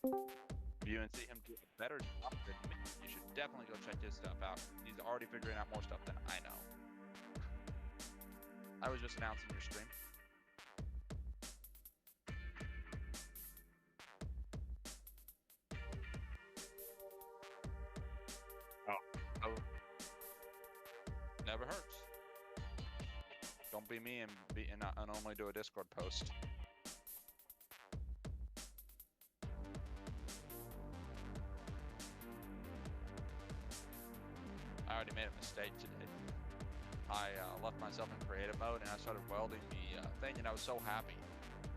If you and see him do a better job than me, you should definitely go check his stuff out. He's already figuring out more stuff than I know. I was just announcing your stream. Oh, never hurts. Don't be me and only do a Discord post. I already made a mistake today. I left myself in creative mode and I started welding the thing, and I was so happy.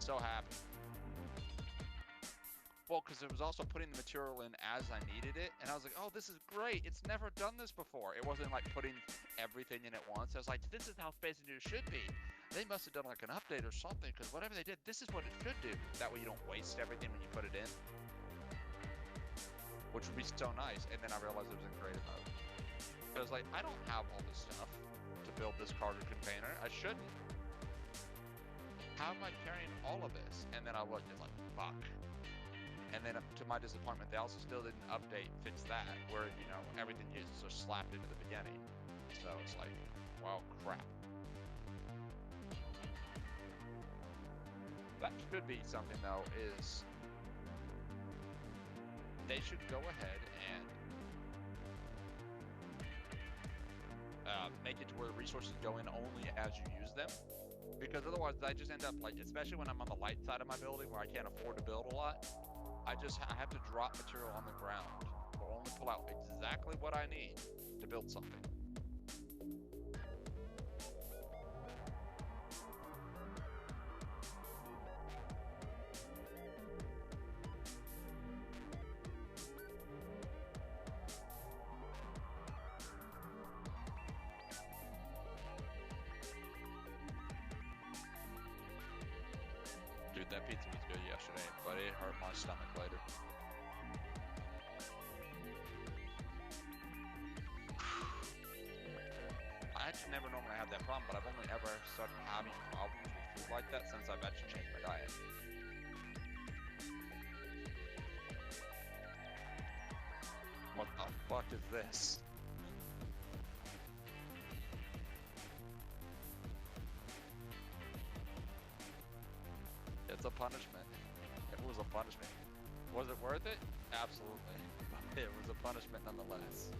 So happy. Well, because it was also putting the material in as I needed it, and I was like, oh, this is great. It's never done this before. It wasn't like putting everything in at once. I was like, this is how Phase New should be. They must have done like an update or something, because whatever they did, this is what it should do. That way you don't waste everything when you put it in, which would be so nice. And then I realized it was in creative mode. I was like, I don't have all this stuff to build this cargo container. I shouldn't. How am I carrying all of this? And then I looked, it's like, fuck. And then to my disappointment, they also still didn't update, fix that, where, you know, everything is just slapped into the beginning. So it's like, well, crap. That should be something, though, is they should go ahead and make it to where the resources go in only as you use them. Because otherwise, I just end up, like, especially when I'm on the light side of my building where I can't afford to build a lot, I have to drop material on the ground or only pull out exactly what I need to build something. Dude, that pizza was good yesterday, but it hurt my stomach later. I actually never normally have that problem, but I've only ever started having problems with food like that since I've actually changed my diet. What the fuck is this? It's a punishment. It was a punishment. Was it worth it? Absolutely. It was a punishment nonetheless.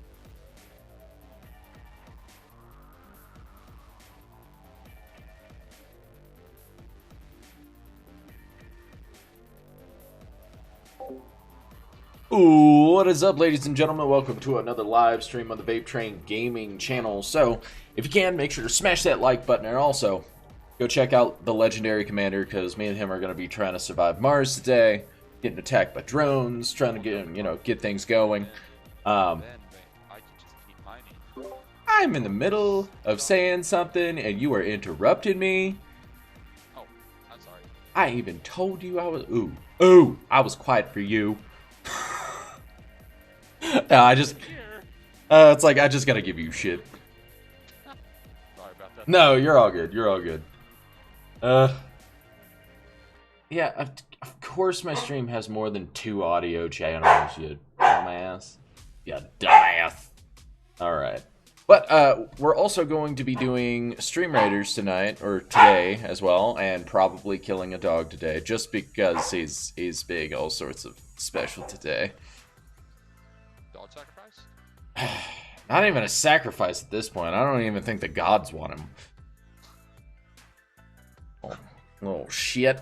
Ooh, what is up, ladies and gentlemen? Welcome to another live stream on the VapeTrainGaming channel. So, if you can, make sure to smash that like button, and also go check out the legendary commander, because me and him are going to be trying to survive Mars today, getting attacked by drones, trying to get things going. I can just keep mining. I'm in the middle of saying something, and you are interrupting me. Oh, I'm sorry. I even told you I was. Ooh, I was quiet for you. I just. It's like I just gotta give you shit. Sorry about that. No, you're all good. You're all good. Yeah, of course my stream has more than 2 audio channels, you dumbass. You dumbass. Alright. But, we're also going to be doing Stream Raiders tonight, or today as well, and probably killing a dog today, just because he's being all sorts of special today. Dog sacrifice? Not even a sacrifice at this point. I don't even think the gods want him. Oh shit.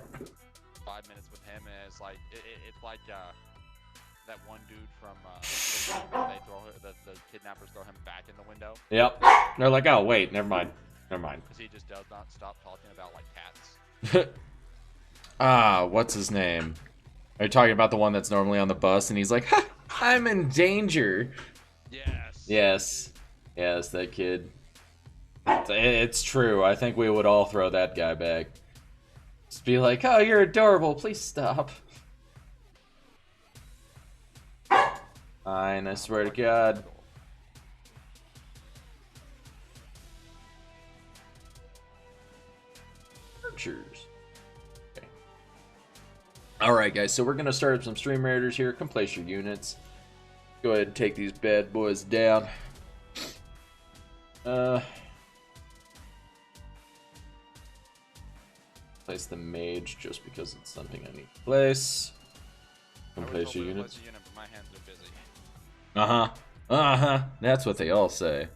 5 minutes with him, and it's like it's like that one dude from the kidnappers throw him back in the window. Yep. They're like, oh wait, never mind. Because he just does not stop talking about like cats. What's his name? Are you talking about the one that's normally on the bus and he's like, ha, I'm in danger? Yes. Yes, that kid. It's true. I think we would all throw that guy back. Just be like, oh, you're adorable. Please stop. Fine, I swear to God. Archers. Okay. Alright guys, so we're going to start up some stream raiders here. Come place your units. Go ahead and take these bad boys down. Place the mage just because it's something I need to place. Come place your units. Unit, but my hands are busy. That's what they all say.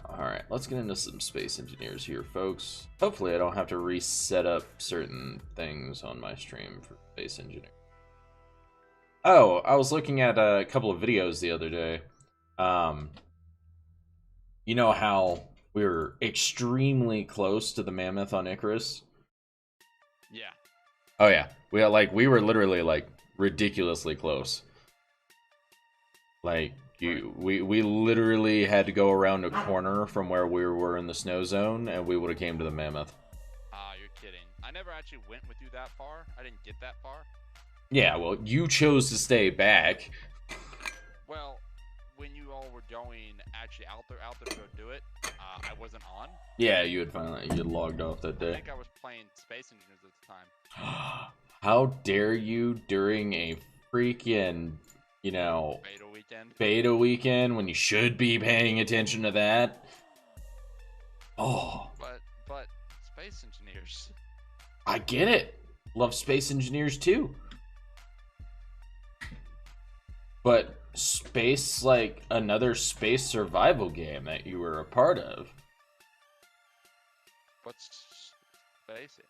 Alright, let's get into some space engineers here, folks. Hopefully I don't have to reset up certain things on my stream for space engineer. Oh, I was looking at a couple of videos the other day. You know how we were extremely close to the mammoth on Icarus? Yeah. Oh yeah, we were literally like ridiculously close. Like we literally had to go around a corner from where we were in the snow zone, and we would have came to the mammoth. Ah, you're kidding. I never actually went with you that far. I didn't get that far. Yeah, well, you chose to stay back. Well, when you all were going actually out there to go do it, I wasn't on. Yeah, you had logged off that day. I think I was playing Space Engineers at the time. How dare you during a freaking, you know, beta weekend when you should be paying attention to that? Oh. But Space Engineers. I get it. Love Space Engineers too. But space, like another space survival game that you were a part of. What's Space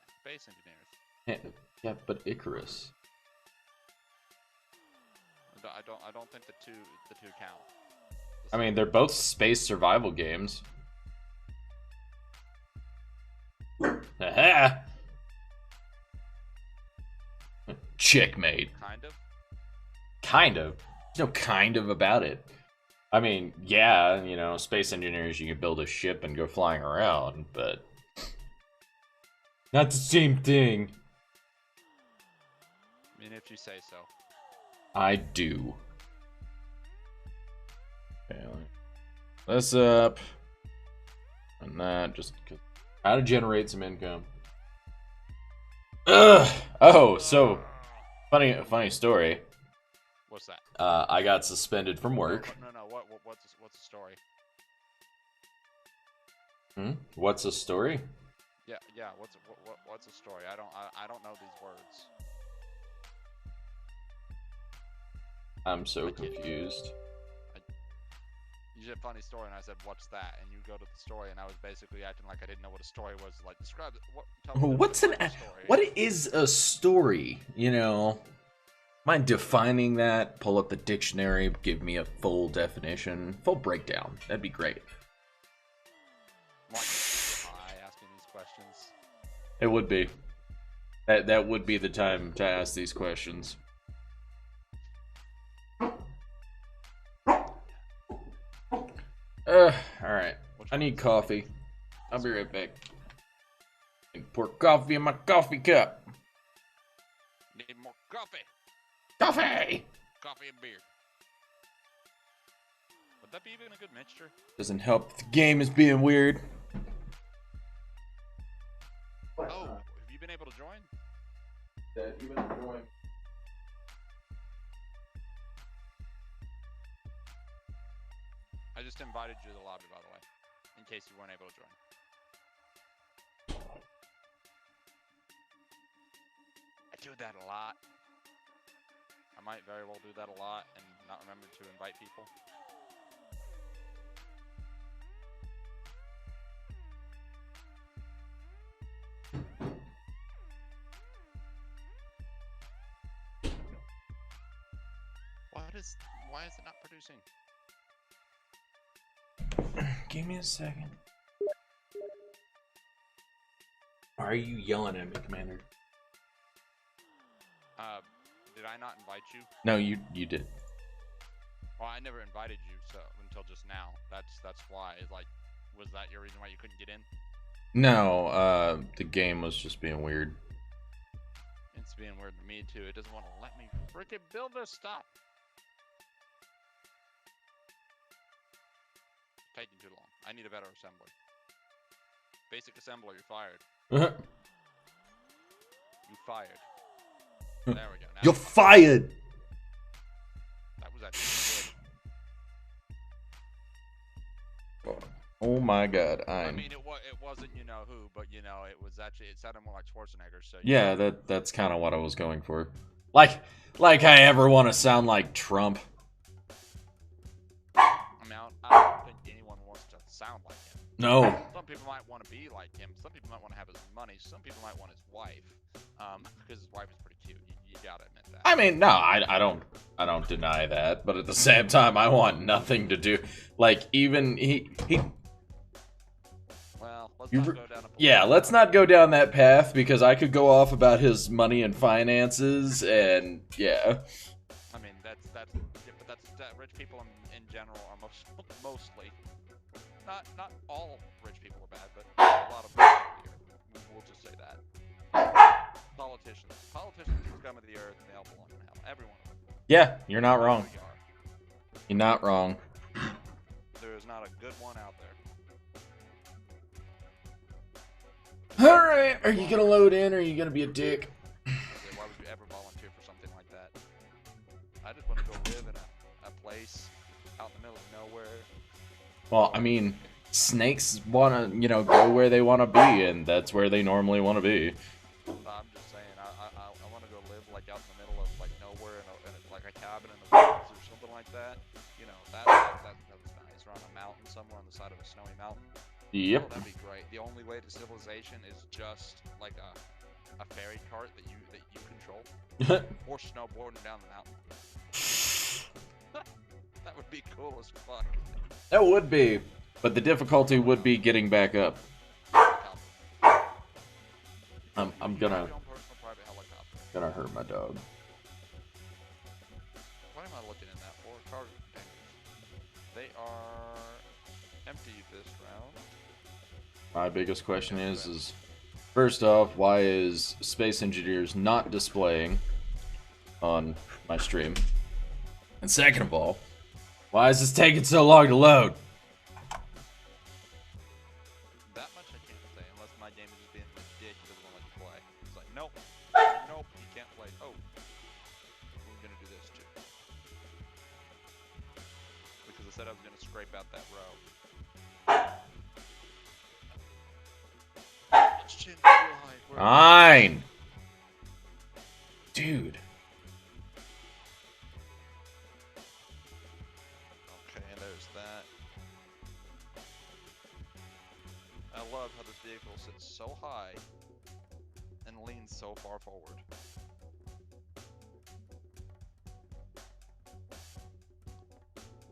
Engineers? Yeah, but Icarus. I don't think the two count. I mean, they're both space survival games. Aha! Checkmate. Kind of. Kind of. There's no kind of about it. I mean, yeah, you know, space engineers, you can build a ship and go flying around, but not the same thing. I mean, if you say so. I do. Okay, this up. And that, just how to generate some income. Ugh! Oh, so funny story. What's that? I got suspended from work. No. What's the story? What's the story? Yeah. What's the story? I don't know these words. I'm so confused. You said funny story, and I said, "What's that?" And you go to the story, and I was basically acting like I didn't know what a story was. Like, describe it. What is a story? You know, mind defining that? Pull up the dictionary, give me a full definition, full breakdown. That'd be great. Why asking these questions? It would be. That would be the time to ask these questions. Alright. I need coffee. I'll be right back. Pour coffee in my coffee cup. Need more coffee. Coffee! Coffee and beer. Would that be even a good mixture? Doesn't help if the game is being weird. Oh, have you been able to join? Have you been able to join? I just invited you to the lobby, by the way, in case you weren't able to join. I do that a lot. I might very well do that a lot and not remember to invite people. Why is it not producing? Give me a second. Why are you yelling at me, Commander? Did I not invite you? No, you did. Well, I never invited you until just now. That's why. Like, was that your reason why you couldn't get in? No, the game was just being weird. It's being weird to me too. It doesn't want to let me freaking build this stuff. Taking too long. I need a better assembly. Basic assembler, you're fired. You fired. There we go. Now You're fired. that was actually good. Oh my God, I mean, it wasn't you know who, but you know it was actually it sounded more like Schwarzenegger. So yeah, that's kind of what I was going for. Like I ever want to sound like Trump. I mean, I don't think anyone wants to sound like him. No. Some people might want to be like him. Some people might want to have his money. Some people might want his wife, because his wife is pretty cute. You gotta admit that. I mean, no, I don't deny that, but at the same time, I want nothing to do. Like even he. Well, let's not go down a Yeah, let's not go down that path because I could go off about his money and finances, and yeah. I mean, that's rich people in general are mostly not all rich people are bad, but a lot of them are here. We'll just say that. Politicians are the scum of the earth, and they all belong in hell. Everyone. Yeah, you're not wrong. We are. You're not wrong. There is not a good one out there. Alright, are you gonna load in or are you gonna be a dick? Why would you ever volunteer for something like that? I just want to go live in a place out in the middle of nowhere. Well, I mean, snakes wanna, go where they wanna be, and that's where they normally wanna be. I'm just saying, I want to go live like out in the middle of like nowhere in like a cabin in the woods or something like that. You know, that's nice. Or on a mountain somewhere on the side of a snowy mountain. Yep. Oh, that'd be great. The only way to civilization is just like a ferry cart that you control, or snowboarding down the mountain. That would be cool as fuck. That would be, but the difficulty would be getting back up. I'm gonna hurt my dog. What am I looking in that for? Cargo containers. They are empty this round. My biggest question is first off, why is Space Engineers not displaying on my stream? And second of all, why is this taking so long to load? That much I can't say, unless my game is just being ridiculous when I let you play. It's like, nope, nope, you can't play. Oh, we're gonna do this too. Because I said I was gonna scrape out that row. It's chin real high. Fine. Dude. Okay, there's that. I love how this vehicle sits so high and leans so far forward.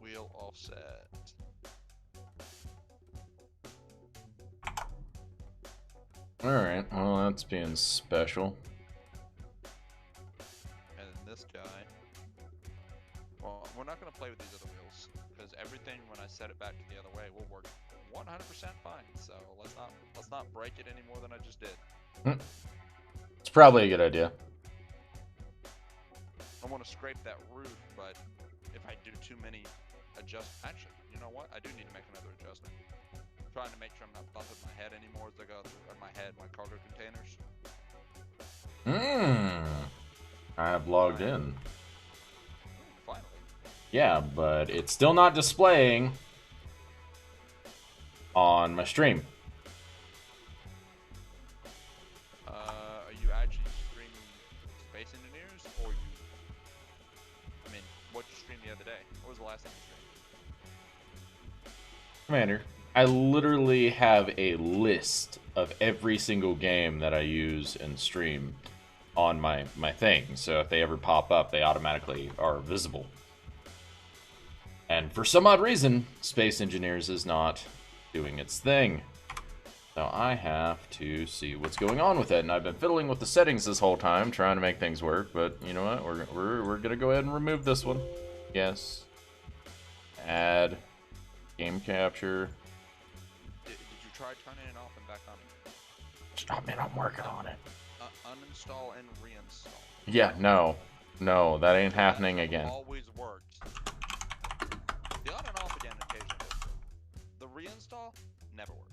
Wheel offset. Alright, well that's being special. And then this guy. Well, we're not going to play with these other wheels, because everything when I set it back the other way will work 100% fine. So let's not break it any more than I just did. It's probably a good idea. I want to scrape that roof, but if I do too many actually, you know what? I do need to make another adjustment. I'm trying to make sure I'm not bumping my head anymore as I go through my cargo containers. I have logged in. Finally. Yeah, but it's still not displaying on my stream. Are you actually streaming Space Engineers, or what you streamed the other day? What was the last thing you streamed? Commander, I literally have a list of every single game that I use and stream on my thing, so if they ever pop up, they automatically are visible. And for some odd reason, Space Engineers is not doing its thing. So I have to see what's going on with it, and I've been fiddling with the settings this whole time, trying to make things work, but you know what, we're gonna go ahead and remove this one. Yes. Add. Game capture. Did you try turning it off and back on? Stop, man, I'm working on it. Uninstall and reinstall. Yeah, no, that ain't happening again. Always worked. The on and off again occasionally. The reinstall never worked.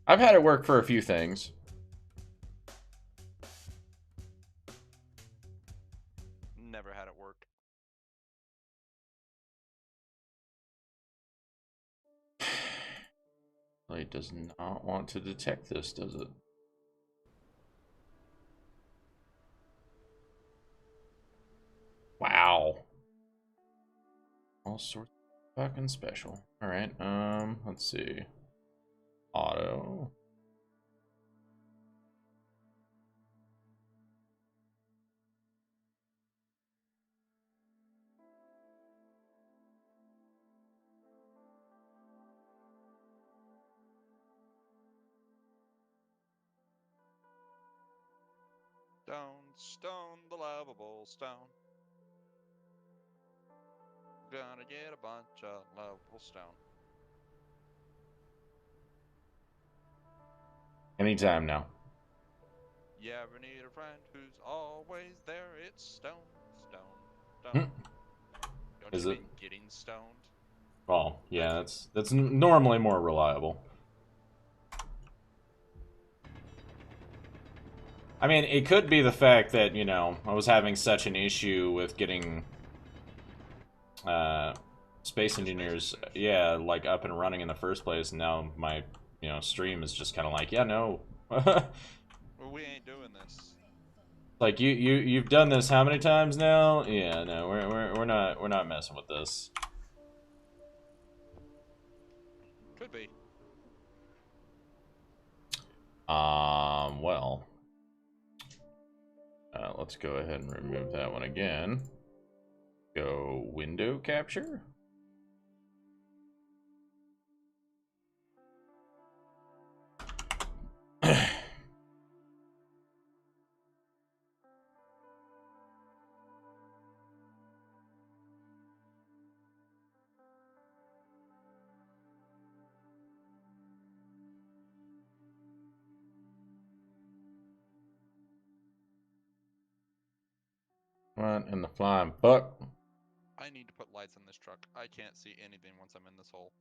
I've had it work for a few things. It does not want to detect this, does it? Wow. All sorts of fucking special. Alright, let's see. Auto. Stone, the lovable stone. Gonna get a bunch of lovable stone. Anytime now. You ever need a friend who's always there? It's stone, stone, stone. Don't Is you it? mean getting stoned? Well, yeah, that's normally more reliable. I mean, it could be the fact that, you know, I was having such an issue with getting Space Engineers, yeah, like up and running in the first place, and now my, you know, stream is just kind of like, yeah, no. Well, we ain't doing this. Like you've done this how many times now? Yeah, no, we're not messing with this. Could be. Well, let's go ahead and remove that one again. Go window capture. What in the flying fuck? I need to put lights on this truck. I can't see anything once I'm in this hole.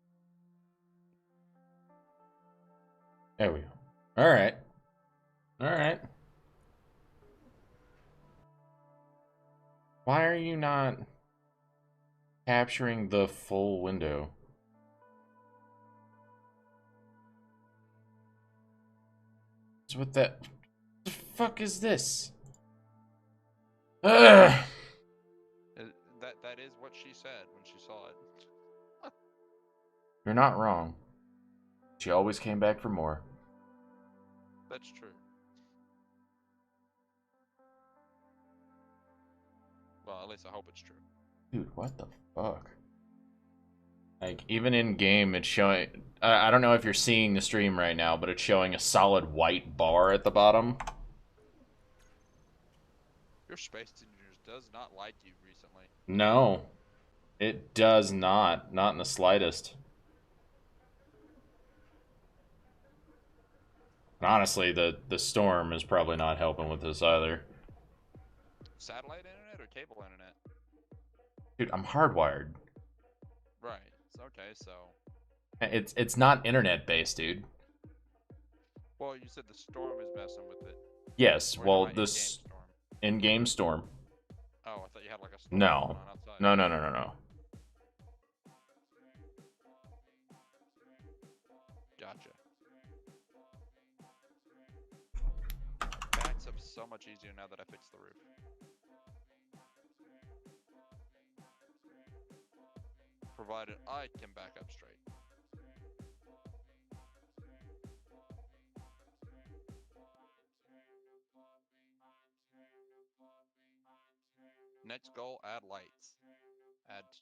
There we go. All right. All right. Why are you not capturing the full window? What's with that? What the fuck is this? Ugh. That is what she said when she saw it. You're not wrong. She always came back for more. That's true. Well, at least I hope it's true. Dude, what the fuck? Like, even in game, it's showing. I don't know if you're seeing the stream right now, but it's showing a solid white bar at the bottom. Your Space Engineers does not like you recently. No, it does not. Not in the slightest. And honestly, the storm is probably not helping with this either. Satellite internet or cable internet? Dude, I'm hardwired. Right. Okay, so. It's not internet based, dude. Well, you said the storm is messing with it. Yes, Or well, in-game this storm. in-game storm. Oh, I thought you had like a storm No. going on outside. No. Gotcha. Backs up so much easier now that I fixed the roof. Provided I can back up straight. Next goal, add lights. Add as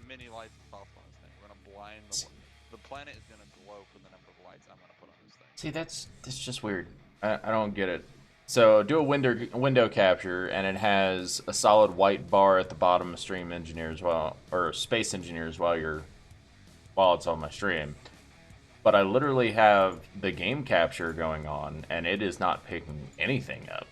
many lights as possible on this thing. We're gonna blind the planet is gonna glow from the number of lights I'm gonna put on this thing. See, that's just weird. I don't get it. So do a window capture, and it has a solid white bar at the bottom of Stream Engineers or Space Engineers while it's on my stream. But I literally have the game capture going on, and it is not picking anything up.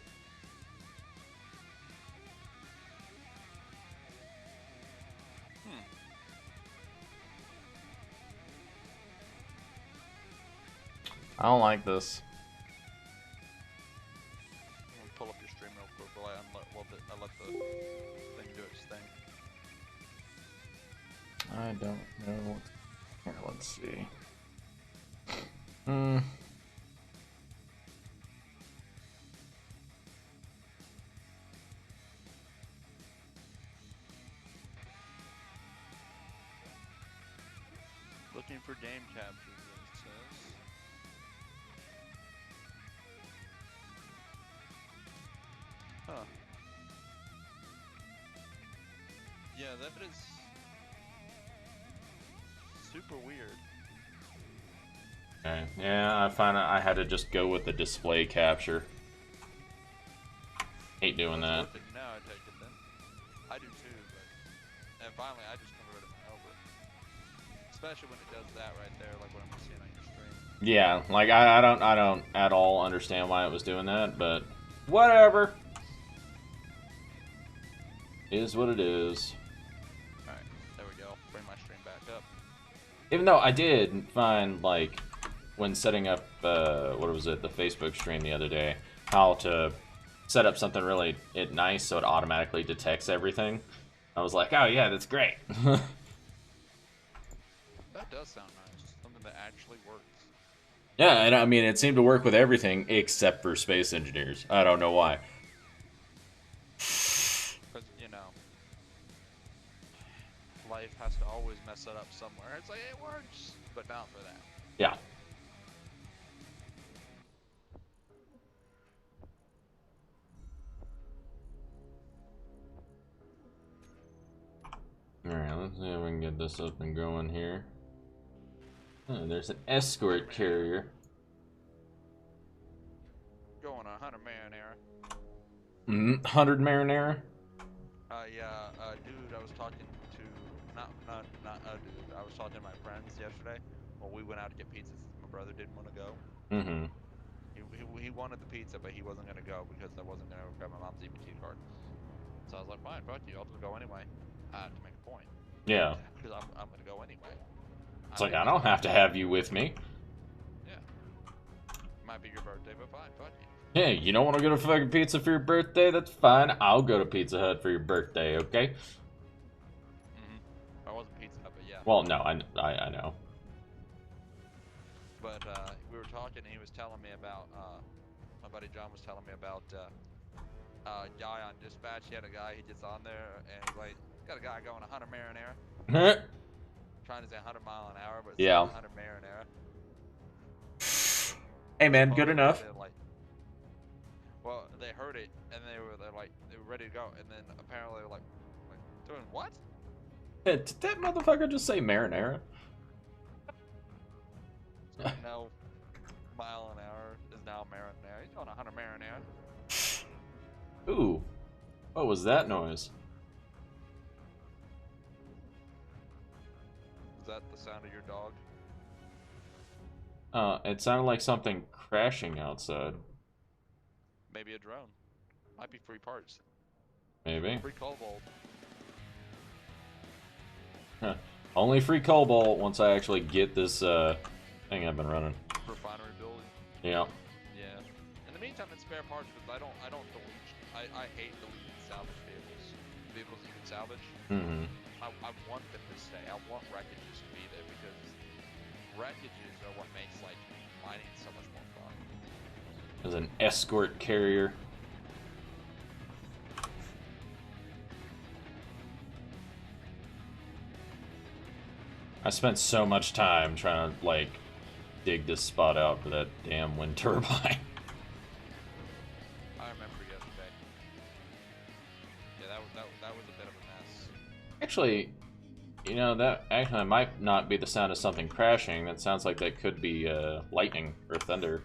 I don't like this. I'm gonna pull up your stream real quick while I let the thing do its thing. I don't know. Here, let's see. Hmm. Looking for game captures, it says. Huh. Yeah, that is super weird. Okay. Yeah, I find I had to just go with the display capture. Hate doing that. Worth it now, I take it then. I do too, but and finally I just converted mine over. Especially when it does that right there, like what I'm seeing on your stream. Yeah, like I don't at all understand why it was doing that, but whatever. Is what it is. Alright, there we go. Bring my stream back up. Even though I did find, like, when setting up, what was it, the Facebook stream the other day, how to set up something really nice so it automatically detects everything. I was like, oh yeah, that's great. That does sound nice. Something that actually works. Yeah, and I mean, it seemed to work with everything except for space engineers. I don't know why. Because, you know, life has to always mess it up somewhere. It's like, it works, but not for that. Yeah. Alright, let's see if we can get this up and going here. Oh, there's an escort carrier. Going 100 marinara. 100 marinara? Yeah, dude, I was talking to, not a dude, I was talking to my friends yesterday. Well, we went out to get pizza since my brother didn't want to go. Mm-hmm. He wanted the pizza, but he wasn't going to go because I wasn't going to grab my mom's EBT card. So I was like, fine, fuck you, I'll just go anyway. To make a point. Yeah. Because I'm going to go anyway. It's like, I don't have to have you with me. Yeah. Might be your birthday, but fine, fuck you. Hey, you don't want to go to fucking pizza for your birthday? That's fine. I'll go to Pizza Hut for your birthday, okay? I wasn't Pizza Hut, but yeah. Well, no, I know. But we were talking, and he was telling me about, my buddy John was telling me about a guy on dispatch. He had a guy, he gets on there, and he's like, got a guy going 100 marinara. Trying to say 100 mile an hour, but it's Yeah. 100 marinara. Hey man, good enough. Like, well, they heard it, and they were ready to go, and then apparently like doing what? Hey, did that motherfucker just say marinara? No, mile an hour is now marinara. He's going 100 marinara. Ooh, what was that noise? Is that the sound of your dog? It sounded like something crashing outside. Maybe a drone. Might be free parts. Maybe. Free cobalt. Huh. Only free cobalt once I actually get this thing I've been running. Refinery building. Yeah. Yeah. In the meantime, it's spare parts because I don't delete. I hate deleting salvage vehicles. Vehicles you can salvage. Mm-hmm. I want them to stay. I want wreckages to be there because wreckages are what makes like mining so much more fun. There's an escort carrier. I spent so much time trying to like dig this spot out for that damn wind turbine. I remember yesterday. Yeah, that was a bit of a mess. Actually, you know, that actually might not be the sound of something crashing. That sounds like that could be lightning or thunder.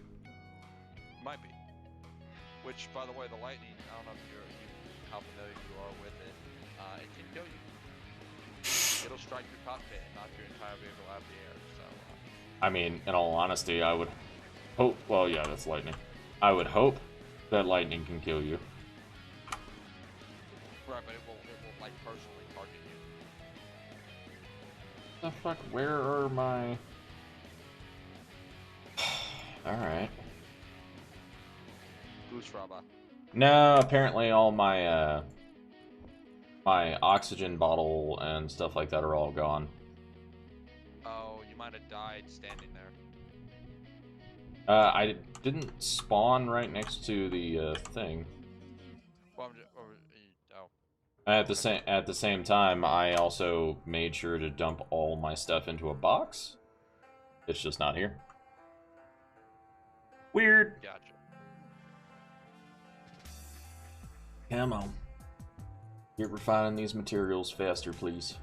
Might be. Which, by the way, the lightning, I don't know if how familiar you are with it. It can kill you. It'll strike your cockpit and knock your entire vehicle out of the air. So. I mean, in all honesty, I would hope. Well, yeah, that's lightning. I would hope that lightning can kill you. Right, but it will like personally target you. The fuck? Where are my? All right. Goosraba. No, apparently all my my oxygen bottle and stuff like that are all gone. Oh, you might have died standing there. I didn't spawn right next to the thing. Well, oh. At the same time, I also made sure to dump all my stuff into a box. It's just not here. Weird. Gotcha. Come on. Get refining these materials faster, please.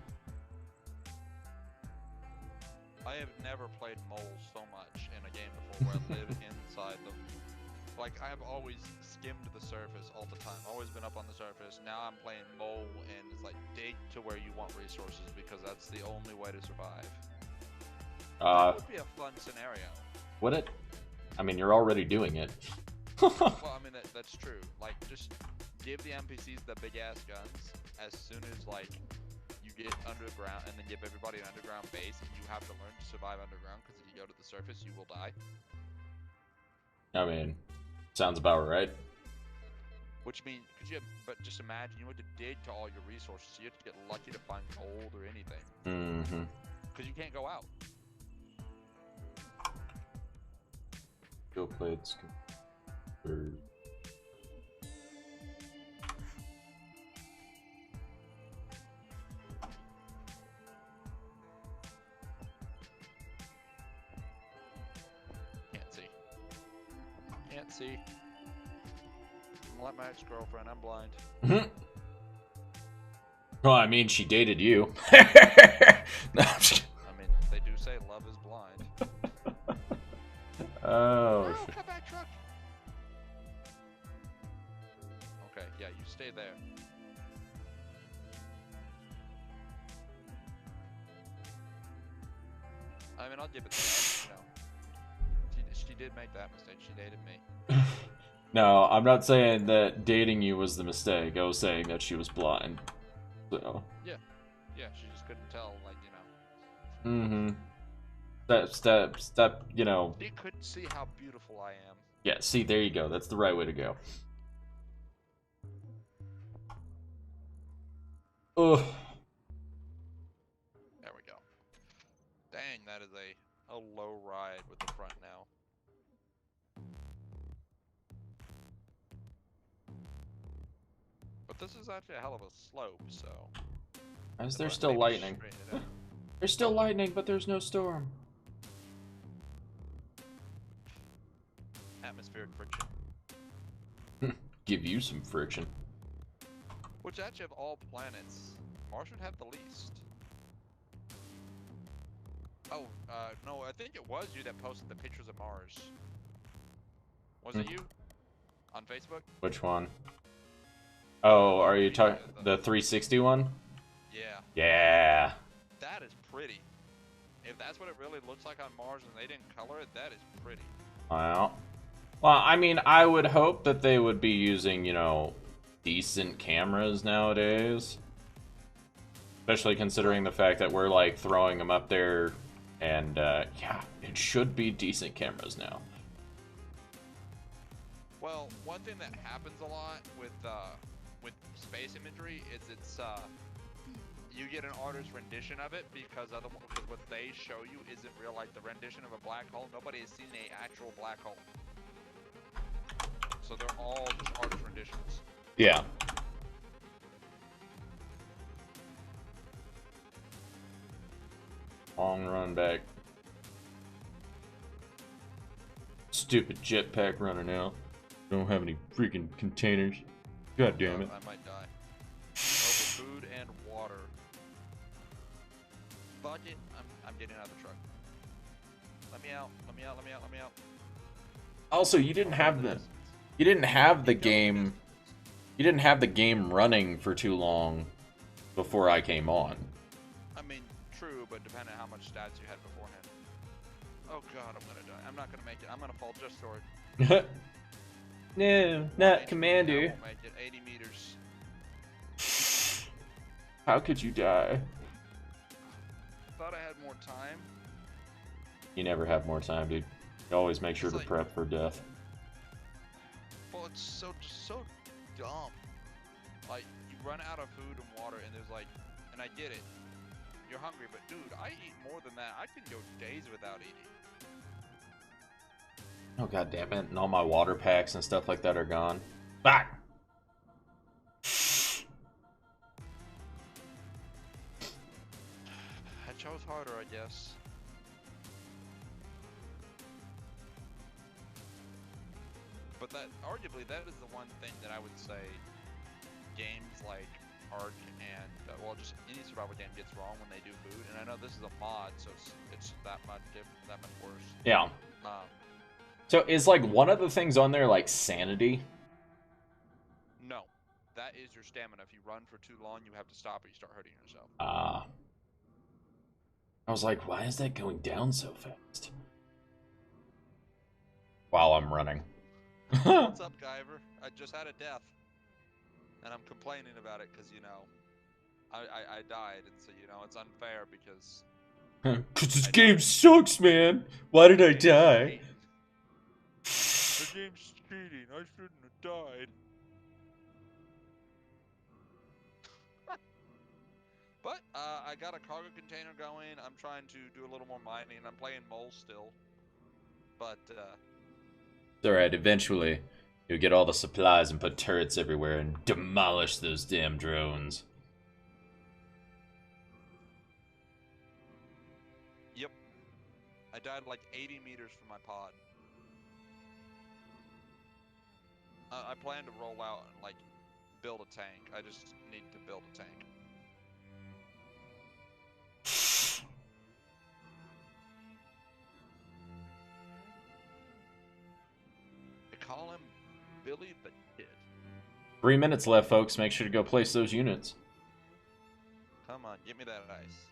I have never played moles so much in a game before where I live inside the... Like, I have always skimmed the surface all the time. Always been up on the surface. Now I'm playing mole, and it's like, dig to where you want resources, because that's the only way to survive. That would be a fun scenario. Would it? I mean, you're already doing it. Well, I mean, that's true. Like, just give the NPCs the big-ass guns as soon as, like, you get underground, and then give everybody an underground base, and you have to learn to survive underground, because if you go to the surface, you will die. I mean, sounds about right. Which means, but just imagine you have to dig to all your resources, so you have to get lucky to find gold or anything. Mm-hmm. Because you can't go out. Skill plates. Can't see. I'm like my ex-girlfriend, I'm blind. Well, I mean, she dated you. No, I'm just I mean, they do say love is blind. Oh, shit. Come back, truck! Okay, yeah, you stay there. I mean, I'll give it to her, you know. She did make that mistake. She dated me. No, I'm not saying that dating you was the mistake. I was saying that she was blind. So. Yeah, she just couldn't tell, like, you know. Step, you know. She couldn't see how beautiful I am. Yeah, see, there you go. That's the right way to go. Ugh. There we go. Dang, that is a low ride with the front now. But this is actually a hell of a slope, so... Is there still lightning? There's still lightning, but there's no storm. Atmospheric friction. Give you some friction. Which actually of all planets, Mars would have the least. Oh, no, I think it was you that posted the pictures of Mars. Was it you? On Facebook? Which one? Oh, are you talking the 360 one? Yeah. Yeah. That is pretty. If that's what it really looks like on Mars and they didn't color it, that is pretty. Well, I mean, I would hope that they would be using, you know, decent cameras nowadays. Especially considering the fact that we're, like, throwing them up there. And, yeah, it should be decent cameras now. Well, one thing that happens a lot with space imagery is you get an artist's rendition of it because what they show you isn't real. Like the rendition of a black hole, nobody has seen an actual black hole, so they're all just artist renditions. Yeah. Long run back. Stupid jetpack running out. Don't have any freaking containers. God damn it. I might die. Over food and water. Fuck it. I'm getting out of the truck. Let me out. Let me out. Let me out. Let me out. Also, you didn't have the game. You didn't have the game running for too long before I came on. I mean, true, but depending on how much stats you had beforehand. Oh god, I'm gonna die. I'm not gonna make it. I'm gonna fall just short. No, not Commander. I won't make it. 80 meters. How could you die? Thought I had more time. You never have more time, dude. You always make sure to prep for death. Well, it's so dumb. Like, you run out of food and water, and there's like, and I get it. You're hungry, but dude, I eat more than that. I can go days without eating. Oh, god damn it. And all my water packs and stuff like that are gone. Back! I chose harder, I guess. But that, arguably, that is the one thing that I would say games like Ark and, well, just any survival game gets wrong when they do food. And I know this is a mod, so it's that much different, that much worse. Yeah. So is, like, one of the things on there, like, sanity? No. That is your stamina. If you run for too long, you have to stop or you start hurting yourself. I was like, why is that going down so fast? While I'm running. What's up, Guyver? I just had a death. And I'm complaining about it because, you know, I died. And so, you know, it's unfair because... Because this game sucks, man. Why did I die? The game's cheating. I shouldn't have died. But, I got a cargo container going. I'm trying to do a little more mining. I'm playing mole still. But, It's alright, eventually you'll get all the supplies and put turrets everywhere and demolish those damn drones. Yep. I died like 80 meters from my pod. I plan to roll out and, like, build a tank. I just need to build a tank. They call him Billy the Kid. 3 minutes left, folks. Make sure to go place those units. Come on, give me that ice.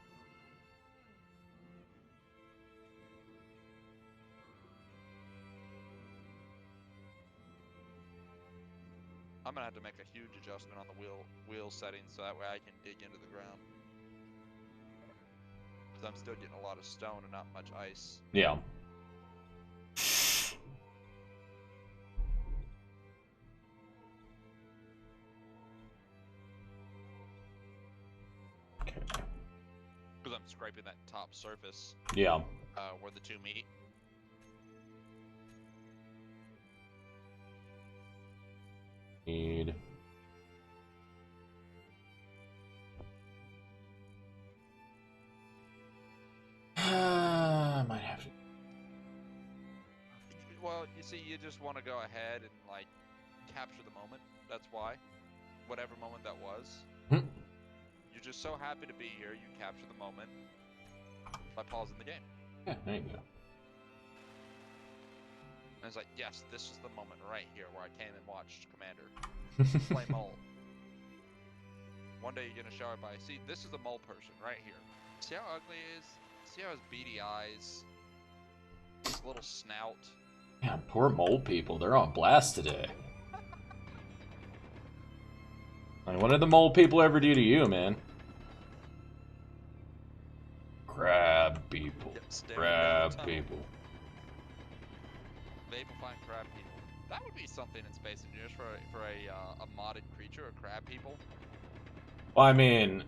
I'm gonna have to make a huge adjustment on the wheel settings so that way I can dig into the ground. Because I'm still getting a lot of stone and not much ice. Yeah. Okay. Because I'm scraping that top surface. Yeah. Where the two meet. Need... might have to... Well, you see, you just want to go ahead and, like, capture the moment. That's why. Whatever moment that was. You're just so happy to be here, you capture the moment by pausing the game. Yeah, there you go. And it's like, yes, this is the moment right here where I came and watched Commander play mole. One day you're gonna show everybody, see, this is the mole person right here. See how ugly he is? See how his beady eyes, his little snout. Yeah, poor mole people. They're on blast today. Like, what did the mole people ever do to you, man? Crab people. Crab people. Vapifying crab people. That would be something in Space Engineers for a modded creature, a crab people. Well, I mean,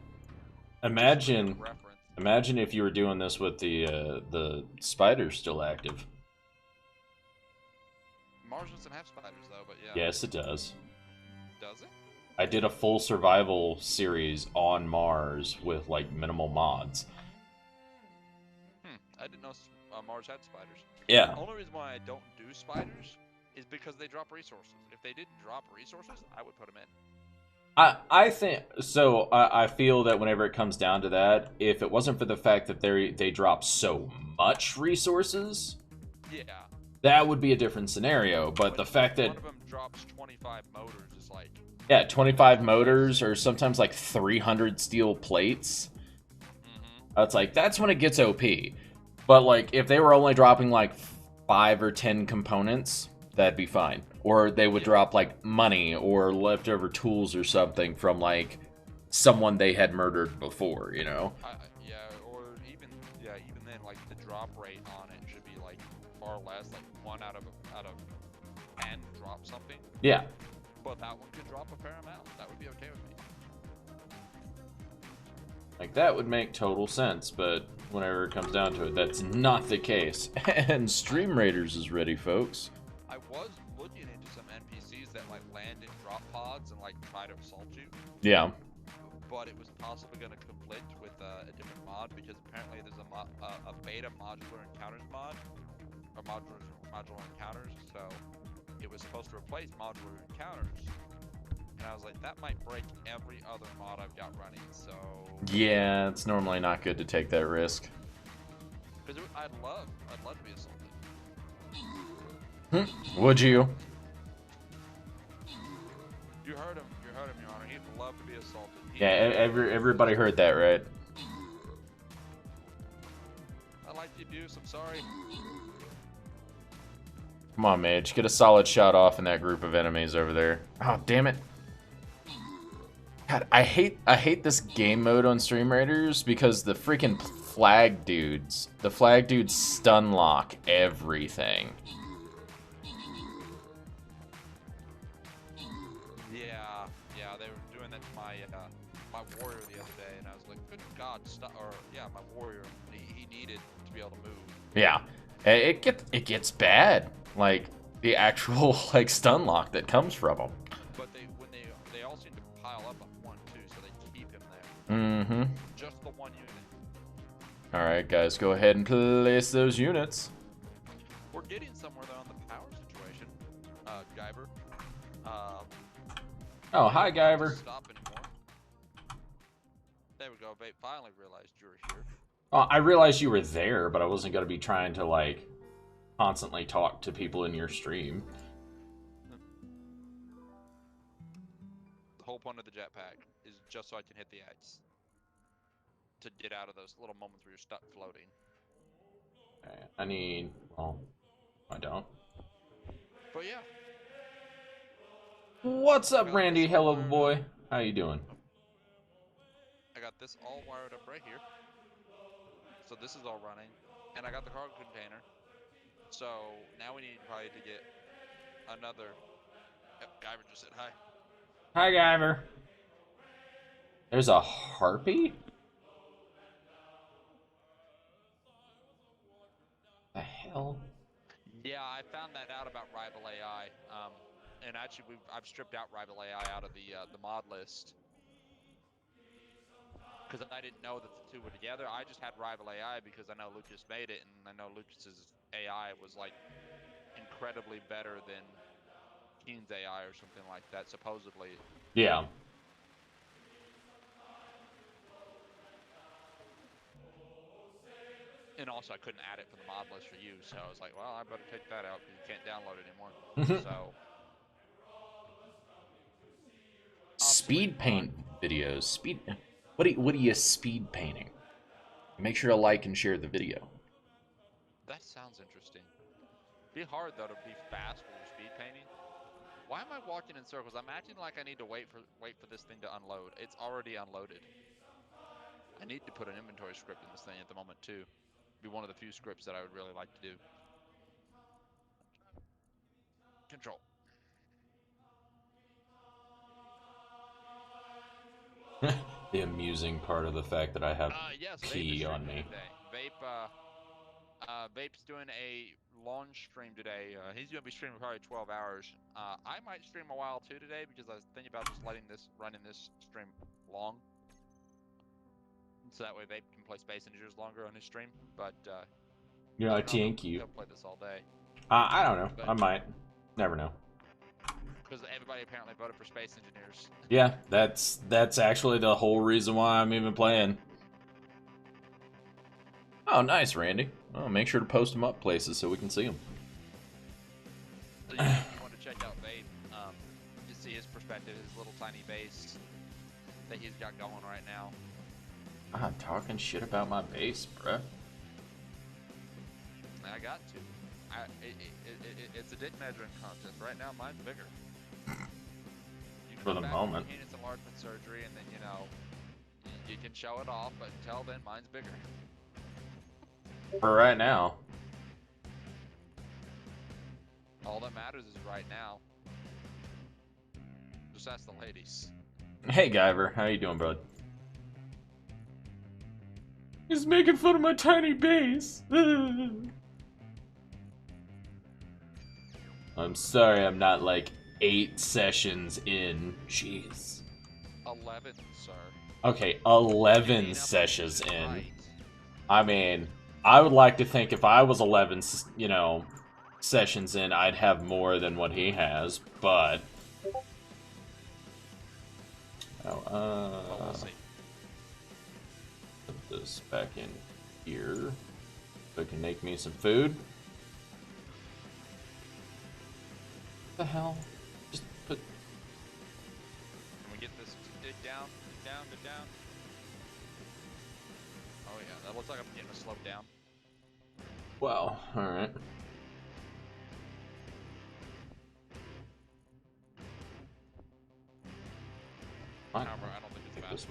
imagine if you were doing this with the spiders still active. Mars doesn't have spiders though, but yeah. Yes, it does. Does it? I did a full survival series on Mars with, like, minimal mods. I didn't know Mars had spiders. Yeah. The only reason why I don't do spiders is because they drop resources. If they didn't drop resources, I would put them in. I think so. I feel that whenever it comes down to that, if it wasn't for the fact that they drop so much resources, yeah, that would be a different scenario. But the fact that one of them drops 25 motors is like, yeah, 25 motors or sometimes like 300 steel plates. It's like, that's when it gets OP. But like, if they were only dropping like 5 or 10 components, that'd be fine. Or they would drop like money or leftover tools or something from like someone they had murdered before, you know? Yeah, or even then, like the drop rate on it should be like far less, like 1 out of 10 drop something. Yeah. But that one could drop a fair amount. That would be okay with me. Like, that would make total sense, but whenever it comes down to it, that's not the case. And Stream Raiders is ready, folks. I was looking into some NPCs that like land in drop pods and like try to assault you. Yeah. But it was possibly going to conflict with a different mod because apparently there's a beta modular encounters mod, or modular encounters. So it was supposed to replace modular encounters. And I was like, that might break every other mod I've got running, so... Yeah, it's normally not good to take that risk. Because I'd love to be assaulted. Would you? You heard him, Your Honor. He'd love to be assaulted. Everybody heard that, right? I like the abuse, I'm sorry. Come on, Mage. Get a solid shot off in that group of enemies over there. Oh, damn it. God, I hate this game mode on Stream Raiders because the freaking flag dudes stun lock everything. Yeah, they were doing that to my warrior the other day, and I was like, good God, stop! Or yeah, my warrior, he needed to be able to move. Yeah, it gets bad, like the actual like stun lock that comes from them. But they all seem to pile up on one too, so they keep him there. Mm-hmm. Just the one unit. All right, guys, go ahead and place those units. We're getting somewhere though on the power situation, Guyver. Oh, hi, Guyver. Stop anymore. There we go. Vape finally realized you were here. Oh, I realized you were there, but I wasn't going to be trying to, like, constantly talk to people in your stream. The whole point of the jetpack is just so I can hit the ice. To get out of those little moments where you're stuck floating. Okay, I need... Well, I don't. But yeah. What's up, Randy? Hello, boy. How you doing? I got this all wired up right here. So this is all running. And I got the cargo container. So now we need probably to get another... Yep, Guyver just said hi. Hi, Guyver. There's a harpy? The hell? Yeah, I found that out about Rival AI. And actually, I've stripped out Rival AI out of the mod list. Because I didn't know that the two were together. I just had Rival AI because I know Lucas made it, and I know Lucas's AI was like incredibly better than Keen's AI or something like that, supposedly. Yeah. And also, I couldn't add it for the mod list for you, so I was like, well, I better take that out because you can't download it anymore. So. Speed paint videos. What are you speed painting? Make sure to like and share the video. That sounds interesting. Be hard though to be fast when you're speed painting. Why am I walking in circles? I'm acting like I need to wait for this thing to unload. It's already unloaded. I need to put an inventory script in this thing at the moment too. Be one of the few scripts that I would really like to do. Control. The amusing part of the fact that I have yes, pee on me. Vape's doing a long stream today. He's going to be streaming probably 12 hours. I might stream a while too today because I was thinking about just running this stream long. So that way Vape can play Space Invaders longer on his stream. But, Yeah, thank you. He'll play this all day. I don't know. I might. Never know. Because everybody apparently voted for Space Engineers. Yeah, that's actually the whole reason why I'm even playing. Oh, nice, Randy. Oh, make sure to post them up places so we can see them. So you want to check out Vape, to see his perspective, his little tiny base that he's got going right now. I'm talking shit about my base, bruh. I got to. It's a dick measuring contest. Right now, mine's bigger. For the moment. It's enlargement surgery, and then, you know, you can show it off, but until then, mine's bigger. For right now. All that matters is right now. Just ask the ladies. Hey, Guyver. How you doing, bud? He's making fun of my tiny base. I'm sorry I'm not like 8 sessions in. Jeez. 11, sir. Okay, 11 sessions in. I mean, I would like to think if I was 11, you know, sessions in, I'd have more than what he has, but... Oh, we'll see. Put this back in here. So it can make me some food. What the hell? Just put... Can we get this dig down, dig down, dig down? Oh yeah, that looks like I'm getting a slope down. Wow, alright. Fine. However, I don't think it's fast.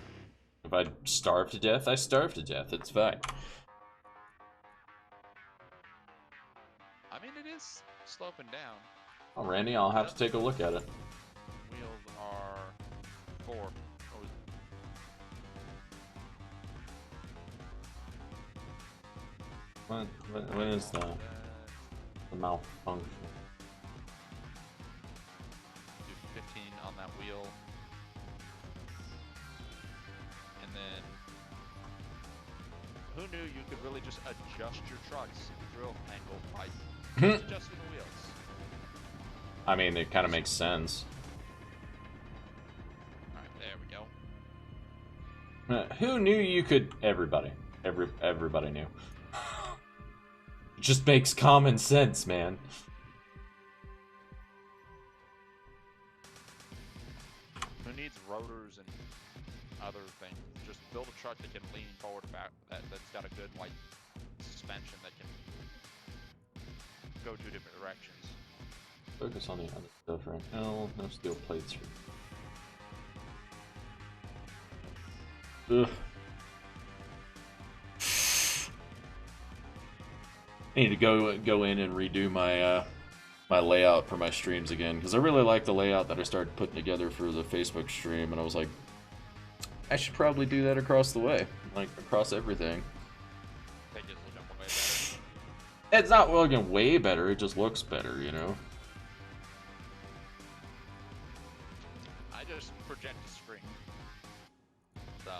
If I starve to death, I starve to death. It's fine. I mean, it is sloping down. Oh, Randy, I'll have to take a look at it. Wheels are 4. What is that? The malfunction. Do 15 on that wheel. And then, who knew you could really just adjust your truck's drill angle by just adjusting the wheels? I mean, it kind of makes sense. Alright, there we go. Who knew you could... Everybody. Everybody knew. It just makes common sense, man. Who needs rotors and other things? Just build a truck that can lean forward back, that's got a good, like, suspension that can go 2 different directions. Focus on the other stuff right now. No steel plates. Ugh. I need to go in and redo my my layout for my streams again, because I really like the layout that I started putting together for the Facebook stream, and I was like, I should probably do that across the way, like across everything. They just look way better. It's not looking way better, it just looks better, you know? I just project a screen. So,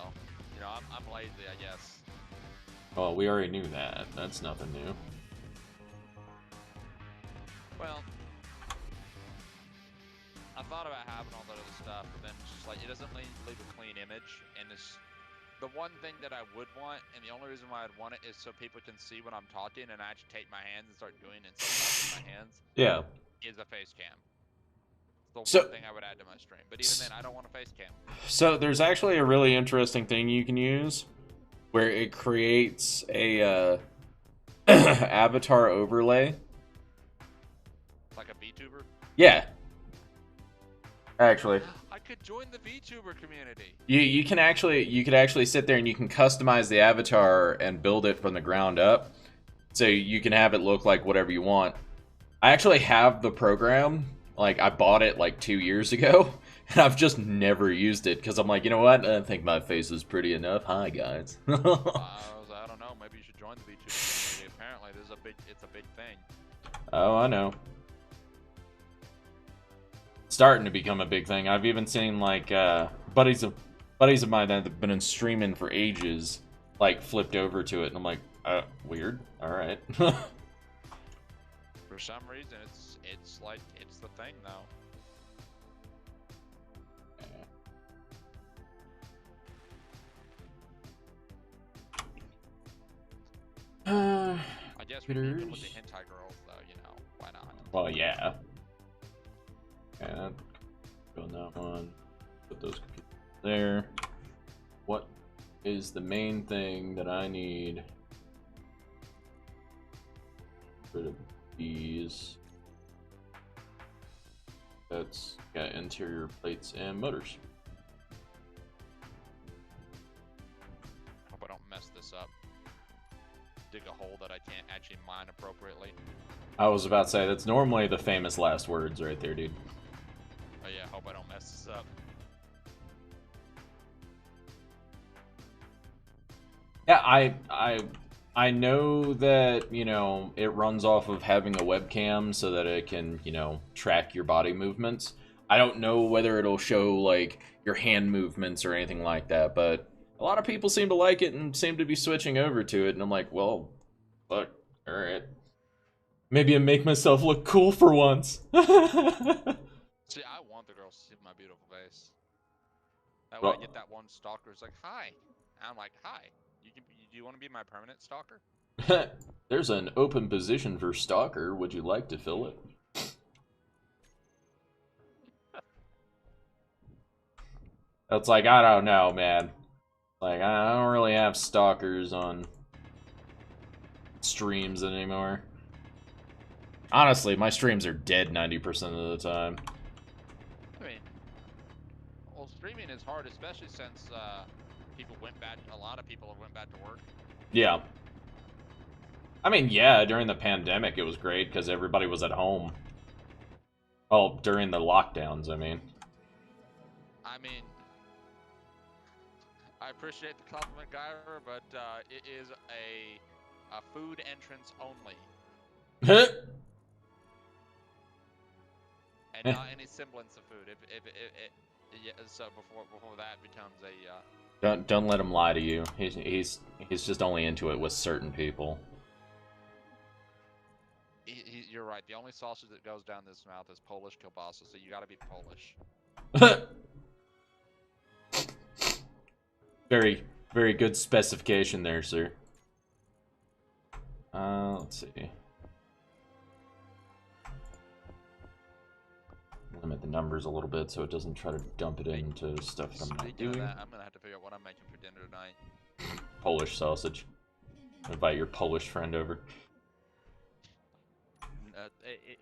you know, I'm lazy, I guess. Well, we already knew that. That's nothing new. Well, I thought about having all that other stuff, but then it's just like, it doesn't leave a clean image, and it's the one thing that I would want, and the only reason why I'd want it is so people can see when I'm talking, and I actually take my hands and start doing it instead of touching my hands. Yeah. Is a face cam. It's the one thing I would add to my stream, but even then, I don't want a face cam. So there's actually a really interesting thing you can use, where it creates a avatar overlay. Like a VTuber? Yeah. Actually, I could join the VTuber community. you could actually sit there and you can customize the avatar and build it from the ground up, so you can have it look like whatever you want. I actually have the program. Like, I bought it like 2 years ago, and I've just never used it because I'm like, you know what? I think my face is pretty enough. Hi guys. I don't know. Maybe you should join the VTuber community. Apparently, it's a big thing. Oh, I know. Starting to become a big thing. I've even seen like buddies of mine that have been in streaming for ages, like flipped over to it, and I'm like, weird. All right. For some reason, it's like it's the thing now. I guess we need them with the hentai girls, though. You know, why not? Well, yeah. And go on that one. Put those computers there. What is the main thing that I need? Rid of these. That's got interior plates and motors. Hope I don't mess this up. Dig a hole that I can't actually mine appropriately. I was about to say, that's normally the famous last words right there, dude. Oh yeah, hope I don't mess this up. Yeah, I know that, you know, it runs off of having a webcam so that it can, you know, track your body movements. I don't know whether it'll show, like, your hand movements or anything like that, but a lot of people seem to like it and seem to be switching over to it, and I'm like, well, fuck, alright. Maybe I make myself look cool for once. See, I want the girls to see my beautiful face. That way I Well, get that one stalker who's like, hi. And I'm like, hi. Do you want to be my permanent stalker? there's an open position for stalker. Would you like to fill it? It's like, I don't know, man. Like, I don't really have stalkers on streams anymore. Honestly, my streams are dead 90% of the time. I mean, well, streaming is hard, especially since people went back. A lot of people went back to work. Yeah. I mean, yeah, during the pandemic it was great because everybody was at home. Well, during the lockdowns, I mean. I mean, I appreciate the compliment, Guyver, but it is a food entrance only, and not any semblance of food. Yeah, so before that becomes a don't let him lie to you. He's just only into it with certain people. You're right. The only sausage that goes down this mouth is Polish kielbasa, so you got to be Polish. Very, very good specification there, sir. Let's see. Limit the numbers a little bit so it doesn't try to dump it into stuff that I'm not Speaking of doing. that, I'm gonna have to figure out what I'm making for dinner tonight. Polish sausage. Invite your Polish friend over.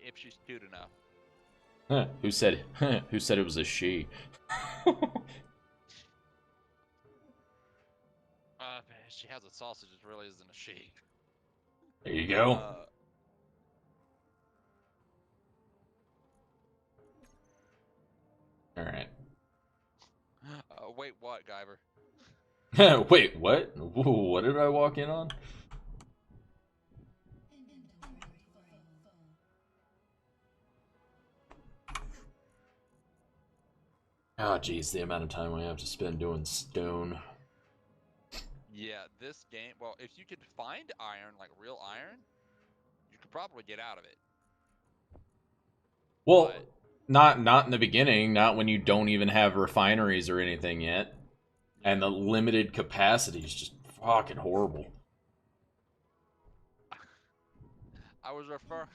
If she's cute enough. Huh, who said it was a she? She has a sausage. It really isn't a she. There you go. All right. Wait, what, Guyver? Wait, what? What did I walk in on? Oh, geez, the amount of time we have to spend doing stone. Yeah, this game. Well, if you could find iron, like real iron, you could probably get out of it. Well, not in the beginning, not when you don't even have refineries or anything yet. Yeah. And the limited capacity is just fucking horrible. I was referring.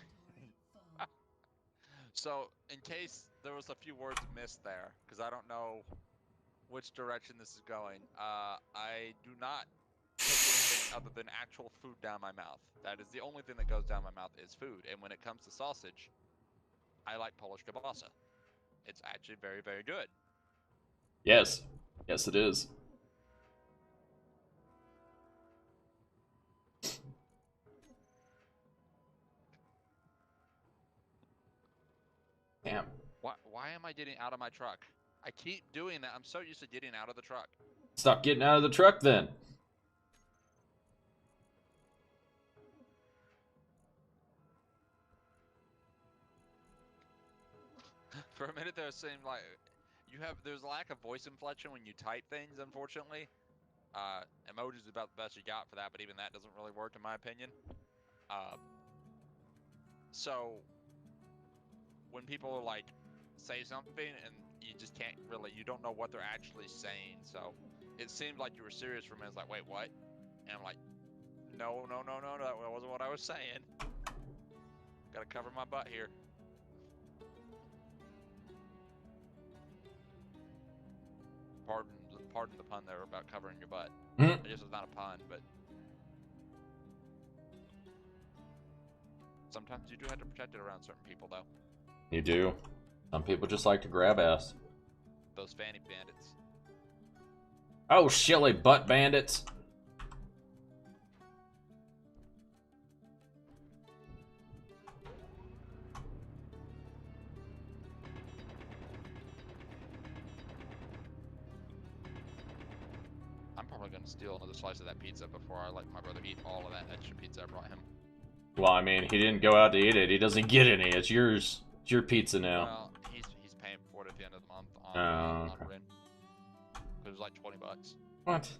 So, in case there was a few words missed there, because I don't know which direction this is going, I do not take anything other than actual food down my mouth. That is the only thing that goes down my mouth is food. And when it comes to sausage, I like Polish kielbasa. It's actually very, very good. Yes. Yes, it is. Damn. Why am I getting out of my truck? I keep doing that. I'm so used to getting out of the truck. Stop getting out of the truck then. For a minute there, it seemed like there's a lack of voice inflection when you type things, unfortunately. Emojis is about the best you got for that, but even that doesn't really work in my opinion. So when people like say something and you just can't really, you don't know what they're actually saying. So it seemed like you were serious for a minute. It's like, wait, what? And I'm like, no, that wasn't what I was saying. Gotta cover my butt here. Pardon the pun there about covering your butt. I guess it's not a pun, but sometimes you do have to protect it around certain people, though. You do. Some people just like to grab ass. Those fanny bandits. Oh, shilly butt bandits. I'm probably gonna and steal another slice of that pizza before I let my brother eat all of that extra pizza I brought him. Well, I mean, he didn't go out to eat it. He doesn't get any. It's yours. It's your pizza now. Well, he's paying for it at the end of the month on rent. It was like $20. What?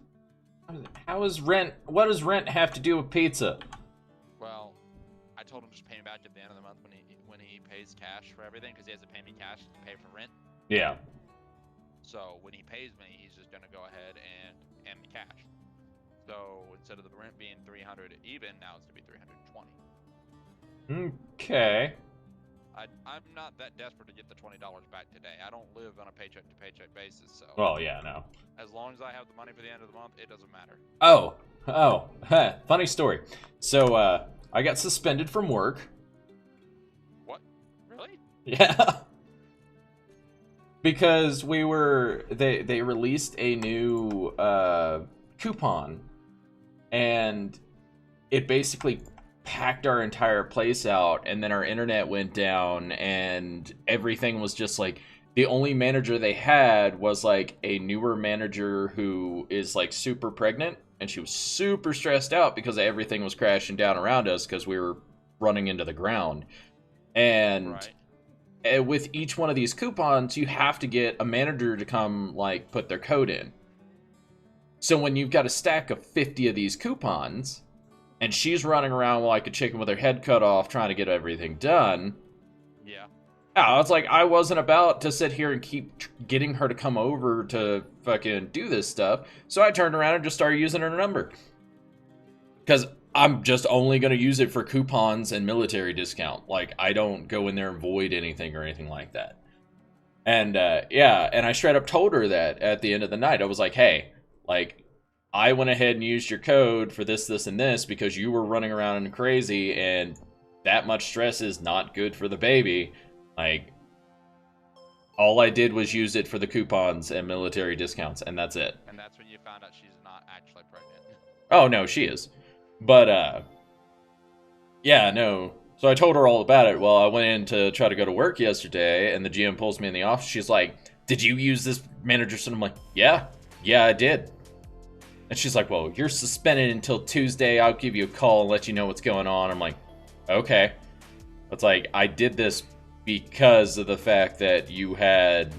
How is rent? What does rent have to do with pizza? Well, I told him just pay me back at the end of the month when he pays cash for everything, because he has to pay me cash to pay for rent. Yeah. So when he pays me, he's just gonna go ahead and hand me cash. So instead of the rent being $300 even, now it's gonna be $320. Okay. I'm not that desperate to get the $20 back today. I don't live on a paycheck to paycheck basis, so. Well, yeah, no. As long as I have the money for the end of the month, it doesn't matter. Oh, funny story. So, I got suspended from work. What? Really? Yeah. Because they released a new coupon, and it basically packed our entire place out, and then our internet went down, and everything was just like, the only manager they had was like a newer manager who is like super pregnant, and she was super stressed out because everything was crashing down around us because we were running into the ground. And with each one of these coupons, you have to get a manager to come like put their code in. So when you've got a stack of 50 of these coupons, and she's running around like a chicken with her head cut off trying to get everything done. Yeah. I was like, I wasn't about to sit here and keep getting her to come over to fucking do this stuff. So I turned around and just started using her number. Because I'm just only going to use it for coupons and military discount. Like, I don't go in there and void anything or anything like that. And, yeah, and I straight up told her that at the end of the night. I was like, hey, like, I went ahead and used your code for this, this, and this because you were running around and crazy, and that much stress is not good for the baby. Like, all I did was use it for the coupons and military discounts, and that's it. And that's when you found out she's not actually pregnant. Oh, no, she is. But, yeah, no. So I told her all about it. Well, I went in to try to go to work yesterday, and the GM pulls me in the office. She's like, did you use this manager? And I'm like, yeah, I did. And she's like, well, you're suspended until Tuesday. I'll give you a call and let you know what's going on. I'm like, okay. It's like, I did this because of the fact that you had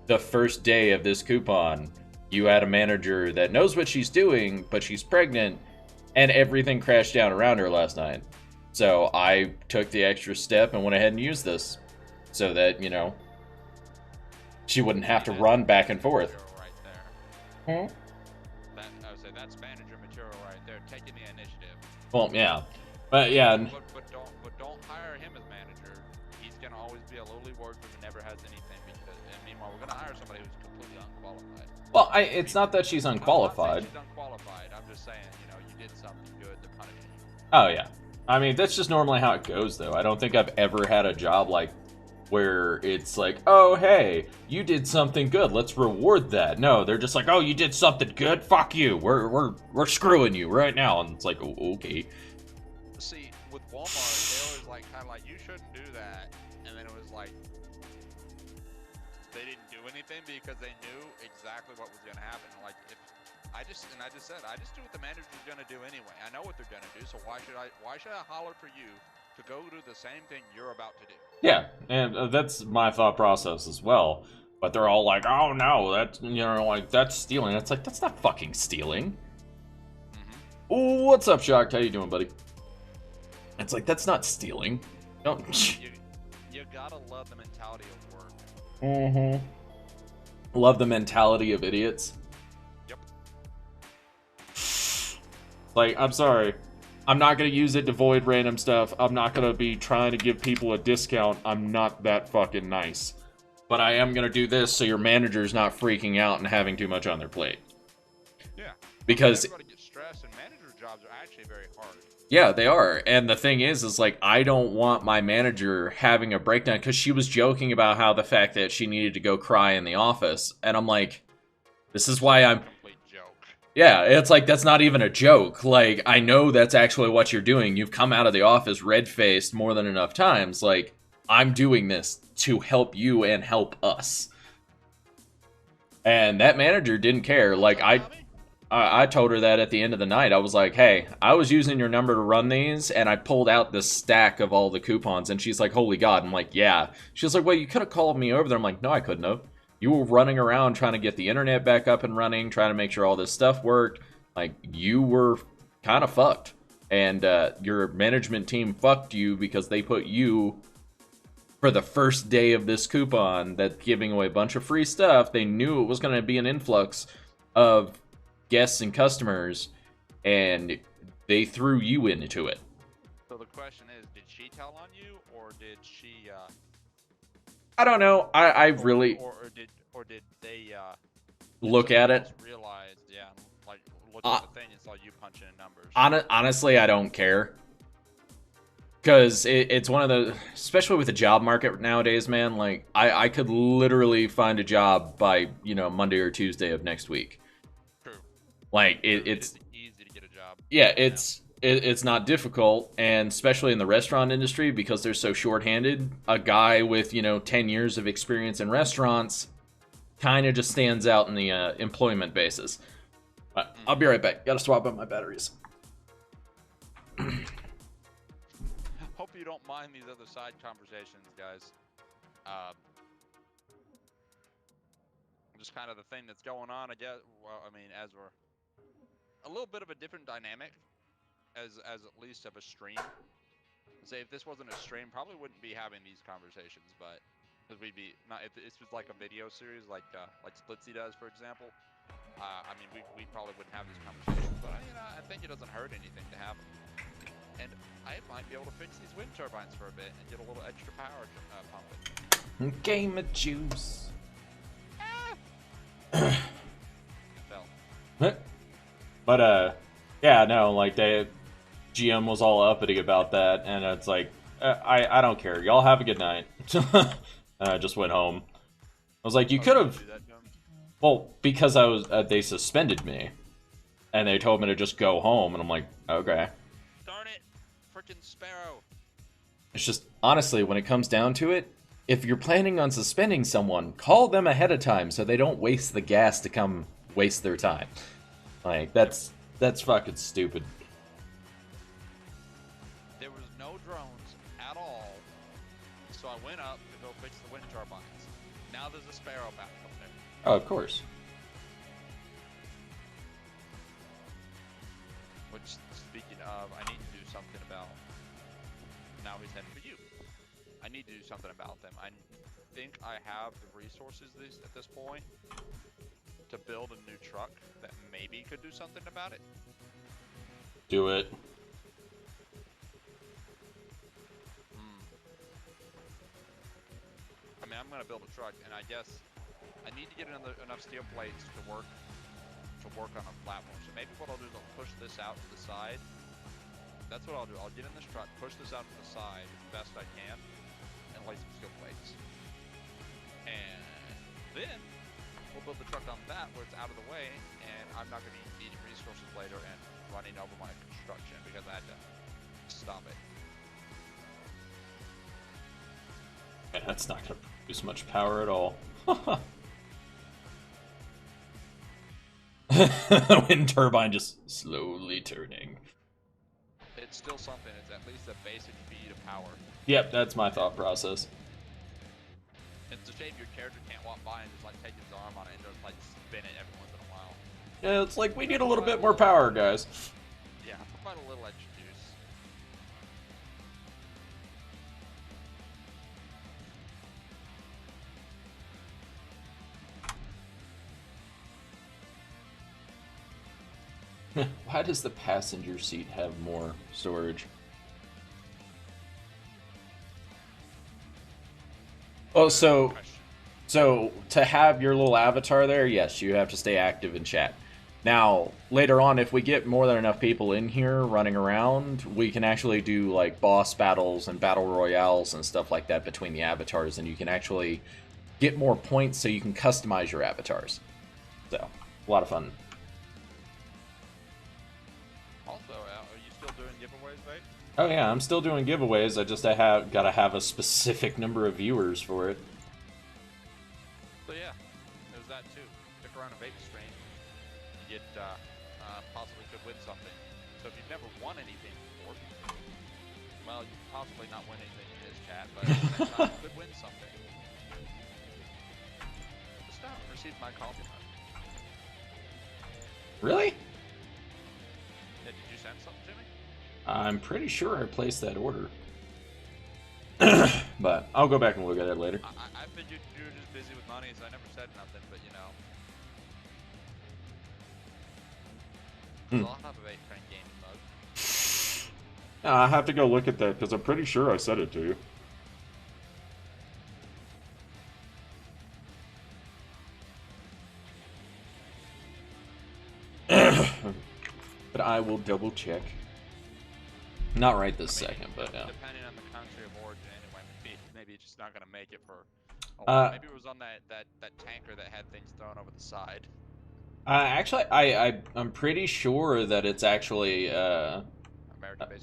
the first day of this coupon. You had a manager that knows what she's doing, but she's pregnant, and everything crashed down around her last night. So I took the extra step and went ahead and used this so that, you know, she wouldn't have to run back and forth. Right there. I would say that's manager material right there, taking the initiative. Well, yeah, but yeah. But don't hire him as manager. He's gonna always be a lowly worker who never has anything. Because meanwhile, we're gonna hire somebody who's completely unqualified. Well, it's not that she's unqualified. She's unqualified. I'm just saying, you know, you did something good to punish you. Oh yeah, I mean that's just normally how it goes, though. I don't think I've ever had a job like where it's like, oh, hey, you did something good, let's reward that. No, they're just like, oh, you did something good, fuck you, we're screwing you right now. And it's like, oh, okay. See, with Walmart, they always like, kind of like, you shouldn't do that. And then it was like, they didn't do anything because they knew exactly what was going to happen. Like, if I just said, I just do what the manager's going to do anyway. I know what they're going to do, so why should I holler for you to go do the same thing you're about to do? Yeah, and that's my thought process as well. But they're all like, oh no, that's, you know, like, that's stealing. It's like, that's not fucking stealing. Oh, what's up, Shocked? How you doing, buddy? It's like, that's not stealing. Don't. You gotta love the mentality of work. Mm-hmm. Love the mentality of idiots. Yep. Like, I'm sorry. I'm not going to use it to void random stuff. I'm not going to be trying to give people a discount. I'm not that fucking nice. But I am going to do this so your manager's not freaking out and having too much on their plate. Yeah. Because everybody gets stressed, and manager jobs are actually very hard. Yeah, they are. And the thing is like, I don't want my manager having a breakdown, because she was joking about how the fact that she needed to go cry in the office. And I'm like, this is why I'm... Yeah, it's like, that's not even a joke. Like, I know that's actually what you're doing. You've come out of the office red-faced more than enough times. Like, I'm doing this to help you and help us. And that manager didn't care. Like, I told her that at the end of the night. I was like, hey, I was using your number to run these, and I pulled out this stack of all the coupons, and she's like, holy God. I'm like, yeah. She was like, well, you could have called me over there. I'm like, no, I couldn't have. You were running around trying to get the internet back up and running, trying to make sure all this stuff worked. Like, you were kind of fucked. And your management team fucked you because they put you, for the first day of this coupon that's giving away a bunch of free stuff, they knew it was going to be an influx of guests and customers, and they threw you into it. So the question is, did she tell on you, or did she? I don't know. I really or did they look at it. Realized, yeah, like look at the thing and saw you punching in numbers. Honestly, I don't care. Because it's one of the, especially with the job market nowadays, man, like, I could literally find a job by, Monday or Tuesday of next week. True. Like, it's easy to get a job. Yeah, it's not difficult, and especially in the restaurant industry, because they're so short-handed, a guy with, 10 years of experience in restaurants kind of just stands out in the employment basis. I'll be right back. Gotta swap out my batteries. Hope you don't mind these other side conversations, guys. Just kind of the thing that's going on, I guess. Well, I mean, as we're a little bit of a different dynamic, as at least of a stream. Say if this wasn't a stream, probably wouldn't be having these conversations, but because we'd be not if this was like a video series, like Splitsy does, for example. I mean, we probably wouldn't have these conversations, but I think it doesn't hurt anything to have them. And I might be able to fix these wind turbines for a bit and get a little extra power pumping. Game of juice. But yeah, no, like GM was all uppity about that, and it's like, I don't care. Y'all have a good night. And I just went home. I was like, you could have. Well, because they suspended me, and they told me to just go home, and I'm like, okay. Darn it, frickin' Sparrow. It's just, honestly, when it comes down to it, if you're planning on suspending someone, call them ahead of time so they don't waste the gas to come waste their time. Like, that's fucking stupid. There was no drones at all, so I went up to go fix the wind turbines. Now there's a Sparrow back up there. Oh, of course. Which, speaking of, I need to do something about. Now he's heading for you. I need to do something about them. I think I have the resources at this point to build a new truck that maybe could do something about it. Do it. I mean, I'm gonna build a truck, and I guess I need to get enough steel plates to work on a platform. So maybe what I'll do is I'll push this out to the side. That's what I'll do. I'll get in this truck, push this out to the side as best I can, and lay some steel plates. And then we'll build the truck on that where it's out of the way, and I'm not going to be needing resources later and running over my construction because I had to stop it. Yeah, that's not going to produce much power at all. Wind turbine just slowly turning. It's still something. It's at least a basic feed of power. Yep, that's my thought process. It's a shame your character can't walk by and just like take his arm on it and just like spin it every once in a while. Yeah, it's like we need a little bit more power, guys. Yeah, provide a little extra juice. Why does the passenger seat have more storage? Oh, so to have your little avatar there, yes, you have to stay active in chat. Now, later on, if we get more than enough people in here running around, we can actually do like boss battles and battle royales and stuff like that between the avatars, and you can actually get more points so you can customize your avatars. So, a lot of fun. Oh yeah, I'm still doing giveaways. I gotta have a specific number of viewers for it. So yeah, there's that too. Stick around a vape stream. You get possibly could win something. So if you've never won anything before, well, you possibly not win anything in this chat, but at the same time, you could win something. Just haven't received my coffee mug. Really? Yeah, did you send something to me? I'm pretty sure I placed that order. But I'll go back and look at it later. I figured you were just busy with money, so I never said nothing, but you know. I'll have a VapeTrainGaming mug. I have to go look at that because I'm pretty sure I said it to you. But I will double check. Not right this second, but yeah. Depending on the country of origin, anyway, maybe it's just not gonna make it for a while. Maybe it was on that tanker that had things thrown over the side. Actually, I'm pretty sure that it's actually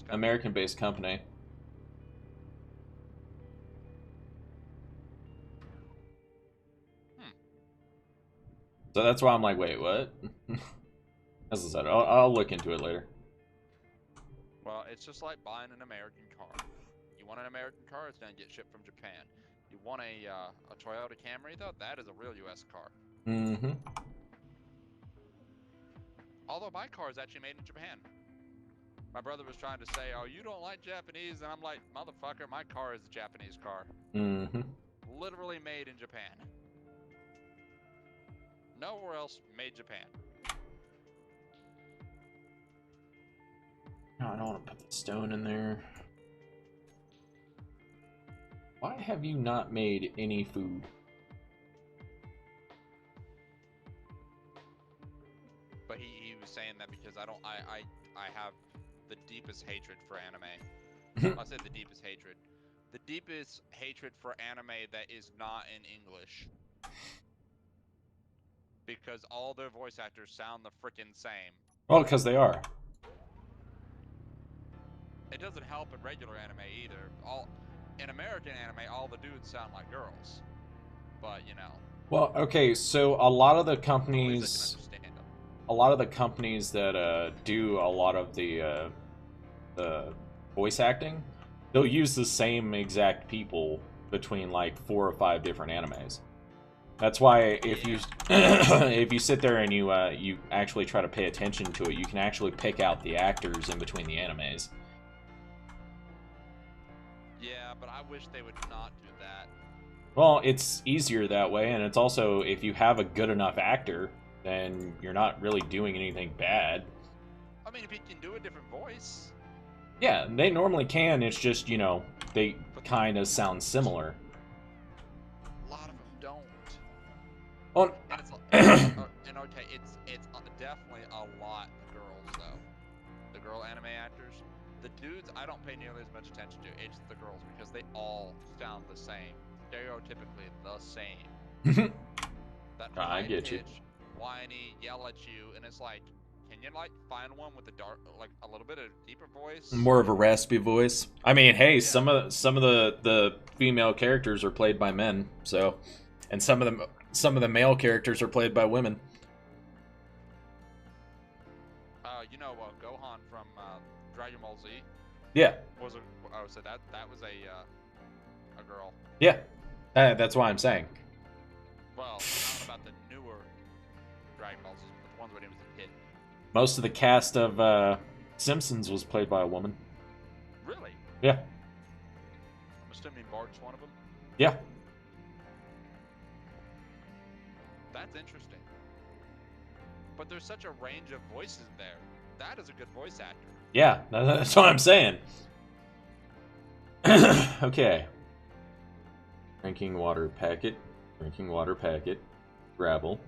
American-based company. So that's why I'm like, wait, what? As I said, I'll look into it later. Well, it's just like buying an American car. You want an American car, it's gonna get shipped from Japan. You want a Toyota Camry, though, that is a real U.S. car. Mm-hmm. Although my car is actually made in Japan. My brother was trying to say, oh, you don't like Japanese, and I'm like, motherfucker, my car is a Japanese car. Mm-hmm. Literally made in Japan. Nowhere else made Japan. No, I don't want to put the stone in there. Why have you not made any food? But he was saying that because I have the deepest hatred for anime. I said the deepest hatred. The deepest hatred for anime that is not in English. Because all their voice actors sound the frickin' same. Well, because they are. It doesn't help in regular anime either. In American anime, all the dudes sound like girls. But, you know. Well, okay, so a lot of the companies that do a lot of the voice acting, they'll use the same exact people between like 4 or 5 different animes. That's why if you if you sit there and you actually try to pay attention to it, you can actually pick out the actors in between the animes. Yeah, but I wish they would not do that. Well, it's easier that way, and it's also, if you have a good enough actor, then you're not really doing anything bad. I mean, if he can do a different voice. Yeah, they normally can, it's just, you know, they kind of sound similar. A lot of them don't. Well, and okay, it's definitely a lot of girls, though. The girl anime actors. The dudes, I don't pay nearly as much attention to. It's the girls, because they all sound the same. Stereotypically the same. That I get you. pitch, whiny, yell at you, and it's like, can you like find one with a dark, like a little bit of deeper voice? More of a raspy voice. I mean, hey, yeah. some of the female characters are played by men, so, and some of the male characters are played by women. You know, Gohan from Dragon Ball Z. Yeah. So that was a girl. Yeah. That's why I'm saying. Well, not about the newer Dragon Ball Z, but the ones when he was a kid. Most of the cast of Simpsons was played by a woman. Really? Yeah. I'm assuming Bart's one of them? Yeah. That's interesting. But there's such a range of voices there. That is a good voice actor. Yeah, that's what I'm saying. Okay. Drinking water packet. Drinking water packet. Gravel.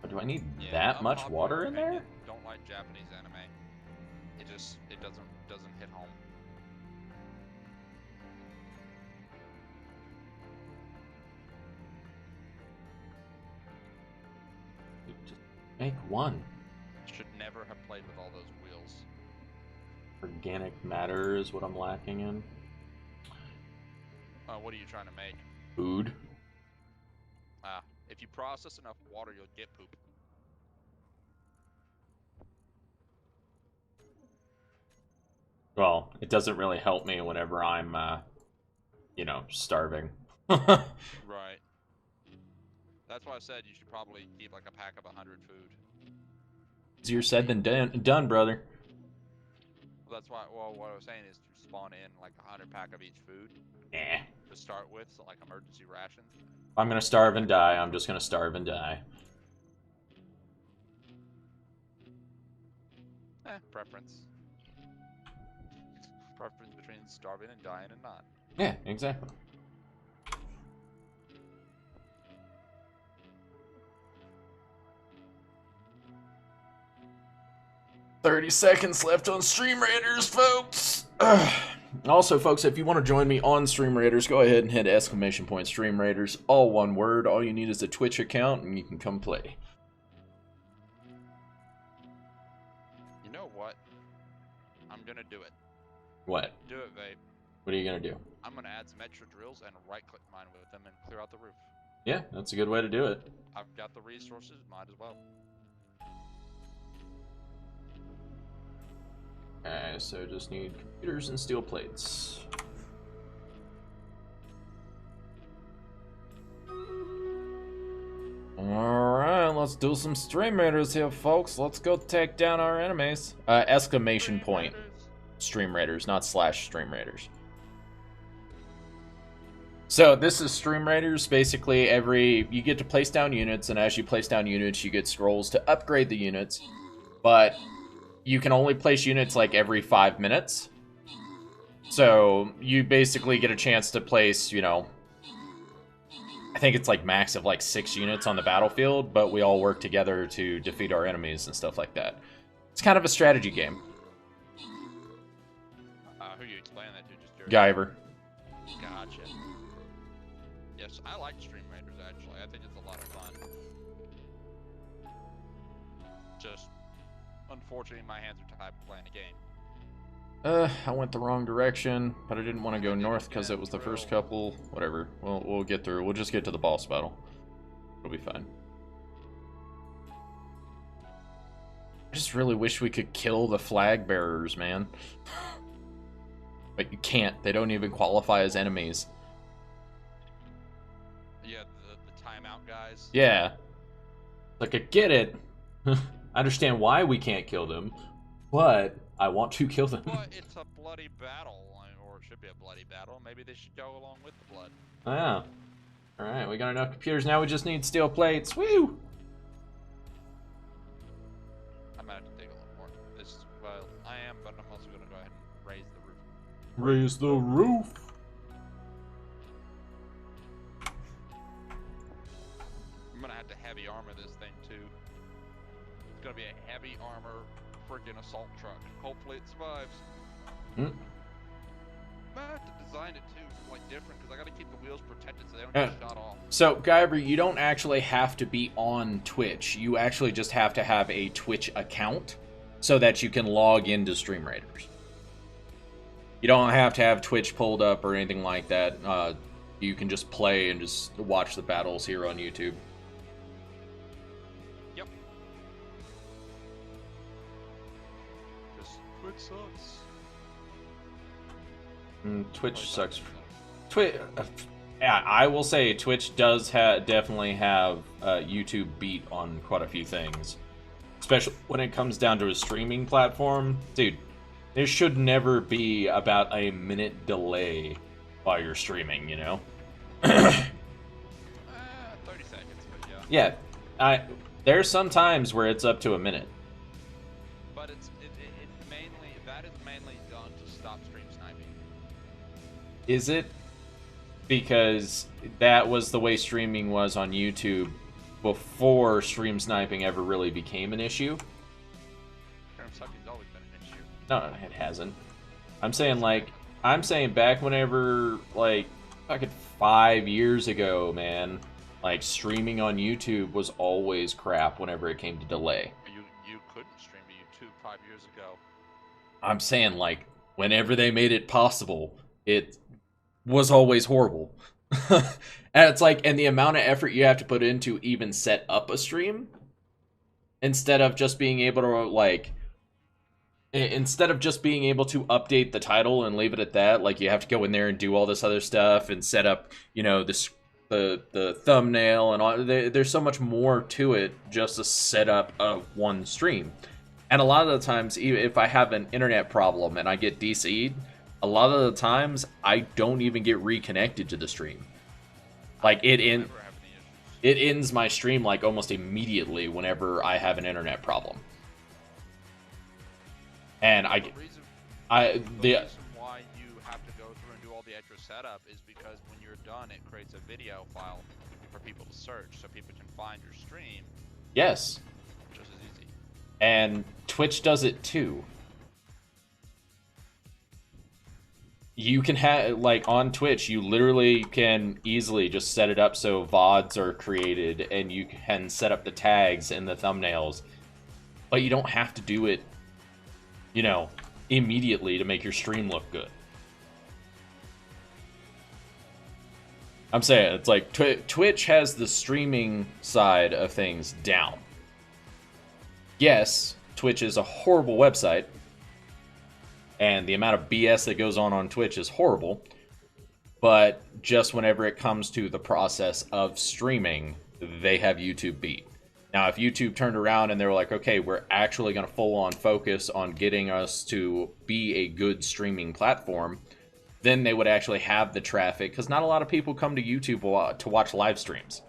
But do I need that much water in there? Don't like Japanese anime. It doesn't hit home. Just make one. Should never have played with all those wheels. Organic matter is what I'm lacking in. What are you trying to make? Food. If you process enough water, you'll get poop. Well, it doesn't really help me whenever I'm, you know, starving. Right. That's why I said you should probably keep like a pack of 100 food. Easier said than done, brother. Well, that's why. Well, what I was saying is to spawn in like 100 pack of each food Eh. to start with, so like emergency rations. If I'm gonna starve and die, I'm just gonna starve and die. Preference. Preference between starving and dying and not. Yeah, exactly. "30 seconds left on Stream Raiders, folks." Also, folks, if you want to join me on Stream Raiders, go ahead and hit ! Stream Raiders, all one word. All you need is a Twitch account, and you can come play. You know what? I'm gonna do it. What? Do it, Vape. What are you gonna do? I'm gonna add some extra drills and right-click mine with them and clear out the roof. Yeah, that's a good way to do it. I've got the resources, might as well. Okay, so just need computers and steel plates. Alright, let's do some Stream Raiders here, folks. Let's go take down our enemies. Exclamation point. Stream Raiders, not slash Stream Raiders. So this is Stream Raiders. Basically, you get to place down units, and as you place down units, you get scrolls to upgrade the units. But you can only place units like every 5 minutes. So you basically get a chance to place, you know, I think it's like max of like 6 units on the battlefield, but we all work together to defeat our enemies and stuff like that. It's kind of a strategy game. Who you explaining that to? Just Guyver. Gotcha. Yes, I like Stream Raiders actually. I think it's a lot of fun. Just, unfortunately, my hands are tied playing a game. I went the wrong direction, but I didn't want to go north because it was the first couple. Whatever. We'll get through. We'll just get to the boss battle. It'll be fine. I just really wish we could kill the flag bearers, man. But you can't. They don't even qualify as enemies. Yeah, the timeout guys. Yeah. Like, I get it. I understand why we can't kill them, but I want to kill them. But it's a bloody battle, or it should be a bloody battle. Maybe they should go along with the blood. Oh, yeah. Alright, we got enough computers. Now we just need steel plates. Woo! I might have to dig a little more. Well, I am, but I'm also going to go ahead and raise the roof. Raise the roof. I'm going to have to heavy armor this thing, too. It's going to be a heavy armor freaking assault truck. Hopefully it survives. Hmm. I might have to design it, too, like different, because I got to keep the wheels protected so they don't Yeah. get shot off. So, Guyver, you don't actually have to be on Twitch. You actually just have to have a Twitch account so that you can log into Stream Raiders. You don't have to have Twitch pulled up or anything like that. You can just play and just watch the battles here on YouTube. Yep. Because Twitch sucks. Twitch sucks. Yeah, I will say Twitch does definitely have YouTube beat on quite a few things. Especially when it comes down to a streaming platform. Dude, there should never be about a minute delay while you're streaming, you know? 30 seconds, but yeah. Yeah, there's some times where it's up to a minute. But it mainly, that is mainly done to stop stream sniping. Is it? Because that was the way streaming was on YouTube before stream sniping ever really became an issue. Stream sniping's always been an issue. No, it hasn't. I'm saying back whenever, like, fucking 5 years ago, man, like, streaming on YouTube was always crap whenever it came to delay. You couldn't stream to YouTube 5 years ago. I'm saying, like, whenever they made it possible, it was always horrible. And it's like, and the amount of effort you have to put in to even set up a stream, instead of just being able to, like, instead of just being able to update the title and leave it at that, like you have to go in there and do all this other stuff and set up, you know, the thumbnail and all. There's so much more to it just a setup of one stream. And a lot of the times, even if I have an internet problem and I get DC'd, a lot of the times I don't even get reconnected to the stream. Like it ends my stream like almost immediately whenever I have an internet problem. And the reason why you have to go through and do all the extra setup is because when you're done, it creates a video file for people to search, so people can find your stream. Yes. Just as easy. And Twitch does it too. You can have, like, on Twitch, you literally can easily just set it up so VODs are created, and you can set up the tags and the thumbnails. But you don't have to do it, you know, immediately to make your stream look good. I'm saying, it's like, Twitch has the streaming side of things down. Yes, Twitch is a horrible website, and the amount of BS that goes on Twitch is horrible, but just whenever it comes to the process of streaming, they have YouTube beat. Now, if YouTube turned around and they were like, okay, we're actually going to full-on focus on getting us to be a good streaming platform, then they would actually have the traffic, because not a lot of people come to YouTube to watch live streams.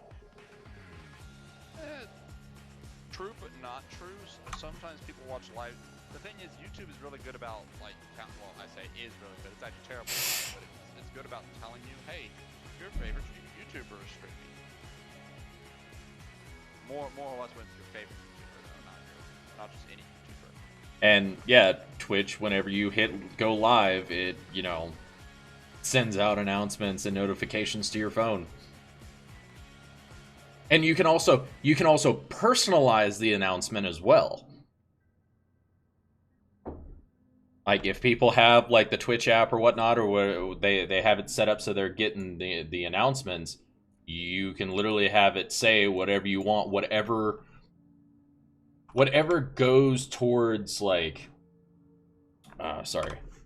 True, but not true. Sometimes people watch live. The thing is, YouTube is really good about, like, well, I say is really good. It's actually terrible, but it's good about telling you, hey, your favorite YouTuber is streaming. More or less when it's your favorite YouTuber, though, not just any YouTuber. And yeah, Twitch, whenever you hit go live, it, you know, sends out announcements and notifications to your phone. And you can also personalize the announcement as well. Like if people have like the Twitch app or whatnot, or where they have it set up so they're getting the announcements, you can literally have it say whatever you want, whatever goes towards like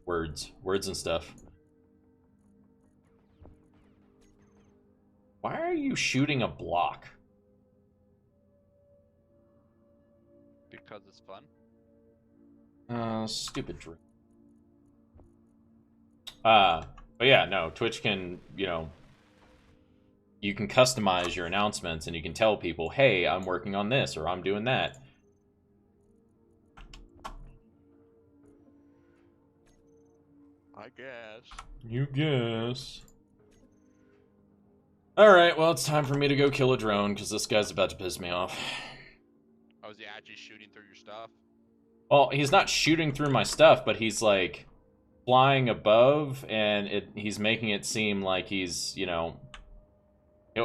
words and stuff. Why are you shooting a block? Because it's fun. Stupid dream. But yeah, no, Twitch can, you know, you can customize your announcements and you can tell people, hey, I'm working on this or I'm doing that. I guess. You guess. Alright, well, it's time for me to go kill a drone because this guy's about to piss me off. Oh, is he actually shooting through your stuff? Well, he's not shooting through my stuff, but he's like flying above and he's making it seem like he's, you know,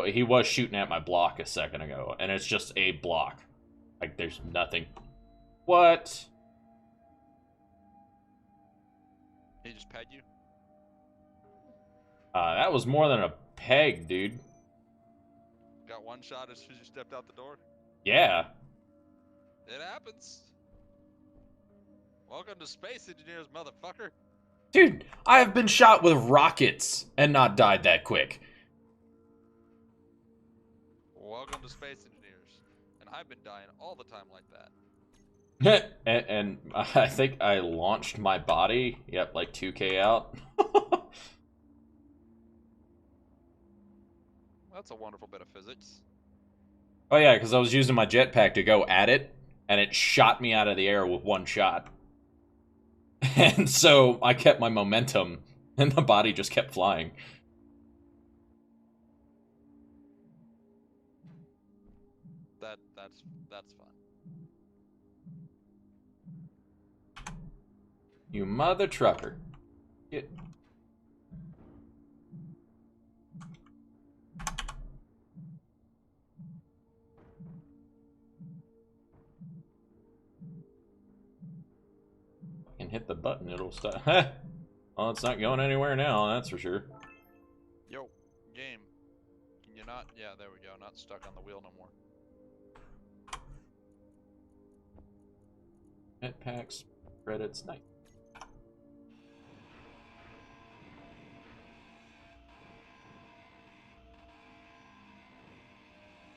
he was shooting at my block a second ago, and it's just a block. Like, there's nothing. What? He just pegged you? That was more than a peg, dude. Got one shot as soon as you stepped out the door? Yeah. It happens. Welcome to Space Engineers, motherfucker. Dude, I have been shot with rockets and not died that quick. Welcome to Space Engineers. And I've been dying all the time like that. and I think I launched my body. Yep, like 2K out. That's a wonderful bit of physics. Oh yeah, because I was using my jetpack to go at it, and it shot me out of the air with one shot. And so I kept my momentum, and the body just kept flying. That's fun. You mother trucker. Get... Can hit the button, it'll stop. Well, it's not going anywhere now, that's for sure. Yo, game. Can you not? Yeah, there we go. Not stuck on the wheel no more. Jetpacks. Credits, nice.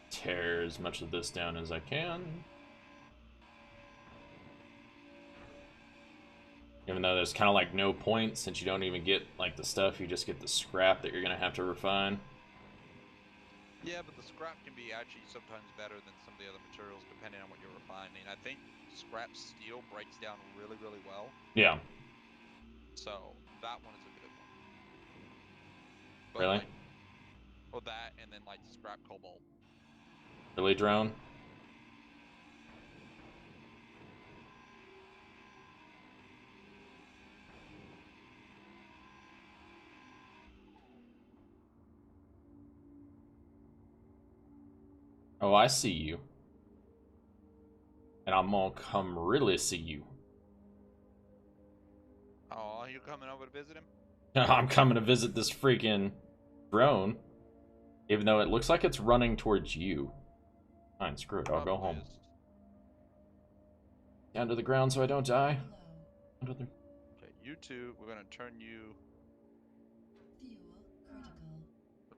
Tear as much of this down as I can. Even though there's kind of like no point since you don't even get like the stuff, you just get the scrap that you're gonna have to refine. Yeah, but the scrap can be actually sometimes better than some of the other materials depending on what you're refining. I think scrap steel breaks down really, really well. Yeah. So that one is a good one. But Really? like, well, that and then like scrap cobalt. Really, drone? Oh, I see you. And I'm gonna come really see you. Oh, you coming over to visit him? I'm coming to visit this freaking drone. Even though it looks like it's running towards you. Fine, screw it, I'll go home. Is. Down to the ground so I don't die. Under the... Okay, you two, we're gonna turn you.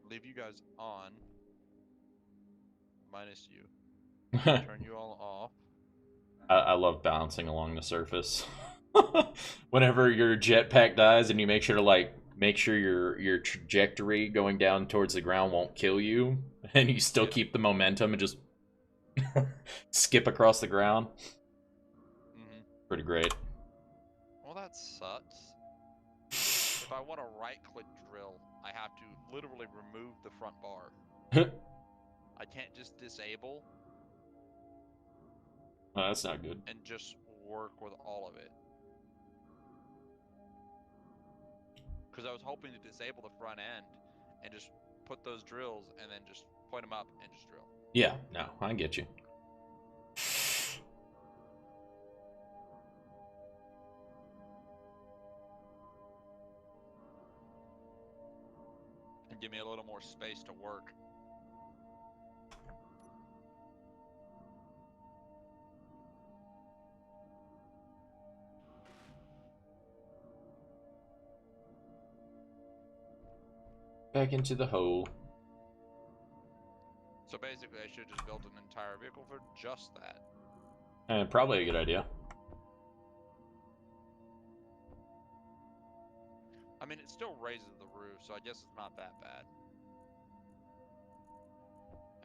Leave you guys on. Minus you. Turn you all off. I love bouncing along the surface. Whenever your jetpack dies and you make sure to like make sure your trajectory going down towards the ground won't kill you, and you still keep the momentum and just skip across the ground. Mm-hmm. Pretty great. Well, that sucks. If I want to right-click drill, I have to literally remove the front bar. I can't just disable. Oh, that's not good. And just work with all of it. Because I was hoping to disable the front end and just put those drills and then just point them up and just drill. Yeah, no, I get you. And give me a little more space to work. Back into the hole. So basically, I should just build an entire vehicle for just that. And probably a good idea. I mean, it still raises the roof, so I guess it's not that bad.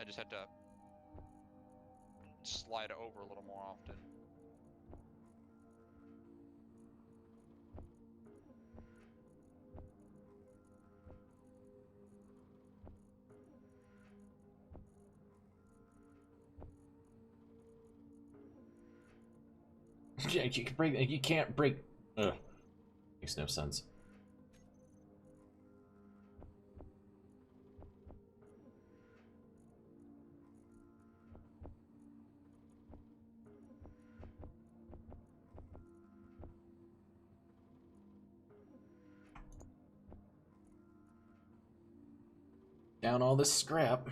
I just have to slide it over a little more often. You can break. You can't break. Ugh. Makes no sense. Down all this scrap.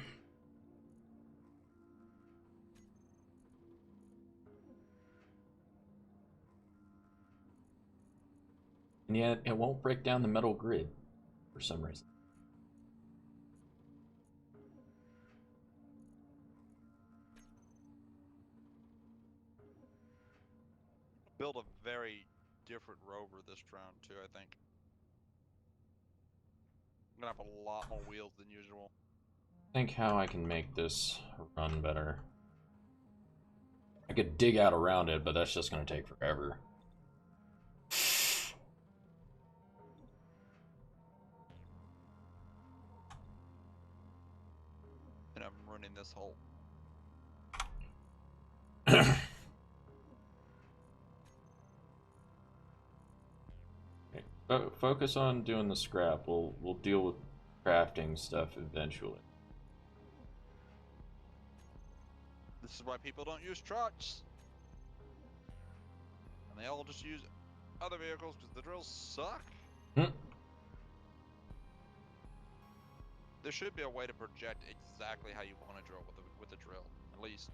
And yet, it won't break down the metal grid for some reason. Build a very different rover this round, too, I think. I'm gonna have a lot more wheels than usual. Think how I can make this run better. I could dig out around it, but that's just going to take forever. And I'm running this whole. Focus on doing the scrap. We'll deal with crafting stuff eventually. This is why people don't use trucks. And they all just use other vehicles because the drills suck. There should be a way to project exactly how you want to drill with the drill, at least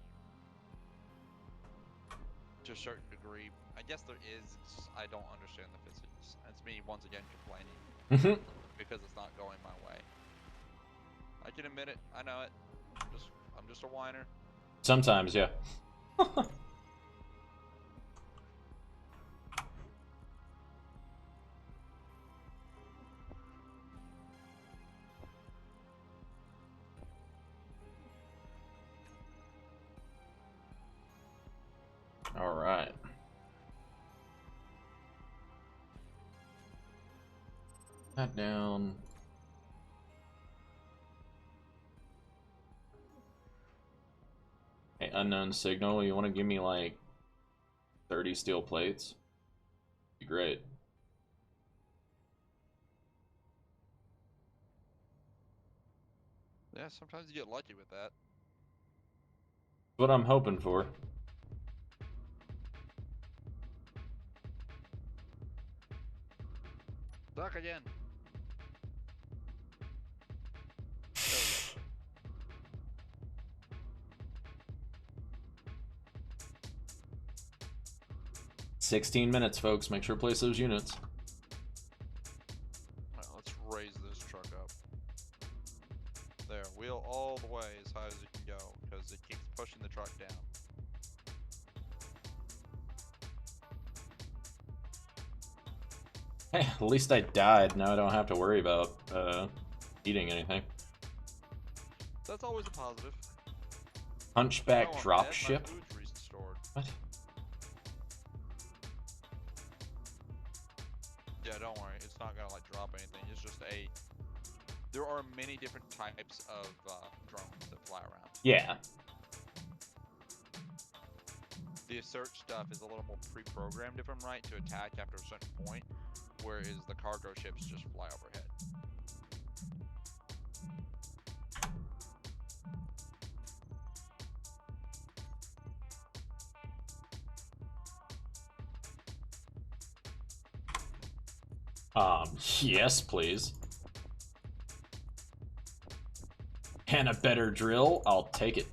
to a certain degree. I guess there is. I don't understand the physics. It's me once again complaining Mhm. because it's not going my way. I can admit it. I know it. I'm just a whiner. Sometimes, yeah. All right. That down. Hey, unknown signal. You want to give me like 30 steel plates? Be great. Yeah, sometimes you get lucky with that. What I'm hoping for. Suck again. 16 minutes, folks. Make sure to place those units. Well, let's raise this truck up. There, wheel all the way as high as it can go, because it keeps pushing the truck down. Hey, at least I died. Now I don't have to worry about eating anything. That's always a positive. Hunchback Oh, I'm dead, dropship? my food's restored. What? Yeah, don't worry. It's not gonna like drop anything. It's just a. There are many different types of drones that fly around. Yeah. The assert stuff is a little more pre-programmed, if I'm right, to attack after a certain point, whereas the cargo ships just fly overhead. Yes, please. And a better drill? I'll take it.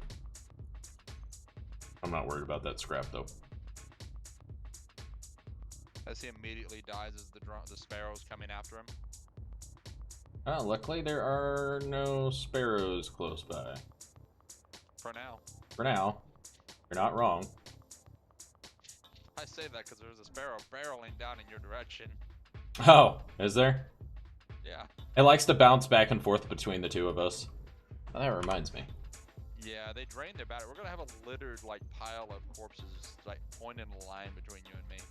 I'm not worried about that scrap, though. As he immediately dies as the sparrows coming after him. Luckily there are no sparrows close by. For now. For now. You're not wrong. I say that because there's a sparrow barreling down in your direction. Oh, is there? Yeah. It likes to bounce back and forth between the two of us. Oh, that reminds me. Yeah, they drained their battery. We're gonna have a littered like pile of corpses, like pointing a line between you and me.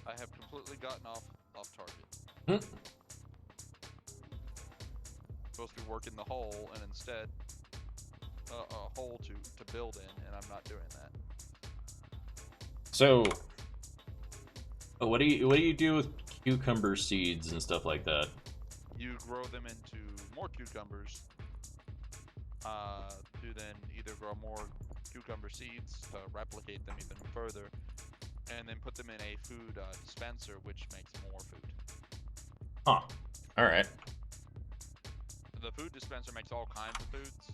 I have completely gotten off target. Supposed to be working the hole, and instead a hole to build in, and I'm not doing that. So, what do you do with cucumber seeds and stuff like that? You grow them into more cucumbers to then either grow more cucumber seeds to replicate them even further, and then put them in a food dispenser, which makes more food. Huh. Alright. The food dispenser makes all kinds of foods,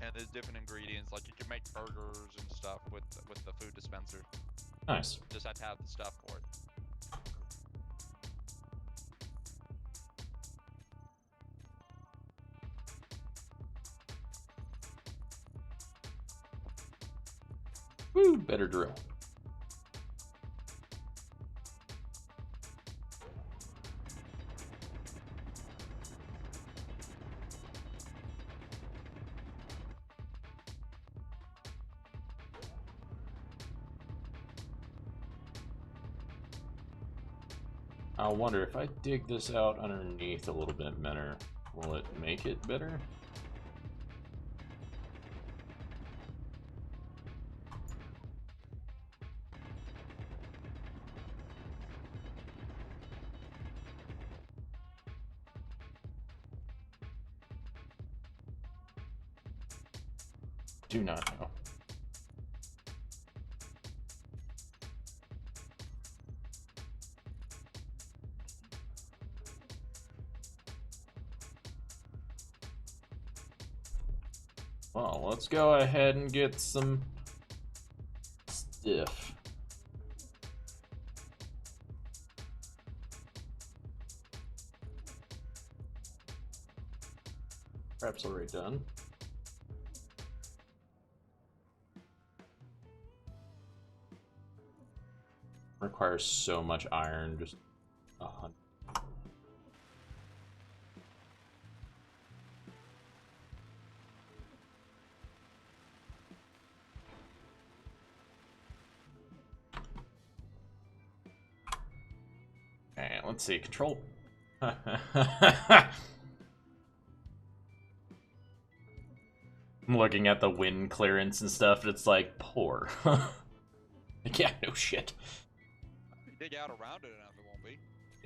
and there's different ingredients. Like you can make burgers and stuff with the food dispenser. Nice. Just have to have the stuff for it. Woo, better drill. I wonder if I dig this out underneath a little bit better, will it make it better? Do not know. Well, let's go ahead and get some stiff. Perhaps already done. Requires so much iron, just 100. Okay, let's see, control. I'm looking at the wind clearance and stuff, and it's like, poor. Yeah, no shit. Dig out around it enough, it won't be.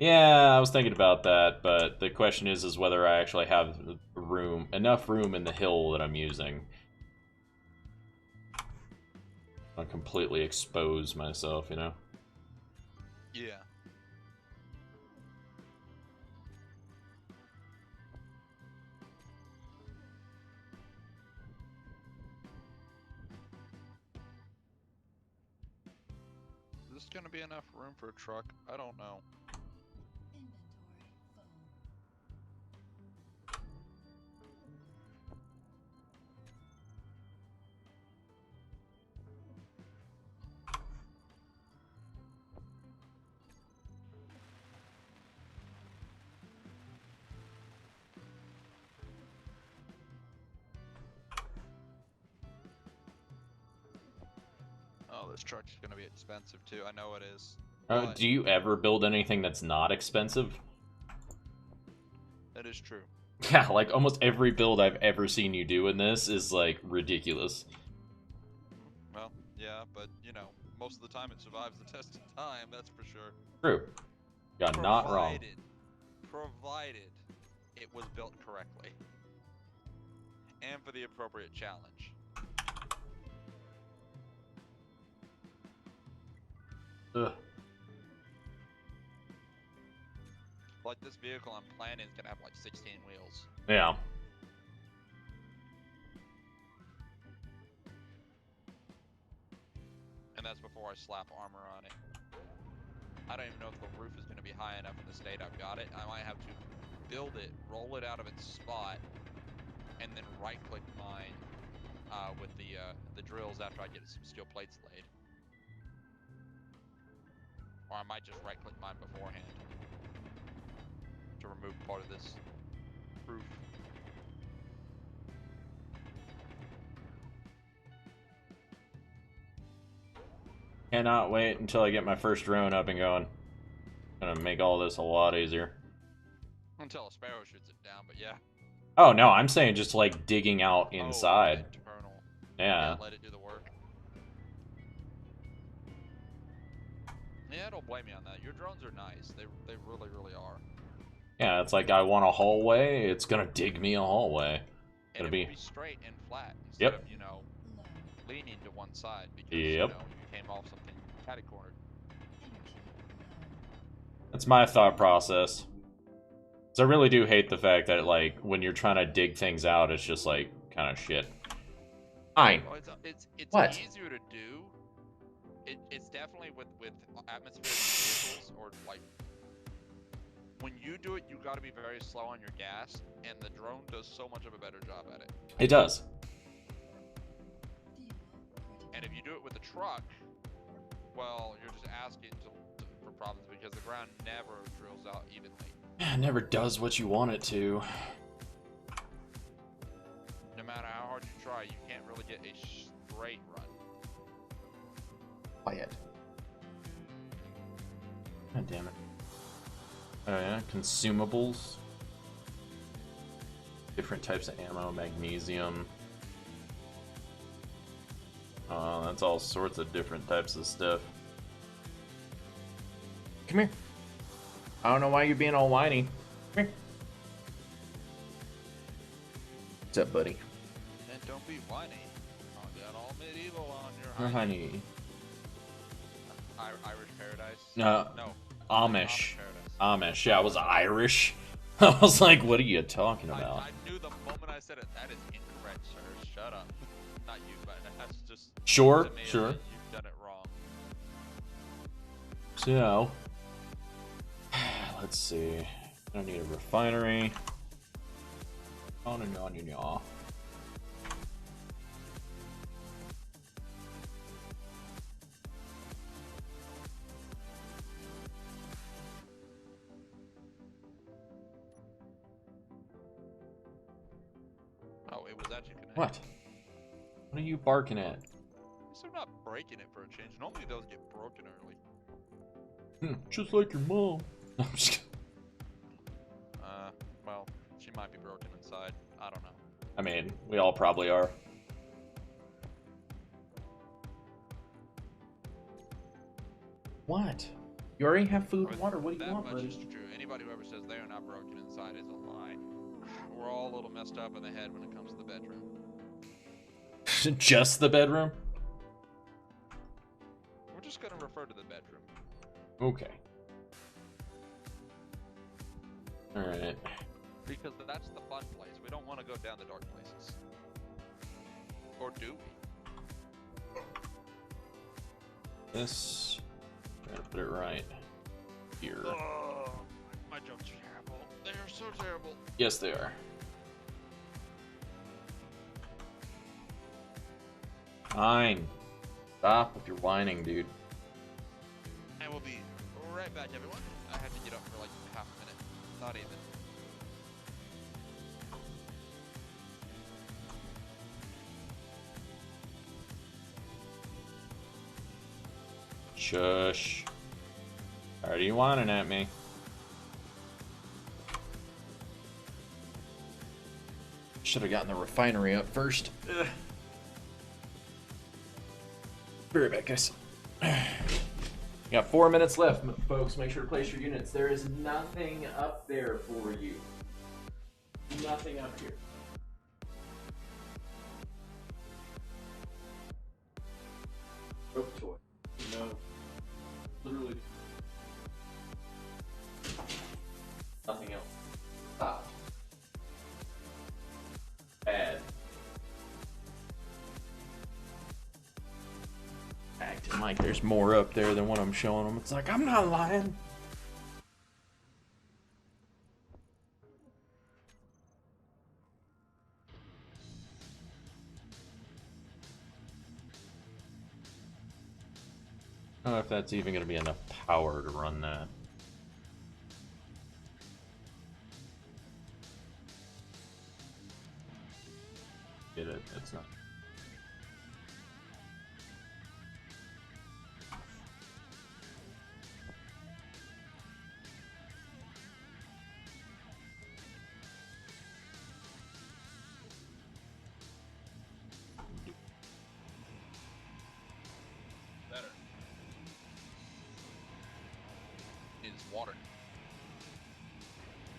Yeah, I was thinking about that, but the question is whether I actually have enough room in the hill that I'm using. I'll completely expose myself, you know? Yeah. Is this gonna be enough room for a truck? I don't know. Oh, this truck's gonna be expensive too. I know it is. But Do you ever build anything that's not expensive? that is true. Yeah, like almost every build I've ever seen you do in this is like ridiculous. Well, yeah, but you know, most of the time it survives the test of time. That's for sure. True. You're not wrong. Provided it was built correctly and for the appropriate challenge. Ugh. Like this vehicle I'm planning is gonna have like 16 wheels. Yeah. And that's before I slap armor on it. I don't even know if the roof is gonna be high enough in the state I've got it. I might have to build it, roll it out of its spot, and then right-click mine with the drills after I get some steel plates laid. Or I might just right-click mine beforehand to remove part of this roof. Cannot wait until I get my first drone up and going. Gonna make all this a lot easier. Until a sparrow shoots it down, but yeah. Oh no, I'm saying just like digging out inside. Oh, internal. Yeah. Let it do the work. Yeah, don't blame me on that. Your drones are nice. They really, really are. Yeah, it's like I want a hallway, it's gonna dig me a hallway. And It'll it will be straight and flat instead Yep. of, you know, leaning to one side because, Yep. you know, you came off something catty-cornered. That's my thought process. So I really do hate the fact that, like, when you're trying to dig things out, it's just, like, kind of shit. Fine. Well, it's What? easier to do. It's definitely with atmospheric vehicles or, like, when you do it, you got to be very slow on your gas, and the drone does so much of a better job at it. It does. And if you do it with a truck, well, you're just asking for problems because the ground never drills out evenly. It never does what you want it to. No matter how hard you try, you can't really get a straight run. Quiet. God damn it. consumables. Different types of ammo, magnesium. That's all sorts of different types of stuff. Come here. I don't know why you're being all whiny. Come here. What's up, buddy? And don't be whiny. I got all medieval on Your your honey. Irish paradise? No. Amish. Paradise. Amish. Yeah, I was Irish. I was like, what are you talking about? I knew the moment I said it. That is incorrect, sir. Shut up. Not you, but that's just... Sure, to me, sure. You've done it wrong. So, let's see. I need a refinery. Oh, no. Oh, it was actually connected. What? What are you barking at? So I'm not breaking it for a change. Normally those get broken early. Just like your mom. I'm just kidding. Well, she might be broken inside. I don't know. I mean, we all probably are. What? You already have food and water. What do you want, That much buddy? is true. Anybody who ever says they are not broken inside is a lie. We're all a little messed up in the head when it comes to the bedroom. Just the bedroom? We're just gonna refer to the bedroom. Okay. Alright. Because that's the fun place. We don't want to go down the dark places. Or do we? This. Try to put it right here. Oh, my jokes are terrible. They are so terrible. Yes, they are. Fine. Stop with your whining, dude. And we'll be right back, everyone. I had to get up for like half a minute. Not even. Shush. Already whining at me. Should have gotten the refinery up first. Ugh. Be right back, guys. You got 4 minutes left, folks. Make sure to place your units. There is nothing up there for you. Nothing up here. Rope toy. No. Literally. Nothing else. Stop. Add. Acting like there's more up there than what I'm showing them. It's like, I'm not lying. I don't know if that's even going to be enough power to run that. Get it? It's not. Better. Is water.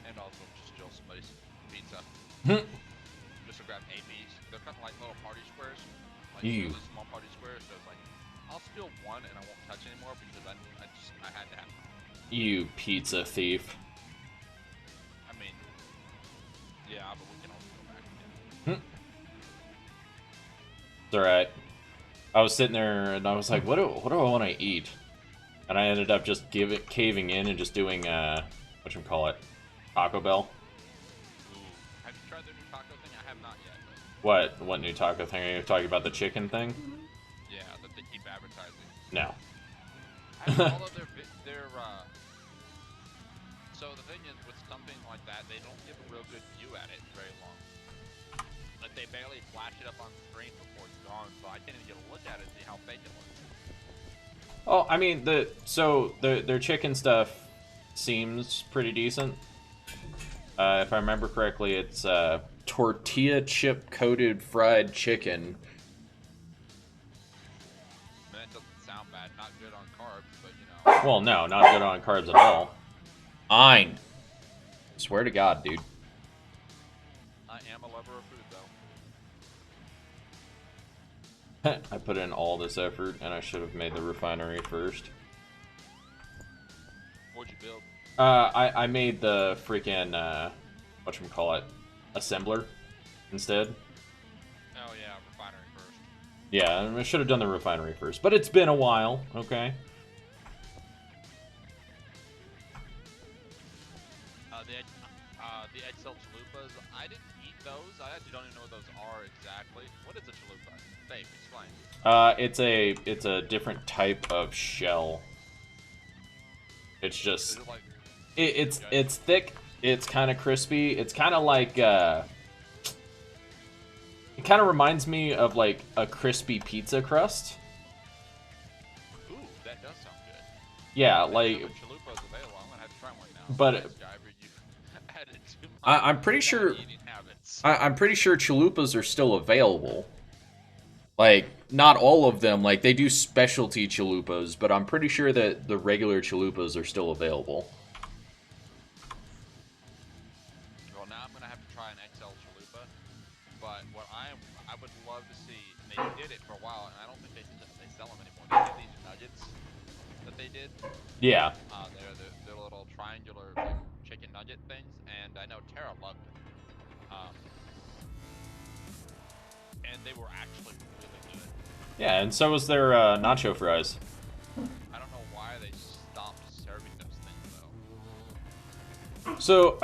And also just steal somebody's pizza. Just to grab ABs. They're kind of like little party squares. Like Ew. really small party squares. So it's like, I'll steal one and I won't touch anymore because I had to have one. You pizza thief. I mean, yeah, but we can always go back again. It's alright. I was sitting there and I was like, what do I want to eat? And I ended up just caving in and just doing, whatchamacallit, Taco Bell. Ooh. Have you tried their new taco thing? I have not yet. What new taco thing? Are you talking about the chicken thing? Yeah, that they keep advertising. No. I mean, all of their so the thing is, with something like that, they don't give a real good view at it very long. Like, they barely flash it up on screen before it's gone, so I can't even get a look at it and see how fake it looks. Oh, I mean, their chicken stuff, seems pretty decent. If I remember correctly, it's tortilla chip coated fried chicken. That doesn't sound bad. Not good on carbs, but you know. Well, no, not good on carbs at all. Fine. Swear to God, dude. I am a lover of food, though. I put in all this effort, and I should have made the refinery first. What'd you build? I made the freaking, whatchamacallit, assembler instead. Oh yeah, refinery first. Yeah, I should have done the refinery first, but it's been a while, okay? The XL chalupas, I didn't eat those. I actually don't even know what those are exactly. What is a chalupa? Dave, explain. It's a different type of shell. It's Is just it like it's thick. It's kind of crispy. It's kind of like it kind of reminds me of like a crispy pizza crust. Ooh, that does sound good. Yeah, I like. know the chalupas available. I'm gonna have to try one now. But You've added to my I'm pretty sure. eating habits. I'm pretty sure chalupas are still available. Like, not all of them. Like, they do specialty chalupas, but I'm pretty sure that the regular chalupas are still available. Well, now I'm gonna have to try an XL chalupa. But what I would love to see, and they did it for a while, and I don't think they sell them anymore. They did these nuggets that they did. Yeah. They're the little triangular like, chicken nugget things, and I know Tara loved them. And they were actually really good. Yeah, and so was their nacho fries. I don't know why they stopped serving those things though. So,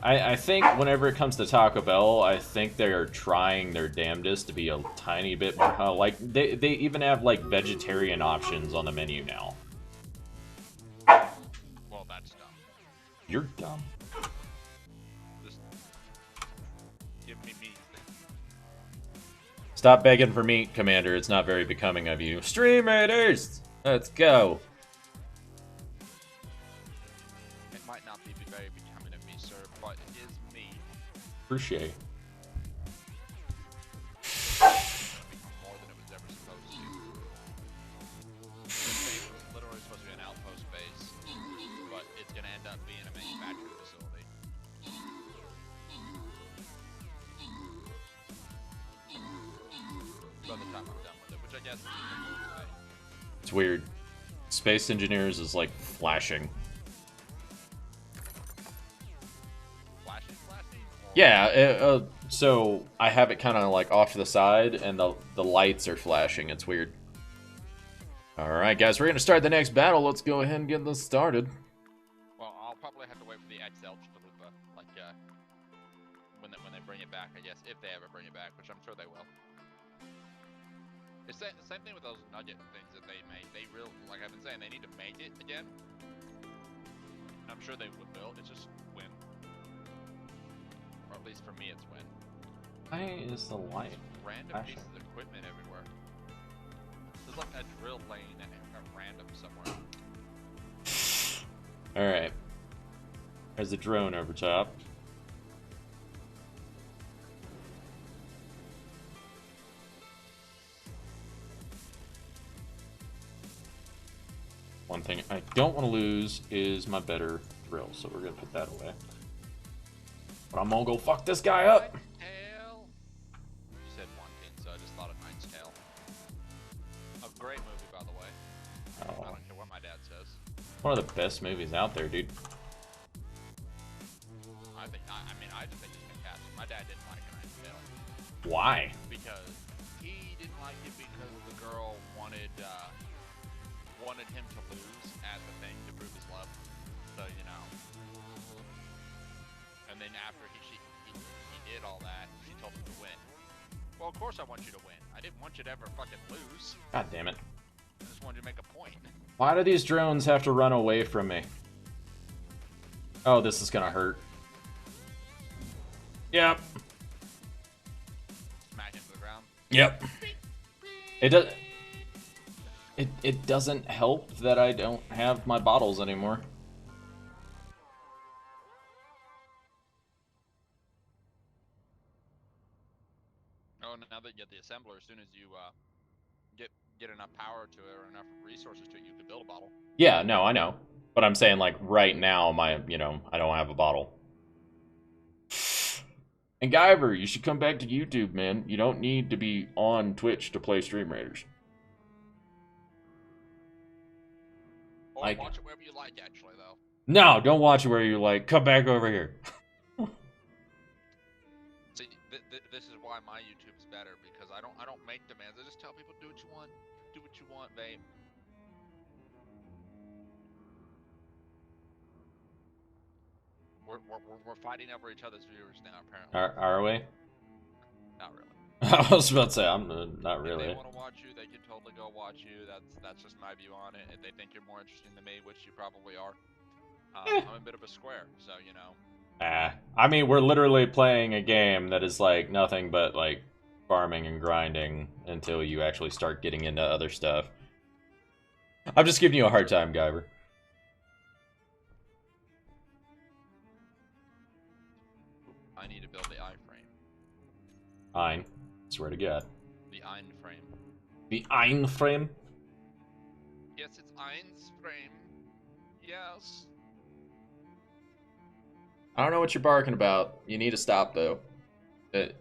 I think whenever it comes to Taco Bell, I think they're trying their damnedest to be a tiny bit more... like, they even have, like, vegetarian options on the menu now. Well, that's dumb. You're dumb. Just give me meat. Stop begging for meat, Commander. It's not very becoming of you. Stream Raiders! Let's go. It might not be very becoming of me, sir, but it is me. Appreciate. More than it was ever supposed to. This base was literally supposed to be an outpost base, but it's gonna end up being a manufacturing facility. By the time I'm done with it, which I guess is a good way. It's weird. Space Engineers is like flashing. Flashing? Or... Yeah, so I have it kind of like off to the side, and the lights are flashing. It's weird. Alright, guys, we're going to start the next battle. Let's go ahead and get this started. Well, I'll probably have to wait for the XL chalupa, like, when they bring it back, I guess, if they ever bring it back, which I'm sure they will. It's the same thing with those nugget things that they made. They really, like I've been saying, they need to make it again. I'm sure they will. It's just when. Or at least for me, it's when. Why is the light Random flashing? pieces of equipment everywhere. There's like a drill lane at random somewhere. Alright. There's a drone over top. One thing I don't want to lose is my better drill, so we're going to put that away. But I'm going to go fuck this guy up. Tail. You said one king, so I just thought of Knight's Tale. A great movie, by the way. Oh, I don't care what my dad says. one of the best movies out there, dude. I just think it's fantastic. My dad didn't like Knight's Tale. Why? Because he didn't like it because the girl wanted him to lose at the thing to prove his love. So, you know. And then after he did all that, she told him to win. Well, of course I want you to win. I didn't want you to ever fucking lose. God damn it. I just wanted you to make a point. Why do these drones have to run away from me? Oh, this is gonna hurt. Yep. Smack into the ground. Yep. It does. It doesn't help that I don't have my bottles anymore. Oh, now that you get the assembler, as soon as you get enough power to it or enough resources to it, you can build a bottle. Yeah, no, I know. But I'm saying, like, right now, I don't have a bottle. And Guyver, you should come back to YouTube, man. You don't need to be on Twitch to play Stream Raiders. Or watch it wherever you like, actually, though. No, don't watch it where you're like, come back over here. See, this is why my YouTube's better, because I don't make demands. I just tell people, do what you want. Do what you want, babe. We're fighting over each other's viewers now, apparently. Are we? Not really. I was about to say, I'm not really. If they want to watch you, they can totally go watch you. That's just my view on it. If they think you're more interesting than me, which you probably are, I'm a bit of a square, so you know. I mean, we're literally playing a game that is like nothing but like farming and grinding until you actually start getting into other stuff. I'm just giving you a hard time, Guyver. I need to build the iframe. Ein. Swear to God. The ein frame. The ein frame? Yes, it's ein's frame. Yes. I don't know what you're barking about. You need to stop though.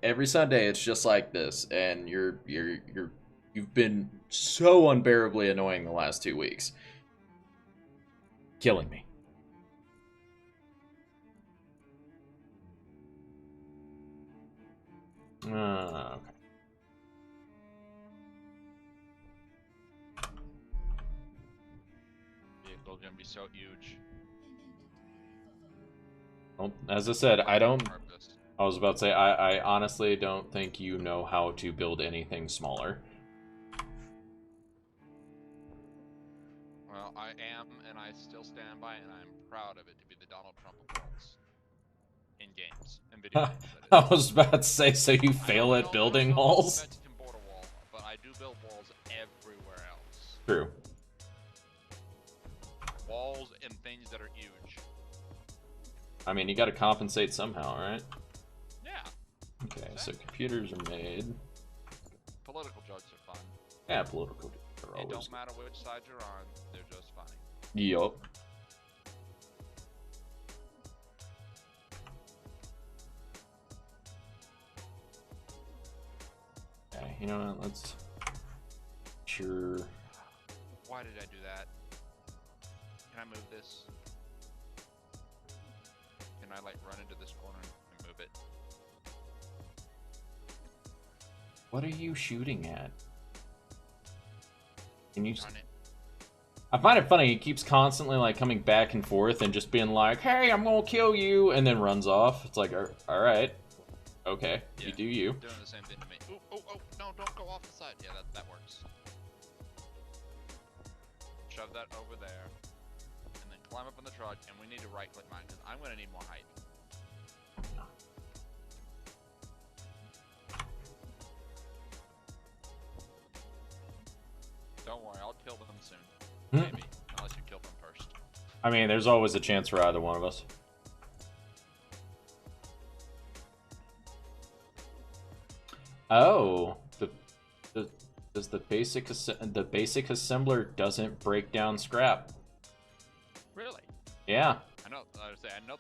Every Sunday it's just like this, and you've been so unbearably annoying the last 2 weeks. Killing me. Okay. Vehicle's gonna be so huge. Well, as I said, I was about to say, I honestly don't think you know how to build anything smaller. Well, I am, and I still stand by it, and I'm proud of it to be the Donald Trump of walls. In games. In video games, I was about to say, so you fail at building walls? Mexican border wall, but I do build walls everywhere else. True. Walls and things that are huge. I mean, you gotta compensate somehow, right? Yeah. Okay, so computers are made. Political jokes are fun. Yeah, political jokes are always. It don't matter which side you're on, they're just funny. Yup. Okay, you know what, let's... Sure. Why did I do that? Can I move this? Can I, like, run into this corner and move it? What are you shooting at? Can you... Run it. I find it funny, he keeps constantly, like, coming back and forth and just being like, hey, I'm gonna kill you, and then runs off. It's like, alright. Okay, Yeah, you do you. Doing the same thing to me. Oh, no, don't go off the side. Yeah, that works. Shove that over there. And then climb up on the truck, and we need to right-click mine, because I'm going to need more height. Don't worry, I'll kill them soon. Maybe, unless you kill them first. I mean, there's always a chance for either one of us. Oh, does the basic assembler doesn't break down scrap? Really? Yeah. I know the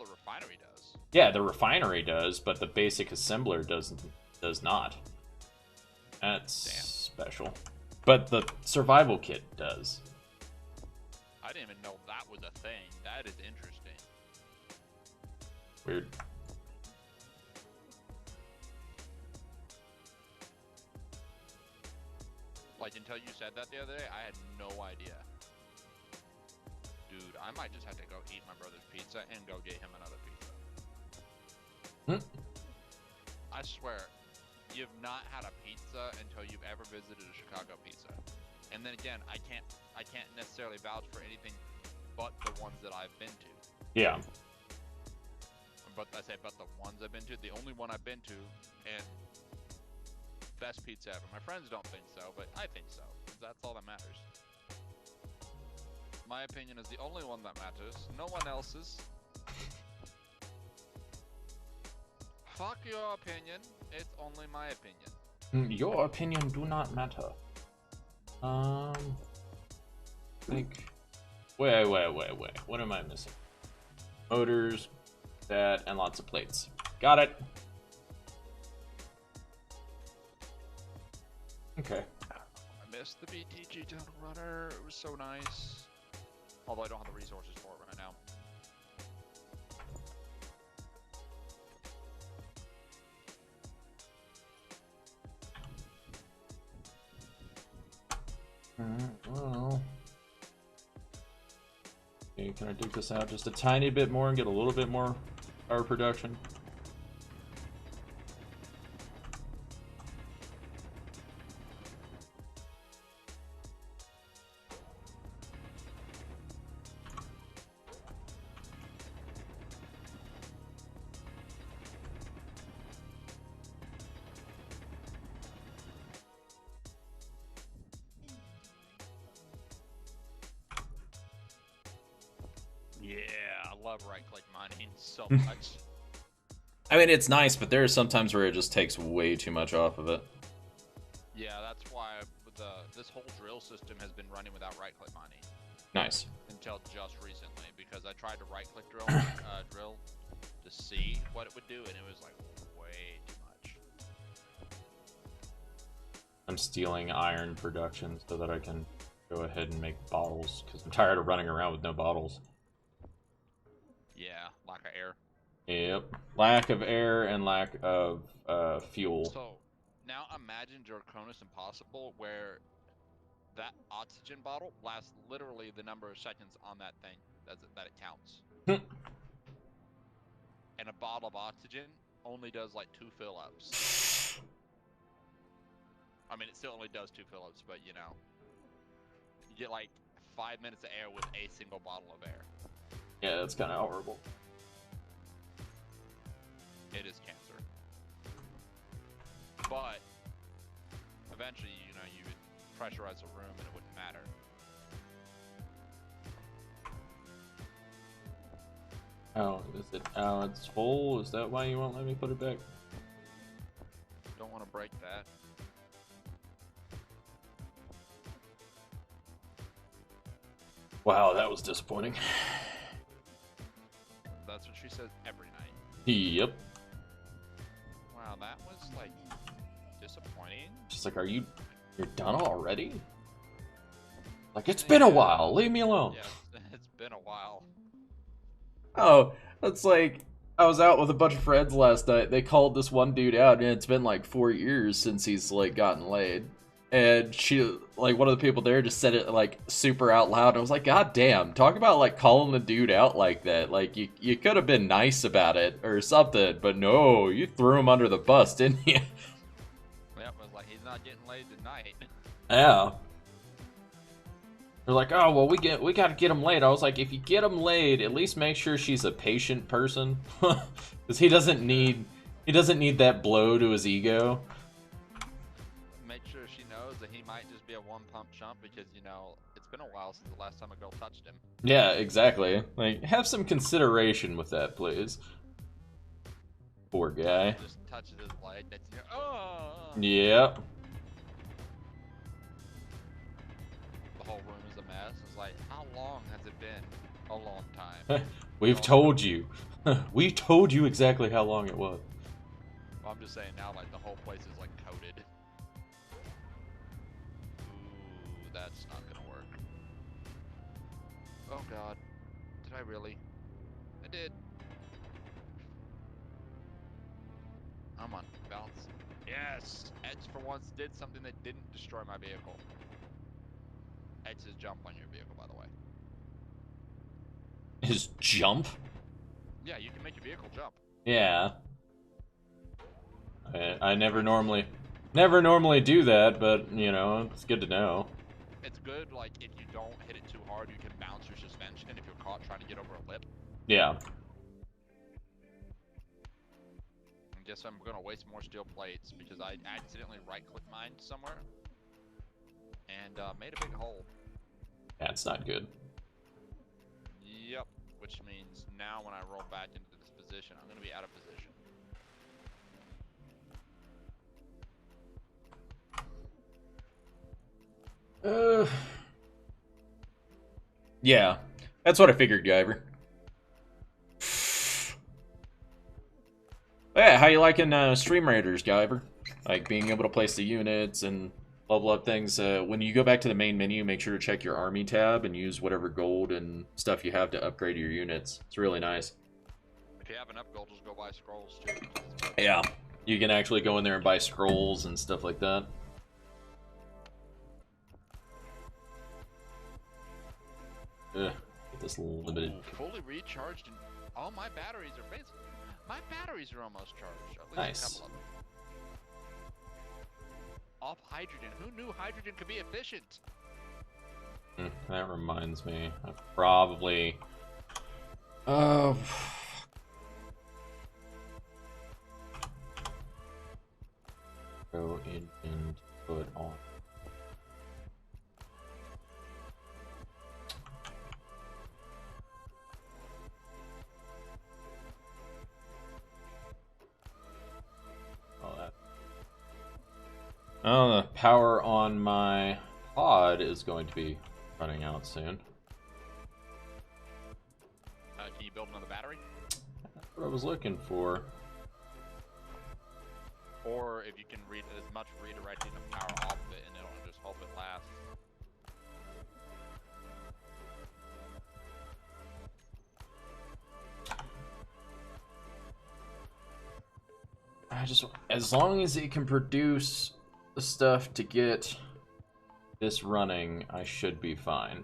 refinery does. Yeah, the refinery does, but the basic assembler does not. That's special. But the survival kit does. I didn't even know that was a thing. That is interesting. Weird. Like, until you said that the other day, I had no idea. Dude, I might just have to go eat my brother's pizza and go get him another pizza. I swear, you've not had a pizza until you've ever visited a Chicago pizza. And then again, I can't necessarily vouch for anything but the ones that I've been to. Yeah. But I say, but the ones I've been to, the only one I've been to, and best pizza ever. My friends don't think so, but I think so. That's all that matters. My opinion is the only one that matters. No one else's. Fuck your opinion. It's only my opinion. Your opinion do not matter. Think. Wait. What am I missing? Motors, that, and lots of plates. Got it. Okay. I missed the BTG tunnel runner. It was so nice. Although I don't have the resources for it right now. Well. Okay, can I dig this out just a tiny bit more and get a little bit more power production? Yeah, I love right-click mining so much. I mean, it's nice, but there are some times where it just takes way too much off of it. Yeah, that's why this whole drill system has been running without right-click mining. Nice. Until just recently, because I tried to right-click drill to see what it would do, and it was like way too much. I'm stealing iron production so that I can go ahead and make bottles, because I'm tired of running around with no bottles. Yeah, lack of air. Yep. Lack of air and lack of fuel. So, now imagine Draconis Impossible, where that oxygen bottle lasts literally the number of seconds on that thing that it counts. And a bottle of oxygen only does like 2 fill-ups. I mean, it still only does 2 fill-ups, but you know. You get like 5 minutes of air with a single bottle of air. Yeah, that's kind of horrible. It is cancer. But eventually, you know, you would pressurize a room and it wouldn't matter. Oh, is it? Oh, it's full? Is that why you won't let me put it back? Don't want to break that. Wow, that was disappointing. That's what she says every night. Yep. Wow, that was like disappointing. She's like, you're done already? Like, it's been a while, leave me alone. Yeah, it's been a while. Oh, that's like, I was out with a bunch of friends last night. They called this one dude out, and it's been like 4 years since he's like gotten laid. And she, like, one of the people there just said it like super out loud. I was like, God damn, talk about like calling the dude out like that. Like, you could have been nice about it or something, but no, you threw him under the bus, didn't you? Yep, I was like, he's not getting laid tonight. Yeah. They're like, oh, well, we gotta get him laid. I was like, if you get him laid, at least make sure she's a patient person. Because he doesn't need that blow to his ego. Make sure she knows that he might just be a one-pump chump because, you know, it's been a while since the last time a girl touched him. Yeah, exactly. Like, have some consideration with that, please. Poor guy. Just touches his leg. That's oh. Yep. The whole room is a mess. It's like, how long has it been? A long time. We've told you. We told you exactly how long it was. Well, I'm just saying now, like, the whole place is, like, coated. Ooh, that's not gonna work. Oh, God. Did I really? I did. I'm on balance. Yes! Edge, for once, did something that didn't destroy my vehicle. Edge's jump on your vehicle, by the way. His jump? Yeah, you can make your vehicle jump. Yeah. I never normally do that, but, you know, it's good to know. It's good, like, if you don't hit it too hard, you can bounce your suspension if you're caught trying to get over a lip. Yeah. I guess I'm gonna waste more steel plates because I accidentally right-click mined somewhere and made a big hole. That's not good. Yep, which means now when I roll back into this position, I'm gonna be out of position. Yeah, that's what I figured, Guyver. Yeah, how you liking Stream Raiders, Guyver? Like being able to place the units and level up things. When you go back to the main menu, make sure to check your army tab and use whatever gold and stuff you have to upgrade your units. It's really nice. If you have enough gold, just go buy scrolls too. Yeah, you can actually go in there and buy scrolls and stuff like that. Ugh, get this limited. Ooh, fully recharged, and all my batteries are basically. My batteries are almost charged. At least Nice. a couple of them. Off hydrogen. Who knew hydrogen could be efficient? That reminds me. I probably. Go in and put on. Oh, the power on my pod is going to be running out soon. Can you build another battery? That's what I was looking for. Or if you can read as much redirecting of power off of it, and it'll just hope it lasts. I just, as long as it can produce the stuff to get this running, I should be fine.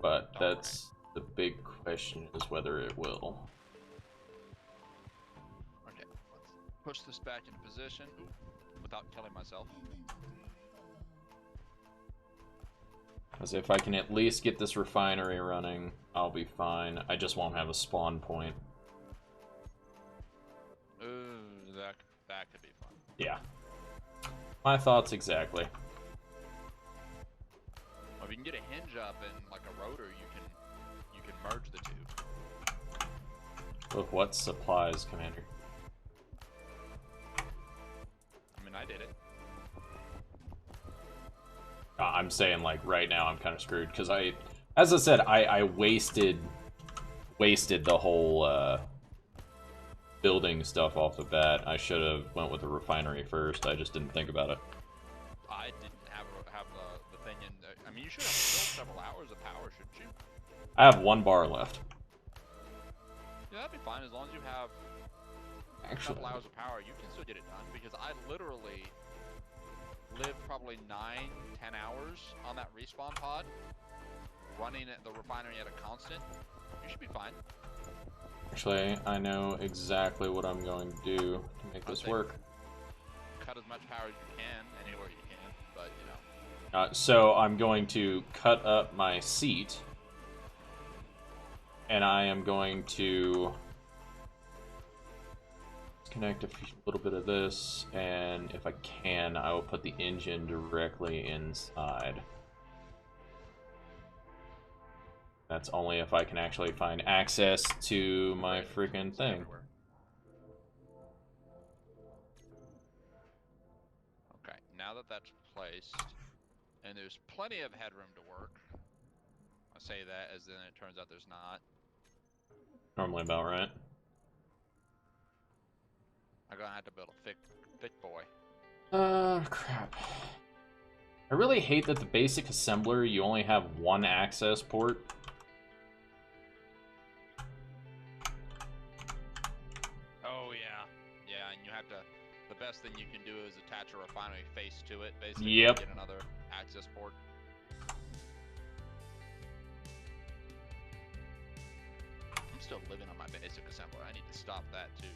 But that's the big question, is whether it will. Okay, let's push this back into position without killing myself. Because if I can at least get this refinery running, I'll be fine. I just won't have a spawn point. Ooh, that could be fun. Yeah. My thoughts exactly. Well, if you can get a hinge up and like a rotor, you can merge the two. With what supplies, Commander? I mean, I did it. I'm saying, like, right now I'm kind of screwed, because as I said, I wasted the whole, building stuff off the bat. I should have went with the refinery first. I just didn't think about it. I didn't have the thing in. I mean, you should have still several hours of power, shouldn't you? I have 1 bar left. Yeah, that'd be fine as long as you have a couple hours of power. You can still get it done because I literally lived probably 9-10 hours on that respawn pod, running the refinery at a constant. You should be fine. Actually, I know exactly what I'm going to do to make this work. Cut as much power as you can anywhere you can, but you know. So I'm going to cut up my seat, and I am going to connect a little bit of this, and if I can, I will put the engine directly inside. That's only if I can actually find access to my freaking thing. Okay, now that that's placed, and there's plenty of headroom to work. I say that as then it turns out there's not. Normally about right. I'm gonna have to build a thick boy. Crap. I really hate that the basic assembler, you only have 1 access port. Oh yeah, yeah, and you have to. The best thing you can do is attach a refinery face to it, basically. Yep. Get another access port. I'm still living on my basic assembler. I need to stop that too.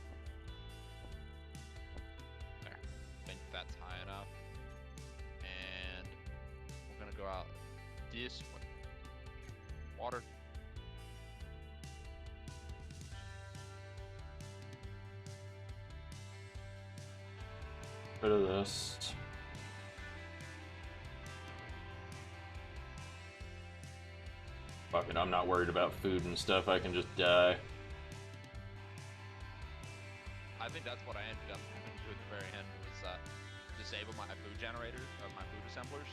There. I think that's high enough. And we're gonna go out this way. Water. Rid of this. Fuck it, I'm not worried about food and stuff. I can just die. I think that's what I ended up having to do at the very end was disable my food generator of my food assemblers.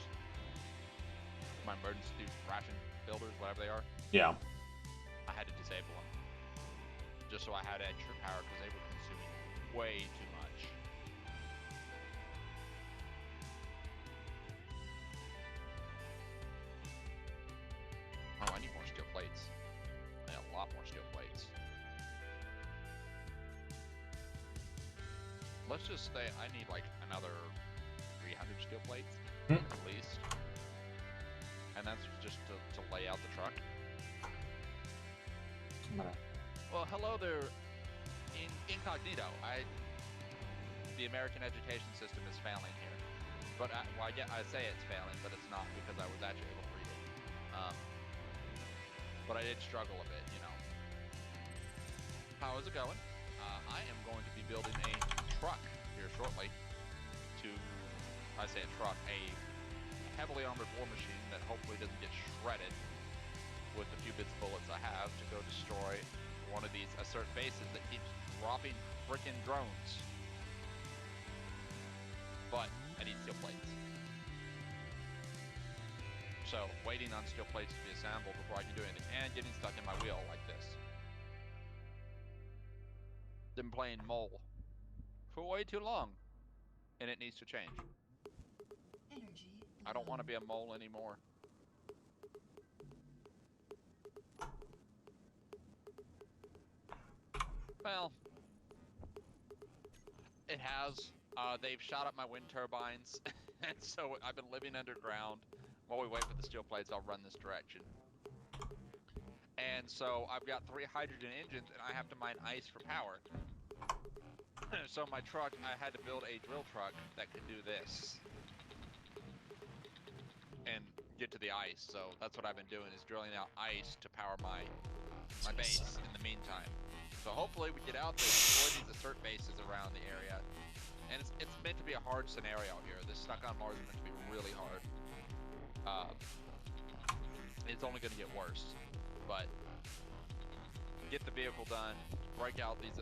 my emergency ration builders, whatever they are. Yeah. I had to disable them just so I had extra power because they were consuming way too much. Oh, I need more steel plates. I need a lot more steel plates. Let's just say I need like another 300 steel plates at least. And that's just to lay out the truck. Well, hello there, incognito. The American education system is failing here. But I say it's failing, but it's not because I was actually able to read it. But I did struggle a bit, you know. How is it going? I am going to be building a truck here shortly. I say a truck, a heavily armored war machine that hopefully doesn't get shredded with the few bits of bullets I have to go destroy one of these assert bases that keeps dropping frickin' drones. But I need steel plates. So waiting on steel plates to be assembled before I can do anything, and getting stuck in my wheel like this. Been playing mole for way too long, and it needs to change. I don't want to be a mole anymore. Well, it has. They've shot up my wind turbines, and so I've been living underground. While we wait for the steel plates, I'll run this direction. And so I've got 3 hydrogen engines, and I have to mine ice for power. So my truck, I had to build a drill truck that could do this. And get to the ice, so that's what I've been doing, is drilling out ice to power my base in the meantime. So hopefully we get out there, destroy these assert bases around the area. And it's meant to be a hard scenario here. This stuck on Mars is meant to be really hard. It's only going to get worse, but get the vehicle done, break up these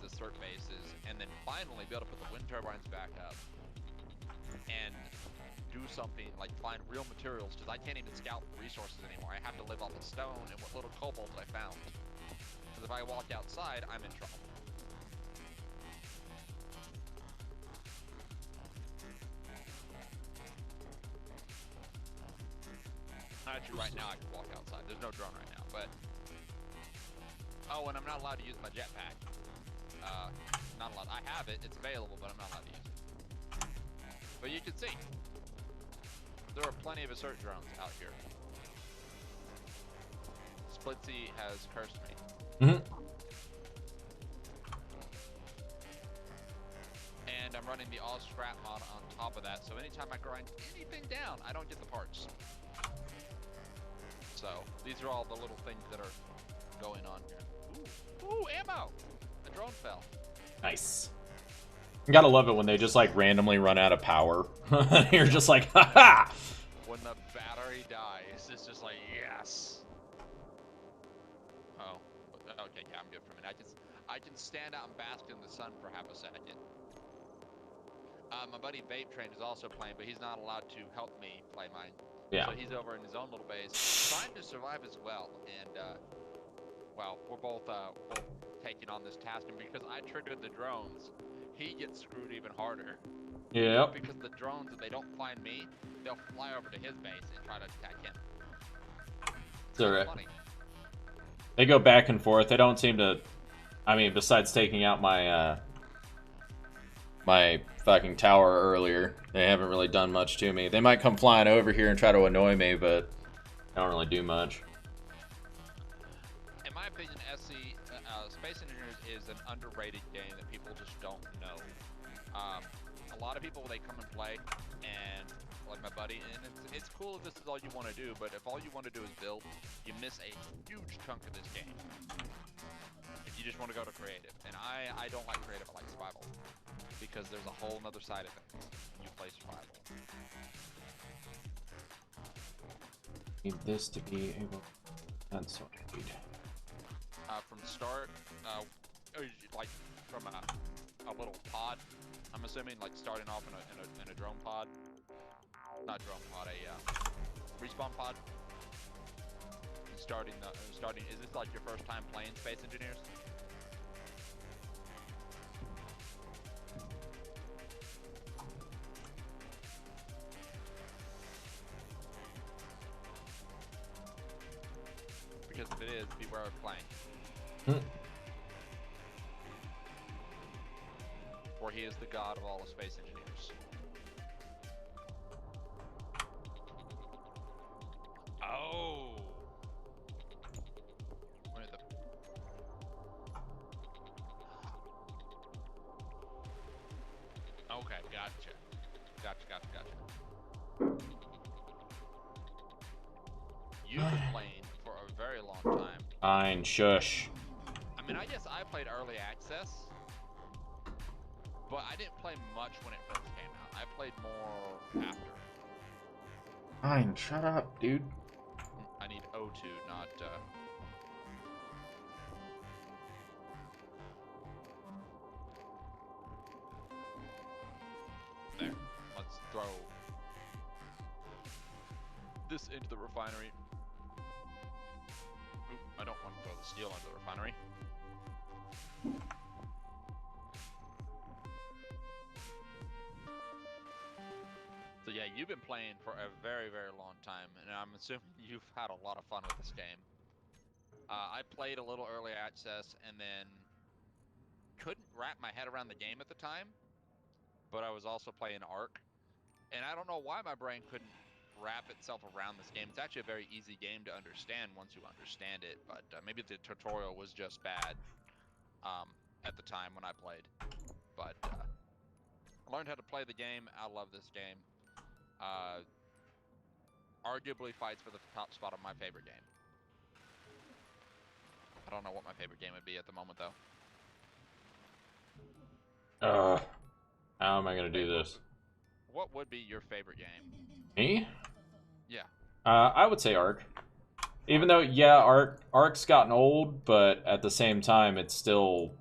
assert bases, and then finally be able to put the wind turbines back up and do something like find real materials, because I can't even scout resources anymore. I have to live off of stone and what little cobalt I found. Because if I walk outside, I'm in trouble. Actually, right now I can walk outside. There's no drone right now, but... Oh, and I'm not allowed to use my jetpack. Not allowed. I have it. It's available, but I'm not allowed to use it. But you can see, there are plenty of assert drones out here. Splitsy has cursed me. And I'm running the all scrap mod on top of that, so anytime I grind anything down, I don't get the parts. So these are all the little things that are going on here. Ooh, ammo! A drone fell. Nice. You gotta love it when they just like randomly run out of power. You're just like, haha! When the battery dies, it's just like, yes. Oh, okay, yeah, I'm good for a minute. I can stand out and bask in the sun for half a second. My buddy VapeTrain is also playing, but he's not allowed to help me play mine. Yeah. So he's over in his own little base, trying to survive as well. And well, we're both taking on this task, and because I triggered the drones, he gets screwed even harder. Yeah. Because the drones, if they don't find me, they'll fly over to his base and try to attack him. It's alright. Funny. They go back and forth. They don't seem to... I mean, besides taking out my, my fucking tower earlier, they haven't really done much to me. They might come flying over here and try to annoy me, but they don't really do much. In my opinion, Space Engineers is an underrated game that people just don't know. A lot of people, they come and play, and like my buddy, and it's cool if this is all you want to do, but if all you want to do is build, you miss a huge chunk of this game. If you just want to go to creative, and I don't like creative, I like survival, because there's a whole nother side of it when you play survival. Need this to be able... That's what I need. From start, like from a little pod, I'm assuming, like starting off in a drone pod, not drone pod, respawn pod. Starting. Is this like your first time playing Space Engineers? Because if it is, beware of playing. For he is the god of all the space engineers. Oh! Where the... Okay, gotcha. Gotcha. You've been playing for a very long time. Fine, shush. I mean, I guess I played early access, but I didn't play much when it first came out. I played more after. Fine, shut up, dude. I need O2, not, There. Let's throw this into the refinery. Oop, I don't want to throw the steel into the refinery. So yeah, you've been playing for a very, very long time, and I'm assuming you've had a lot of fun with this game. I played a little early access and then couldn't wrap my head around the game at the time, but I was also playing Ark, and I don't know why my brain couldn't wrap itself around this game. It's actually a very easy game to understand once you understand it, but maybe the tutorial was just bad at the time when I played. But I learned how to play the game. I love this game. Arguably fights for the top spot of my favorite game. I don't know what my favorite game would be at the moment, though. How am I gonna do this? What would be your favorite game? Me? Yeah. I would say Ark. Even though, yeah, Ark's gotten old, but at the same time, it's still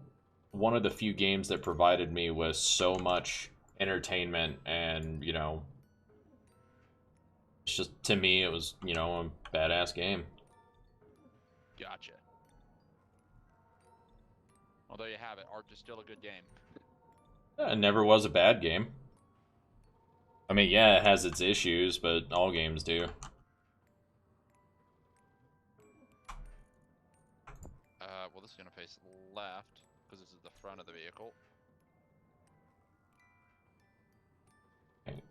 one of the few games that provided me with so much entertainment and, you know, it's just, to me, it was, you know, a badass game. Gotcha. Well, there you have it. Ark is still a good game. It never was a bad game. I mean, yeah, it has its issues, but all games do. Well, this is going to face left, because this is the front of the vehicle. Okay.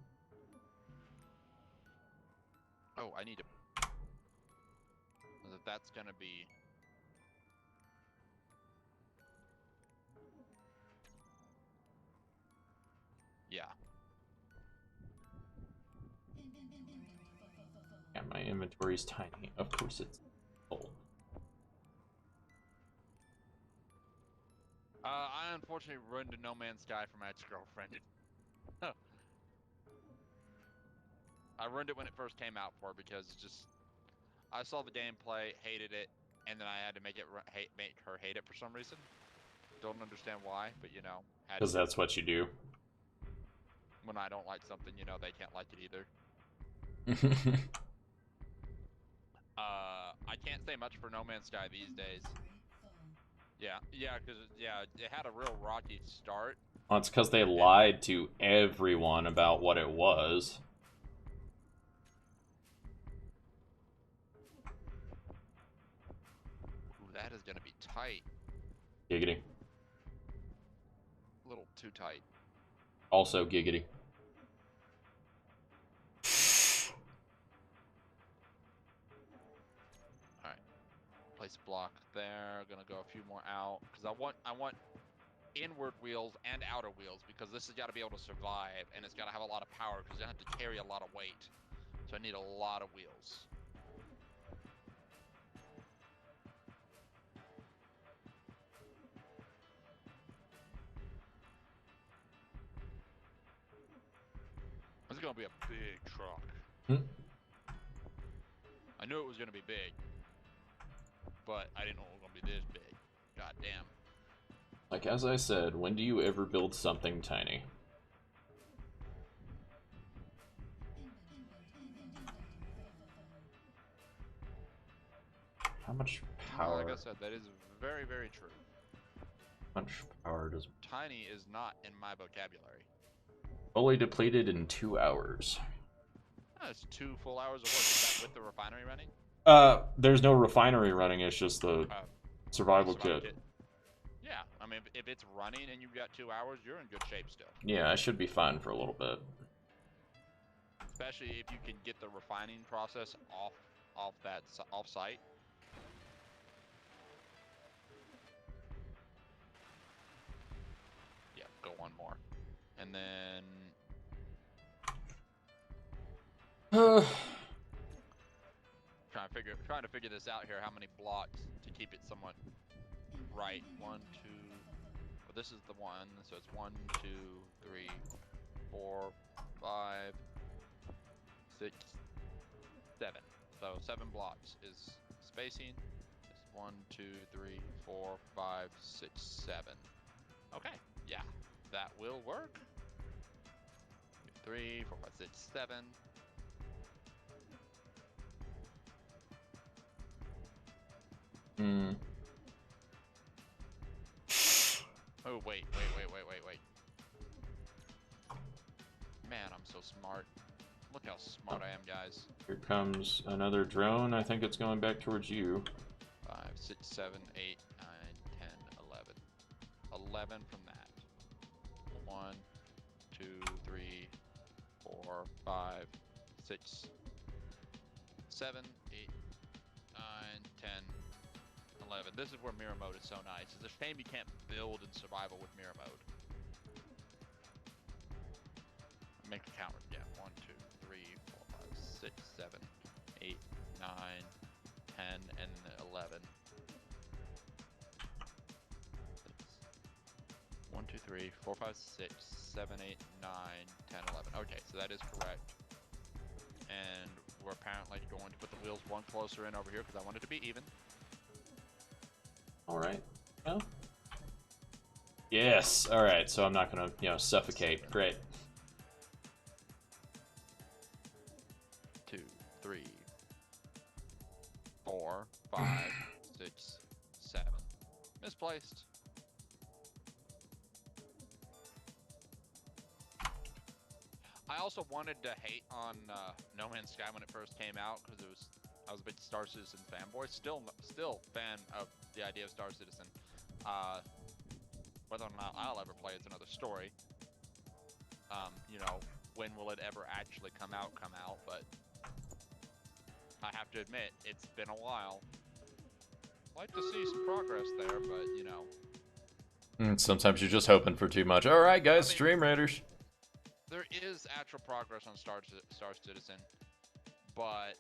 Oh, I need to... That's going to be... Yeah. Yeah, my inventory's tiny. Of course it's full. I unfortunately ruined No Man's Sky for my ex-girlfriend. I ruined it when it first came out for her because it's just... I saw the gameplay, hated it, and then I had to make her hate it for some reason. Don't understand why, but you know. Because that's what you do. When I don't like something, you know, they can't like it either. I can't say much for No Man's Sky these days. Yeah, because it had a real rocky start. Well, it's because they lied to everyone about what it was. Ooh, that is going to be tight. Giggity. A little too tight. Also giggity. Alright. Place a block there. Gonna go a few more out. Because I want inward wheels and outer wheels, because this has got to be able to survive, and it's got to have a lot of power, because you have to carry a lot of weight. So I need a lot of wheels. This is going to be a big truck. I knew it was going to be big, but I didn't know it was going to be this big. God damn. Like, as I said, when do you ever build something tiny? much Well, power? like I said, that is very, very true. How much power does Tiny is not in my vocabulary. fully depleted in 2 hours? That's 2 full hours of work. Is that with the refinery running? There's no refinery running. It's just the survival kit. Yeah, I mean, if it's running and you've got 2 hours, you're in good shape still. Yeah, I should be fine for a little bit. Especially if you can get the refining process off site. Yeah, go one more, and then trying to figure this out here. How many blocks to keep it somewhat right? 1, 2. Well, this is the one, so it's 1, 2, 3, 4, 5, 6, 7. So 7 blocks is spacing. It's 1, 2, 3, 4, 5, 6, 7. Okay, yeah, that will work. 3, 4, 5, 6, 7. Hmm. Oh, wait. Man, I'm so smart. Look how smart I am, guys. Here comes another drone. I think it's going back towards you. 5, 6, 7, 8, 9, 10, 11. 11 from that. 1, 2, 3, 4, 5, 6, 7, 8, 9, 10, 11. This is where mirror mode is so nice. It's a shame you can't build in survival with mirror mode. Make a count. Yeah, 1, 2, 3, 4, 5, 6, 7, 8, 9, 10, and 11. 1, 2, 3, 4, 5, 6, 7, 8, 9, 10, 11. Okay, so that is correct. And we're apparently going to put the wheels one closer in over here because I want it to be even. All right. Well. Yes. All right. So I'm not gonna, suffocate. Great. 2, 3, 4, 5, 6, 7. Misplaced. I also wanted to hate on No Man's Sky when it first came out because I was a big Star Citizen fanboy. Still fan of the idea of Star Citizen. Whether or not I'll ever play, it's another story. When will it ever actually come out? But I have to admit, it's been a while. I'd like to see some progress there, but Sometimes you're just hoping for too much. All right, guys, Stream Raiders. There is actual progress on Star Citizen, but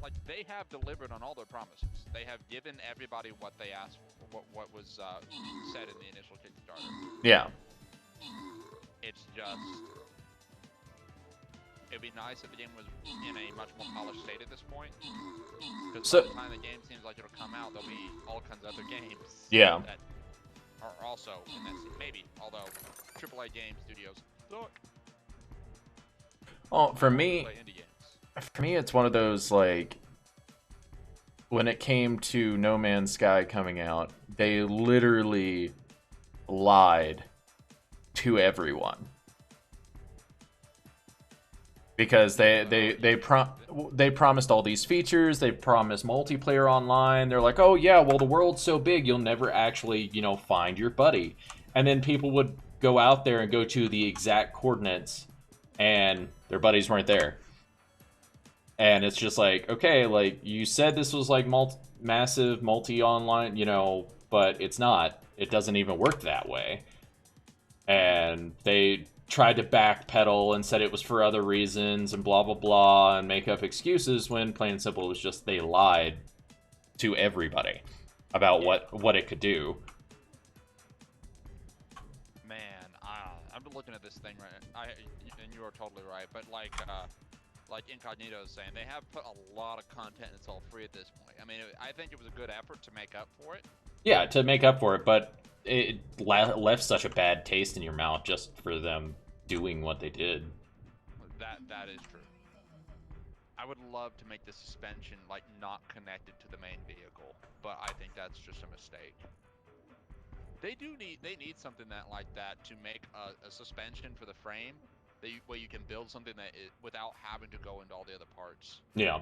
like they have delivered on all their promises. They have given everybody what they asked for, what was said in the initial Kickstarter. Yeah. It's just, it'd be nice if the game was in a much more polished state at this point. Because by the time the game seems like it'll come out, there'll be all kinds of other games. Yeah. That are also in that scene. Maybe, although AAA game studios suck. Well, for me, it's one of those, like, when it came to No Man's Sky coming out, they literally lied to everyone. Because they promised all these features, they promised multiplayer online. They're like, oh yeah, well the world's so big, you'll never actually, find your buddy. And then people would go out there and go to the exact coordinates, and their buddies weren't there. And it's just like, okay, like, you said this was like massive multi-online, but it's not. It doesn't even work that way. And they tried to backpedal and said it was for other reasons and blah, blah, blah, and make up excuses when, plain and simple, it was just they lied to everybody about what it could do. Man, I've been looking at this thing and you are totally right, but like Incognito is saying, they have put a lot of content and it's all free at this point. I mean, I think it was a good effort to make up for it. Yeah, to make up for it, but it left such a bad taste in your mouth just for them doing what they did. That is true. I I would love to make the suspension like not connected to the main vehicle, but I think that's just a mistake. They need something like that to make a suspension for the frame where you can build something that without having to go into all the other parts. Yeah.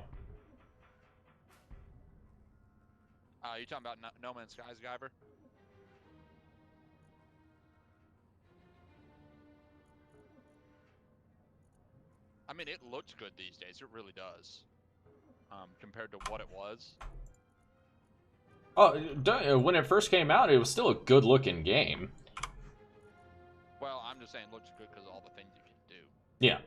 You talking about No Man's Sky's Guyver? I mean, it looks good these days. It really does. Compared to what it was. Oh, when it first came out, it was still a good-looking game. Well, I'm just saying it looks good because of all the things you can do. Yeah.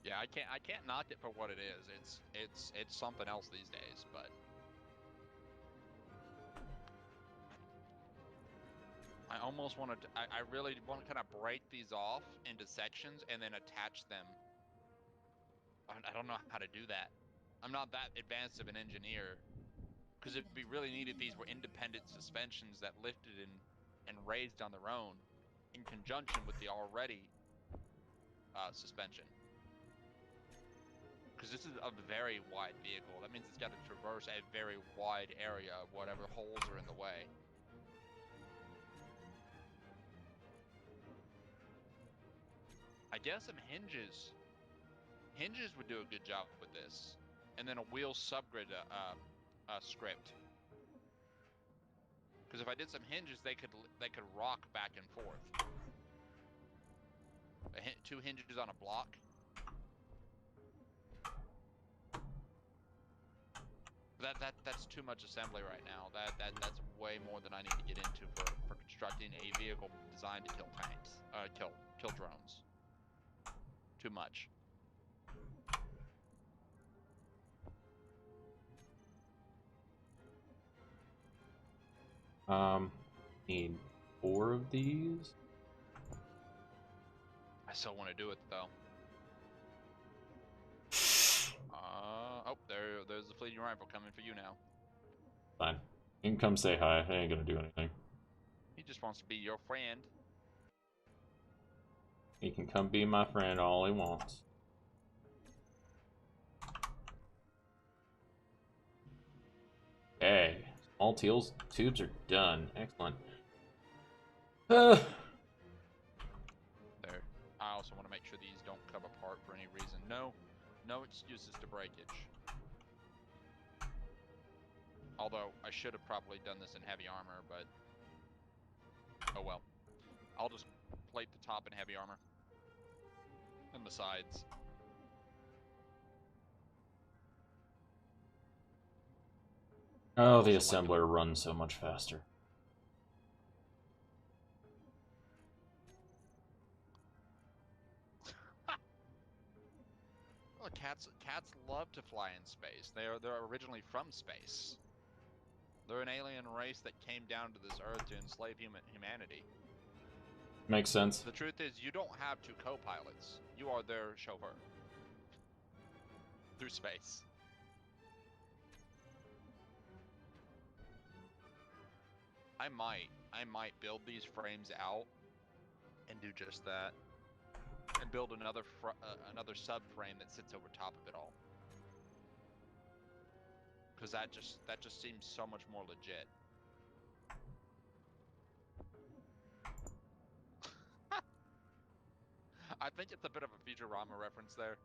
Yeah, I can't knock it for what it is. It's something else these days, but I almost want to. I really want to kind of break these off into sections and then attach them. I don't know how to do that. I'm not that advanced of an engineer, because it'd be really neat if these were independent suspensions that lifted and raised on their own, in conjunction with the already suspension. Because this is a very wide vehicle. That means it's got to traverse a very wide area of whatever holes are in the way. I guess some hinges. Hinges would do a good job with this. And then a wheel subgrid script. Because if I did some hinges, they could rock back and forth. Two hinges on a block. That's too much assembly right now. That's way more than I need to get into for constructing a vehicle designed to kill tanks, kill drones. Too much. Need 4 of these. I still want to do it though. Oh, there's the fleeting rifle coming for you now. Fine. You can come say hi. I ain't gonna do anything. He just wants to be your friend. He can come be my friend all he wants. Okay. Small tubes are done. Excellent. There. I also want to make sure these don't come apart for any reason. No excuses to breakage. Although, I should have probably done this in heavy armor, but oh well. I'll just plate the top in heavy armor. And the sides. Oh, the assembler runs so much faster. Well, cats love to fly in space. They're originally from space. They're an alien race that came down to this Earth to enslave humanity. Makes sense. The truth is, you don't have 2 co-pilots. You are their chauffeur. Through space. I might build these frames out and do just that. And build another subframe that sits over top of it all. Because that just seems so much more legit. I think it's a bit of a Futurama reference there.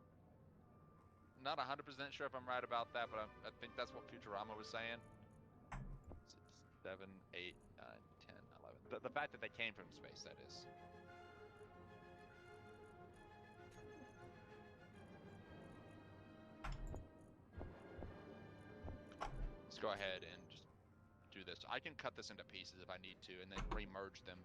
Not 100% sure if I'm right about that, but I think that's what Futurama was saying. 6, 7, 8, 9, 10, 11. The fact that they came from space, that is. Let's go ahead and just do this. I can cut this into pieces if I need to, and then re-merge them.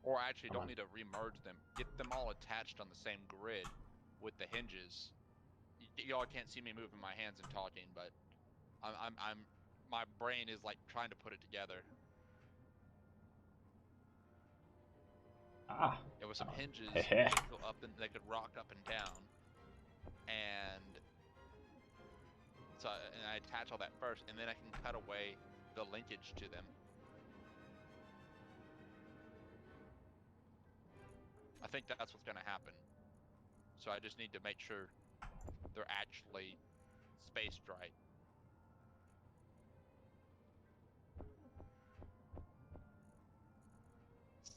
Or actually, don't need to re-merge them. Get them all attached on the same grid with the hinges. Y'all can't see me moving my hands and talking, but my brain is like trying to put it together. It was some hinges. They could go up and they could rock up and down, and So and I attach all that first, and then I can cut away the linkage to them. I think that's what's going to happen. So I just need to make sure they're actually spaced right.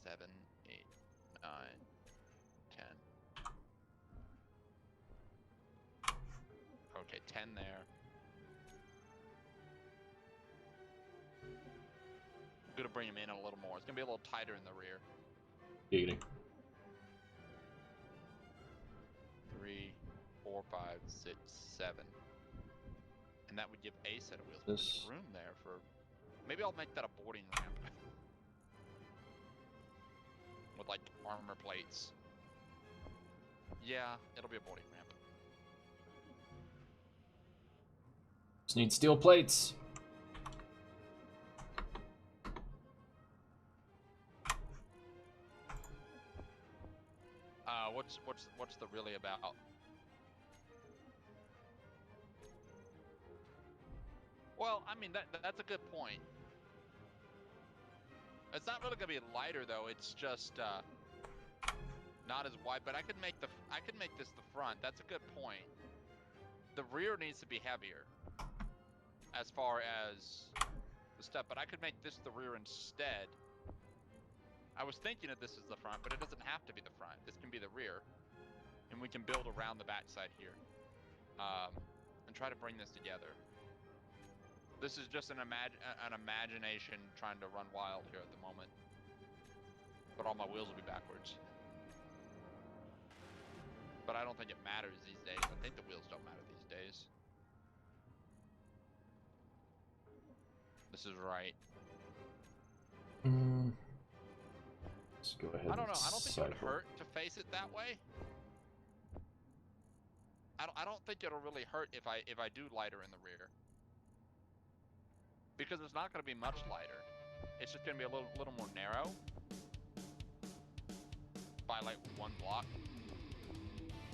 Seven, 8, 9, 10. Okay, 10 there. I'm gonna bring him in a little more. It's gonna be a little tighter in the rear. Giggity. 3, 4, 5, 6, 7. And that would give a set of wheels. But This. there's room there for... Maybe I'll make that a boarding ramp. With like armor plates. Yeah, it'll be a boarding ramp. Just need steel plates. What's the really about? Well, I mean that's a good point. It's not really gonna be lighter though. It's just not as wide. But I could make this the front. That's a good point. The rear needs to be heavier, as far as the stuff. But I could make this the rear instead. I was thinking of this as the front, but it doesn't have to be the front. This can be the rear, and we can build around the backside here, and try to bring this together. This is just an imagination trying to run wild here at the moment. But all my wheels will be backwards. But I don't think it matters these days. I think the wheels don't matter these days. This is right. Let's go ahead. I don't know. I don't think it would cycle. hurt to face it that way. I don't think it'll really hurt if I do lighter in the rear. Because it's not going to be much lighter. It's just going to be a little more narrow. By like 1 block.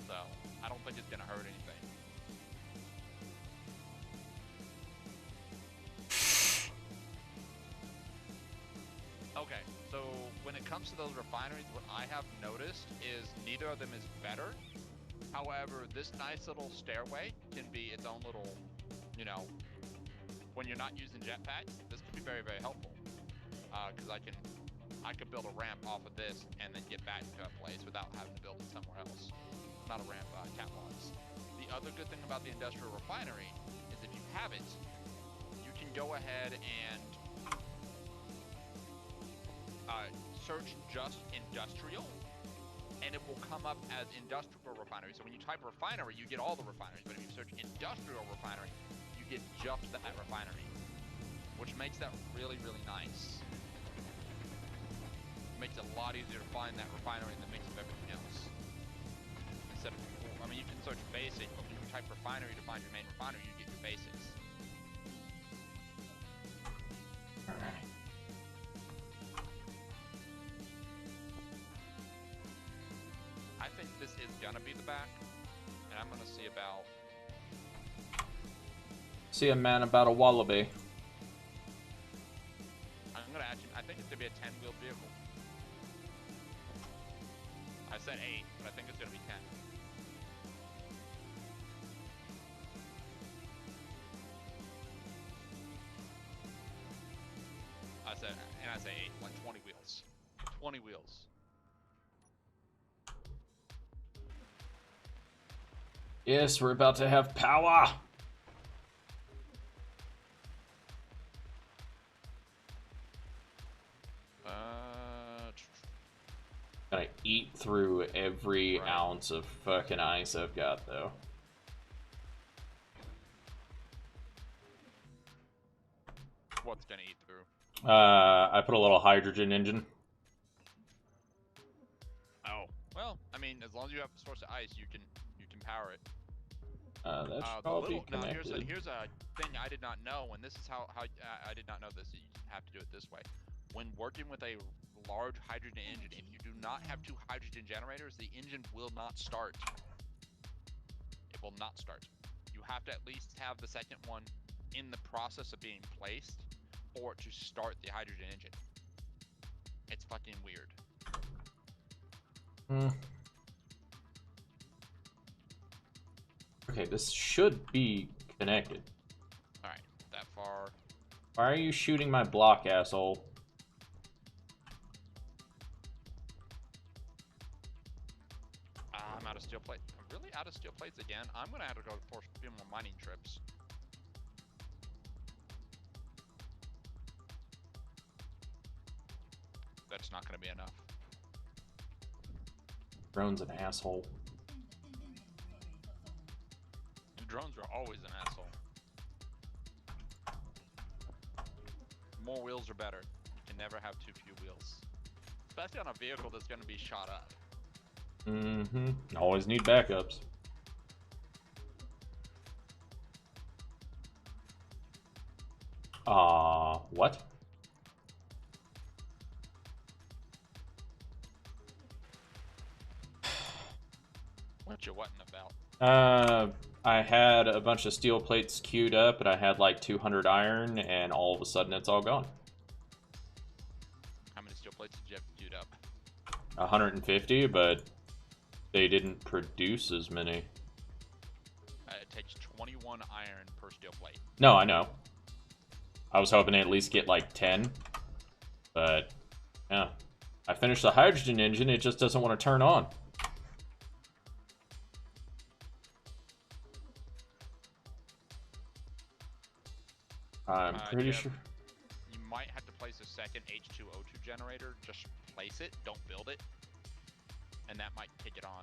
So, I don't think it's going to hurt anything. Okay, so when it comes to those refineries, what I have noticed is neither of them is better. However, this nice little stairway can be its own little, you know, when you're not using jetpacks, this can be very, very helpful. Because I can build a ramp off of this and then get back to a place without having to build it somewhere else. Not a ramp, catwalks. The other good thing about the industrial refinery is if you have it, you can go ahead and search just industrial, and it will come up as industrial refinery. So when you type refinery, you get all the refineries, but if you search industrial refinery, you get just that refinery, which makes that really, really nice. It makes it a lot easier to find that refinery in the mix of everything else. Instead of, I mean, you can search basic, but when you type refinery to find your main refinery, you get your basics. All right. I think this is gonna be the back, and I'm gonna see about... See a man about a wallaby. I'm gonna actually, I think it's gonna be a 10-wheel vehicle. I said 8, but I think it's gonna be 10. I say 8, like 20 wheels. 20 wheels. Yes, we're about to have power. Gonna eat through every ounce of fucking ice I've got, though. What's gonna eat through? I put a little hydrogen engine. Oh, well, I mean, as long as you have a source of ice, you can power it. That should all be connected. Now here's a thing I did not know, and this is how I did not know this. You have to do it this way. When working with a large hydrogen engine, if you do not have 2 hydrogen generators, the engine will not start. It will not start. you have to at least have the second one in the process of being placed for it to start the hydrogen engine. It's fucking weird. Okay, this should be connected. Alright, that far. Why are you shooting my block, asshole? I'm out of steel plate. I'm really out of steel plates again. I'm gonna have to go for a few more mining trips. That's not gonna be enough. Drone's an asshole. Drones are always an asshole. More wheels are better. You can never have too few wheels. Especially on a vehicle that's gonna be shot up. Mm-hmm. Always need backups. What? What you whatting about? I had a bunch of steel plates queued up, and I had like 200 iron, and all of a sudden it's all gone. How many steel plates did you have queued up? 150, but they didn't produce as many. It takes 21 iron per steel plate. No, I know. I was hoping to at least get like 10, but yeah. I finished the hydrogen engine, it just doesn't want to turn on. I'm pretty sure. You might have to place a second H2O2 generator. Just place it, don't build it, and that might kick it on.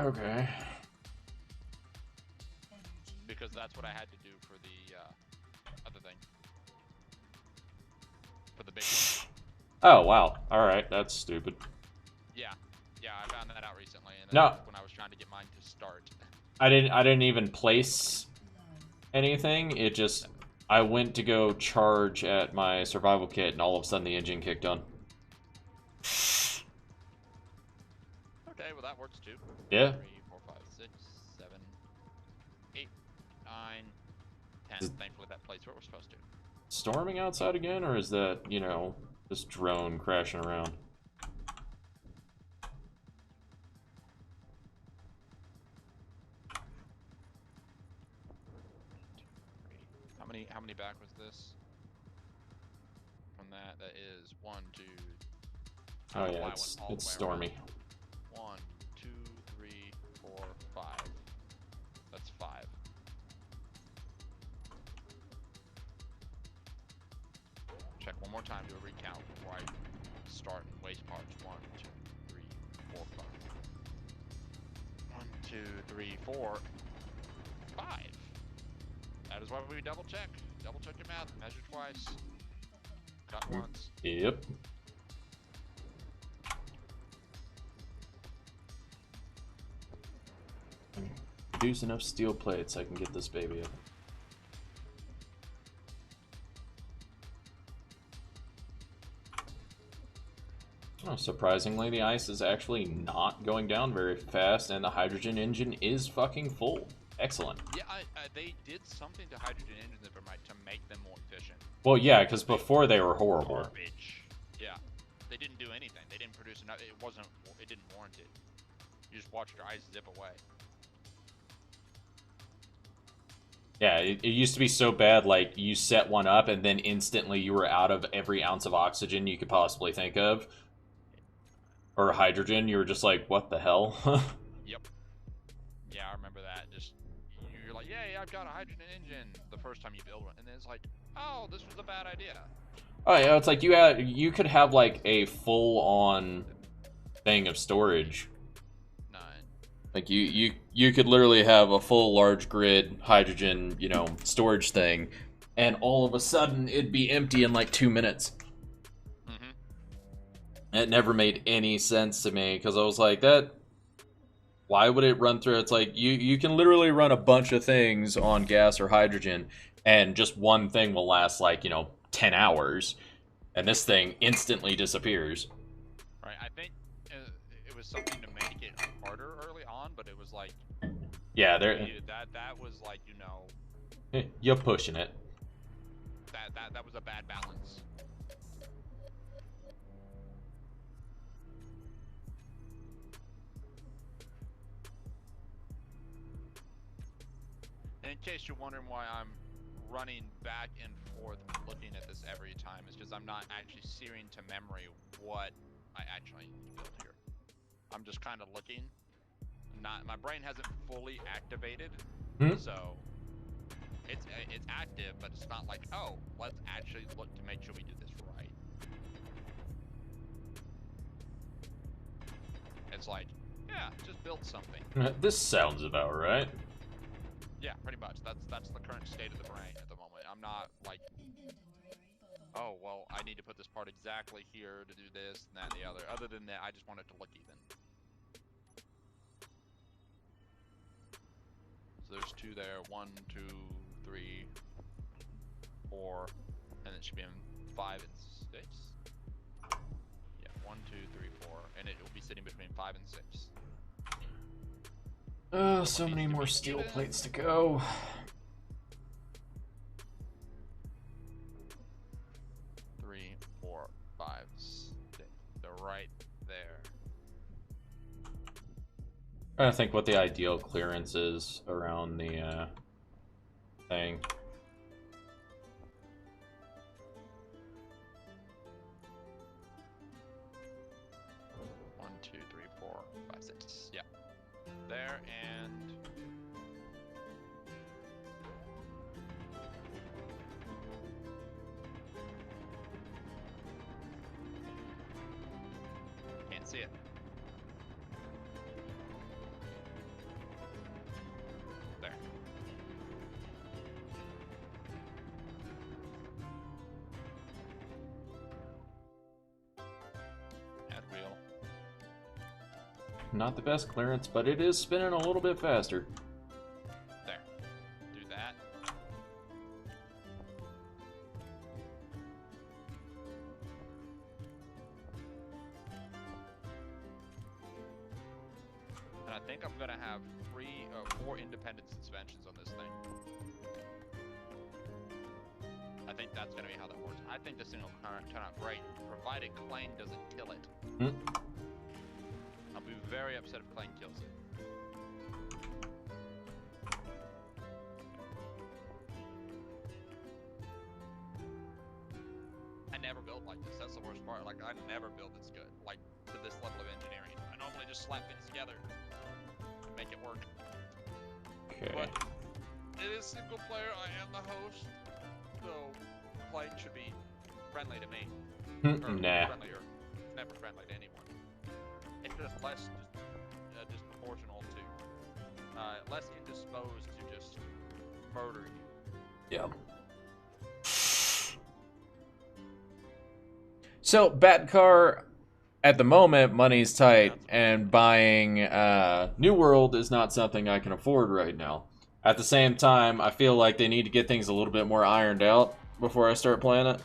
Okay. Because that's what I had to do for the other thing. For the big one. Oh, wow. Alright, that's stupid. Yeah, I found that out recently, and No. when I was trying to get mine to start. I didn't even place anything. It just, I went to go charge at my survival kit, and all of a sudden the engine kicked on. Okay, well that works too. Yeah. 3, 4, 5, 6, 7, 8, 9, 10. Thankfully that plays where we're supposed to. Storming outside again, or is that, you know, this drone crashing around? How many back was this? From that, that is 1, 2. Oh yeah, it's stormy. 1, 2, 3, 4, 5. That's 5. Check one more time, do a recount before I start and waste parts. 1, 2, 3, 4, 5. 1, 2, 3, 4, 5. That is why we double check. Double check your math. Measure twice. Cut once. Yep. Produce enough steel plates so I can get this baby up. Oh, surprisingly, the ice is actually not going down very fast, and the hydrogen engine is fucking full. Excellent. Yeah, they did something to hydrogen engines, if I'm right, to make them more efficient. Well, yeah, because before they were horrible. Garbage. Yeah, they didn't do anything. They didn't produce enough. It didn't warrant it. You just watched your ice zip away. Yeah, it used to be so bad, like, you set one up, and then instantly you were out of every ounce of oxygen you could possibly think of. Or hydrogen, you were just like, what the hell? Yep. Yeah, I remember that. Just, you're like, yay, I've got a hydrogen engine the first time you build one. And then it's like, oh, this was a bad idea. Oh yeah, it's like you could have like a full-on thing of storage. Like you could literally have a full large grid hydrogen, you know, storage thing, and all of a sudden it'd be empty in like 2 minutes. It never made any sense to me, because I was like, why would it run through? It's like, you can literally run a bunch of things on gas or hydrogen, and just one thing will last, like, you know, 10 hours, and this thing instantly disappears. Right, I think it was something to make it harder early on, but it was like, Yeah, that was like, you know, you're pushing it. that was a bad balance. And in case you're wondering why I'm running back and forth looking at this every time, it's because I'm not actually searing to memory what I actually need to build here. I'm just kind of looking. My brain hasn't fully activated, so it's active, but it's not like, oh, let's actually look to make sure we do this right. It's like, yeah, just build something. This sounds about right. Yeah, pretty much. That's the current state of the brain at the moment. I'm not like, oh, well, I need to put this part exactly here to do this and that and the other. Other than that, I just want it to look even. So there's 2 there. 1, 2, 3, 4, and it should be in 5 and 6. Yeah, 1, 2, 3, 4, and it will be sitting between 5 and 6. So many more steel plates to go. Three, 4, 5, 6. They're right there. I think what the ideal clearance is around the thing. One, 2, 3, 4, 5, 6. Yeah. There and can't see it. There. Head wheel. Not the best clearance, but it is spinning a little bit faster. There. Do that. And I think I'm gonna have 4 independent suspensions on this thing. I think that's gonna be how that works. I think this thing will turn out great, provided Klein doesn't kill it. I'll be very upset if Klein kills it. I never build like this. That's the worst part. Like, I never build this good, like, to this level of engineering. I normally just slap things together and make it work. Okay. But it is single player. I am the host, so Klein should be friendly to me. Nah. Friendlier. It's never friendly to anyone. It's just less disproportional to, less indisposed to just murder you. Yeah. So, Batcar, at the moment, money's tight, and buying New World is not something I can afford right now. At the same time, I feel like they need to get things a little bit more ironed out before I start playing it.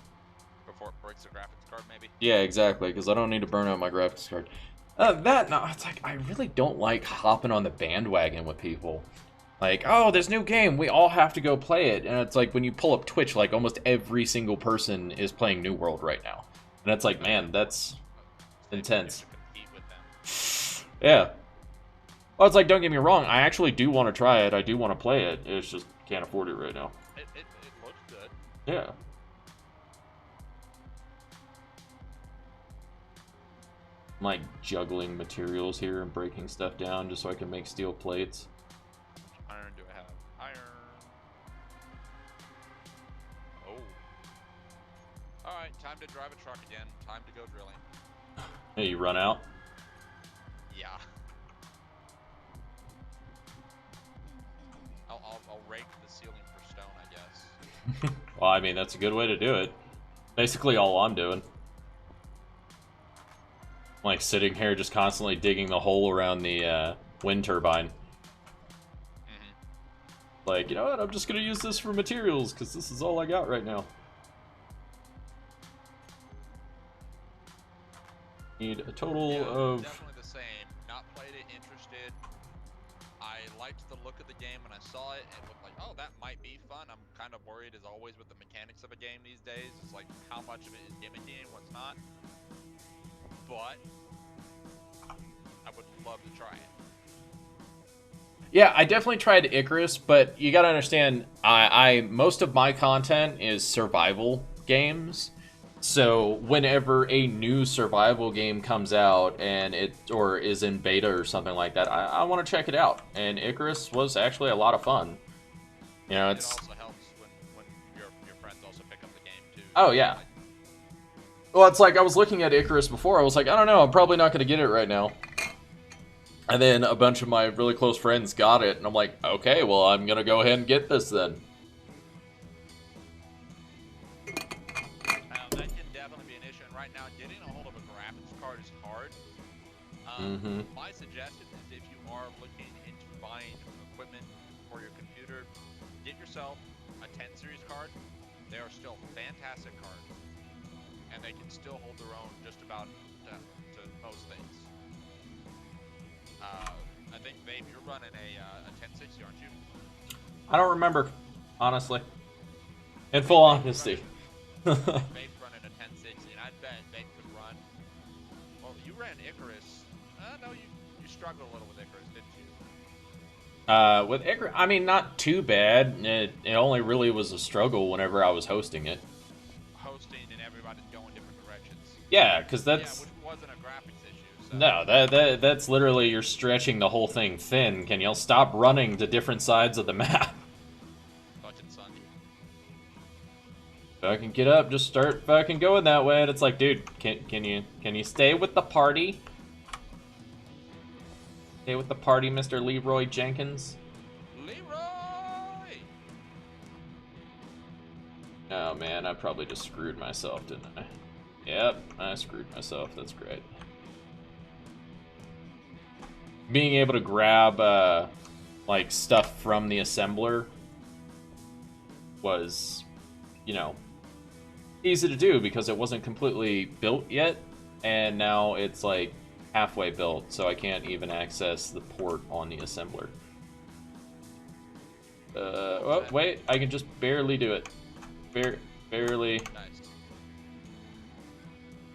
Before it breaks the graphics card, maybe? Yeah, exactly, because I don't need to burn out my graphics card. No, it's like, I really don't like hopping on the bandwagon with people. Like, oh, this new game, we all have to go play it. And it's like, when you pull up Twitch, like, almost every single person is playing New World right now. And it's like, man, that's intense. Yeah. Well, it's like, don't get me wrong, I actually do want to try it. I do want to play it. It's just can't afford it right now. It looks good. Yeah. I'm like juggling materials here and breaking stuff down just so I can make steel plates. Which iron do I have? Iron. Oh. Alright, time to drive a truck again. Time to go drilling. Hey, you run out? Yeah. I'll rake the ceiling for stone, I guess. Well, I mean, that's a good way to do it. Basically all I'm doing. I'm like sitting here just constantly digging the hole around the wind turbine. Like, you know what, I'm just gonna use this for materials, because this is all I got right now. Need a total of... Definitely the same. Not played it, interested. I I liked the look of the game when I saw it, and looked like, oh, that might be fun. I'm kind of worried, as always, with the mechanics of a game these days. It's like how much of it is gimmicky and what's not. But I would love to try it. Yeah, I definitely tried Icarus, but you gotta understand, I most of my content is survival games. So whenever a new survival game comes out and or is in beta or something like that, I want to check it out. And Icarus was actually a lot of fun. You know, it's. It also helps when your friends also pick up the game too. Oh yeah. Well, it's like I was looking at Icarus before. I was like, I don't know, I'm probably not going to get it right now. And then a bunch of my really close friends got it, and I'm like, okay, well, I'm going to go ahead and get this then. That can definitely be an issue, and right now, getting a hold of a graphics card is hard. My suggestion is if you are looking into buying equipment for your computer, get yourself a 10 series card. They are still fantastic cards, and they can still hold their own just about to most things. I think, Vape, you're running a 1060, aren't you? I don't remember, honestly. In full honesty. Vape's running a 1060, and I bet Vape could run. Well, you ran Icarus. No, you struggled a little with Icarus, didn't you? With Icarus, I mean, not too bad. It only really was a struggle whenever I was hosting it. Hosting and everybody's going different directions. Yeah, because that's... Yeah, which wasn't a graphics issue. So. No, that's literally you're stretching the whole thing thin. Can y'all stop running to different sides of the map? Fucking Sunday. Fucking get up, just start fucking going that way. And it's like, dude, can you stay with the party? Stay with the party, Mr. Leroy Jenkins. Leroy! Oh man, I probably just screwed myself, didn't I? Yep, I screwed myself. That's great. Being able to grab like stuff from the assembler was, you know, easy to do because it wasn't completely built yet, and now it's like halfway built, so I can't even access the port on the assembler. Oh wait, I can just barely do it. Barely.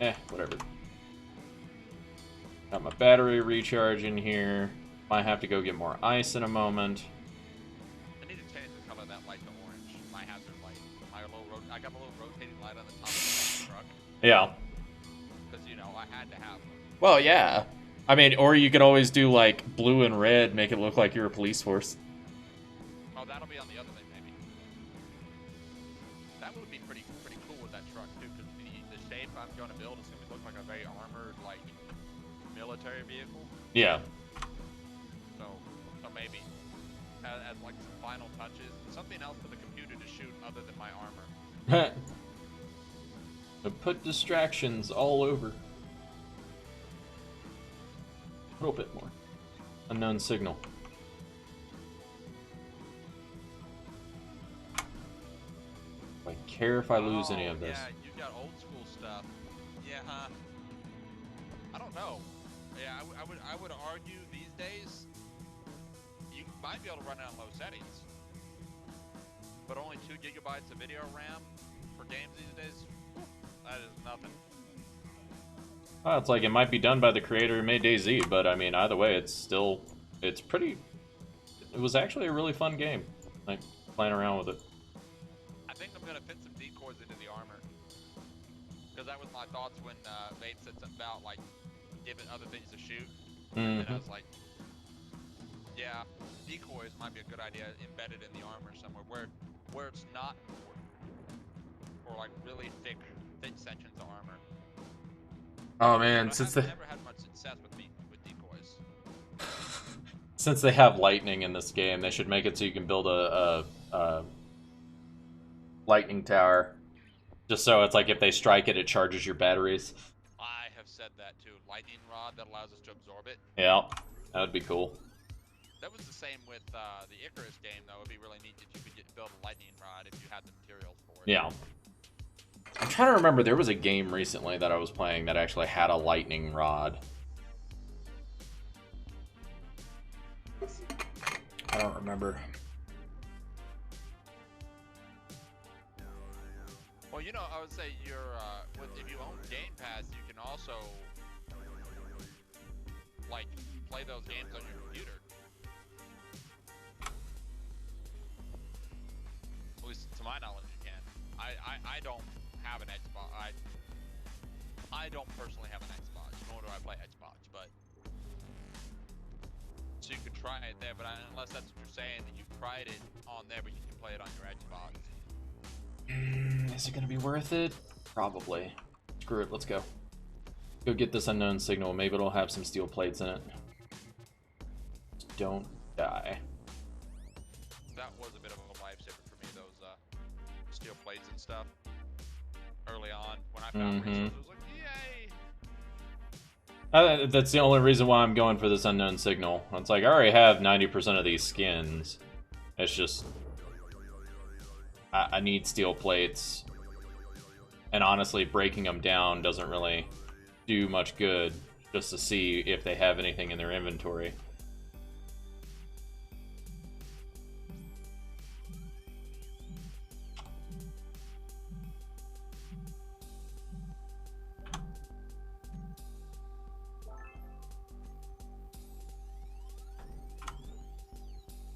Nice. Whatever. Got my battery recharge in here. Might have to go get more ice in a moment. I need to change the color of that light to orange. My hazard light. I got a little rotating light on the top of the truck. Yeah. Because, you know, I had to have one. Well, yeah. I mean, or you could always do, like, blue and red, make it look like you're a police force. Oh, that'll be on the other thing, maybe. That would be pretty cool with that truck, too, because the shape I'm going to build is going to look like a very armored, like, military vehicle. Yeah. So maybe, as like, some final touches, something else for the computer to shoot other than my armor. To put distractions all over. A little bit more. Unknown signal. Do I care if I lose any of this? Yeah, you got old school stuff. Yeah, I don't know. Yeah, I would argue these days you might be able to run it on low settings, but only 2 gigabytes of video RAM for games these days. Whew, that is nothing. Well, it's like it might be done by the creator who made DayZ, but I mean, either way, it's pretty. It was actually a really fun game, like playing around with it. I think I'm gonna fit some decoys into the armor, because that was my thoughts when Vape said something about like giving other things to shoot, and I was like, yeah, decoys might be a good idea embedded in the armor somewhere where it's not for like really thick sections of armor. Oh man, I've never had much success with decoys. Since they have lightning in this game, they should make it so you can build a lightning tower. Just so it's like if they strike it, it charges your batteries. I have said that too. Lightning rod that allows us to absorb it. Yeah, that would be cool. That was the same with the Icarus game, though. It would be really neat if you could build a lightning rod if you had the materials for it. Yeah. I'm trying to remember, there was a game recently that I was playing that actually had a lightning rod. I don't remember. Well, you know, I would say if you own Game Pass, you can also like play those games on your computer. At least to my knowledge, you can. I don't have an Xbox. I don't personally have an Xbox, nor do I play Xbox, but so you could try it there. But unless that's what you're saying, that you've tried it on there, but you can play it on your Xbox. Is it gonna be worth it? Probably. Screw it, let's go. Go get this unknown signal. Maybe it'll have some steel plates in it. Just don't die. That was a bit of a lifesaver for me, those steel plates and stuff. Early on, when I found resources, I was like, yay! That's the only reason why I'm going for this unknown signal. It's like, I already have 90% of these skins. It's just... I need steel plates. And honestly, breaking them down doesn't really do much good, just to see if they have anything in their inventory.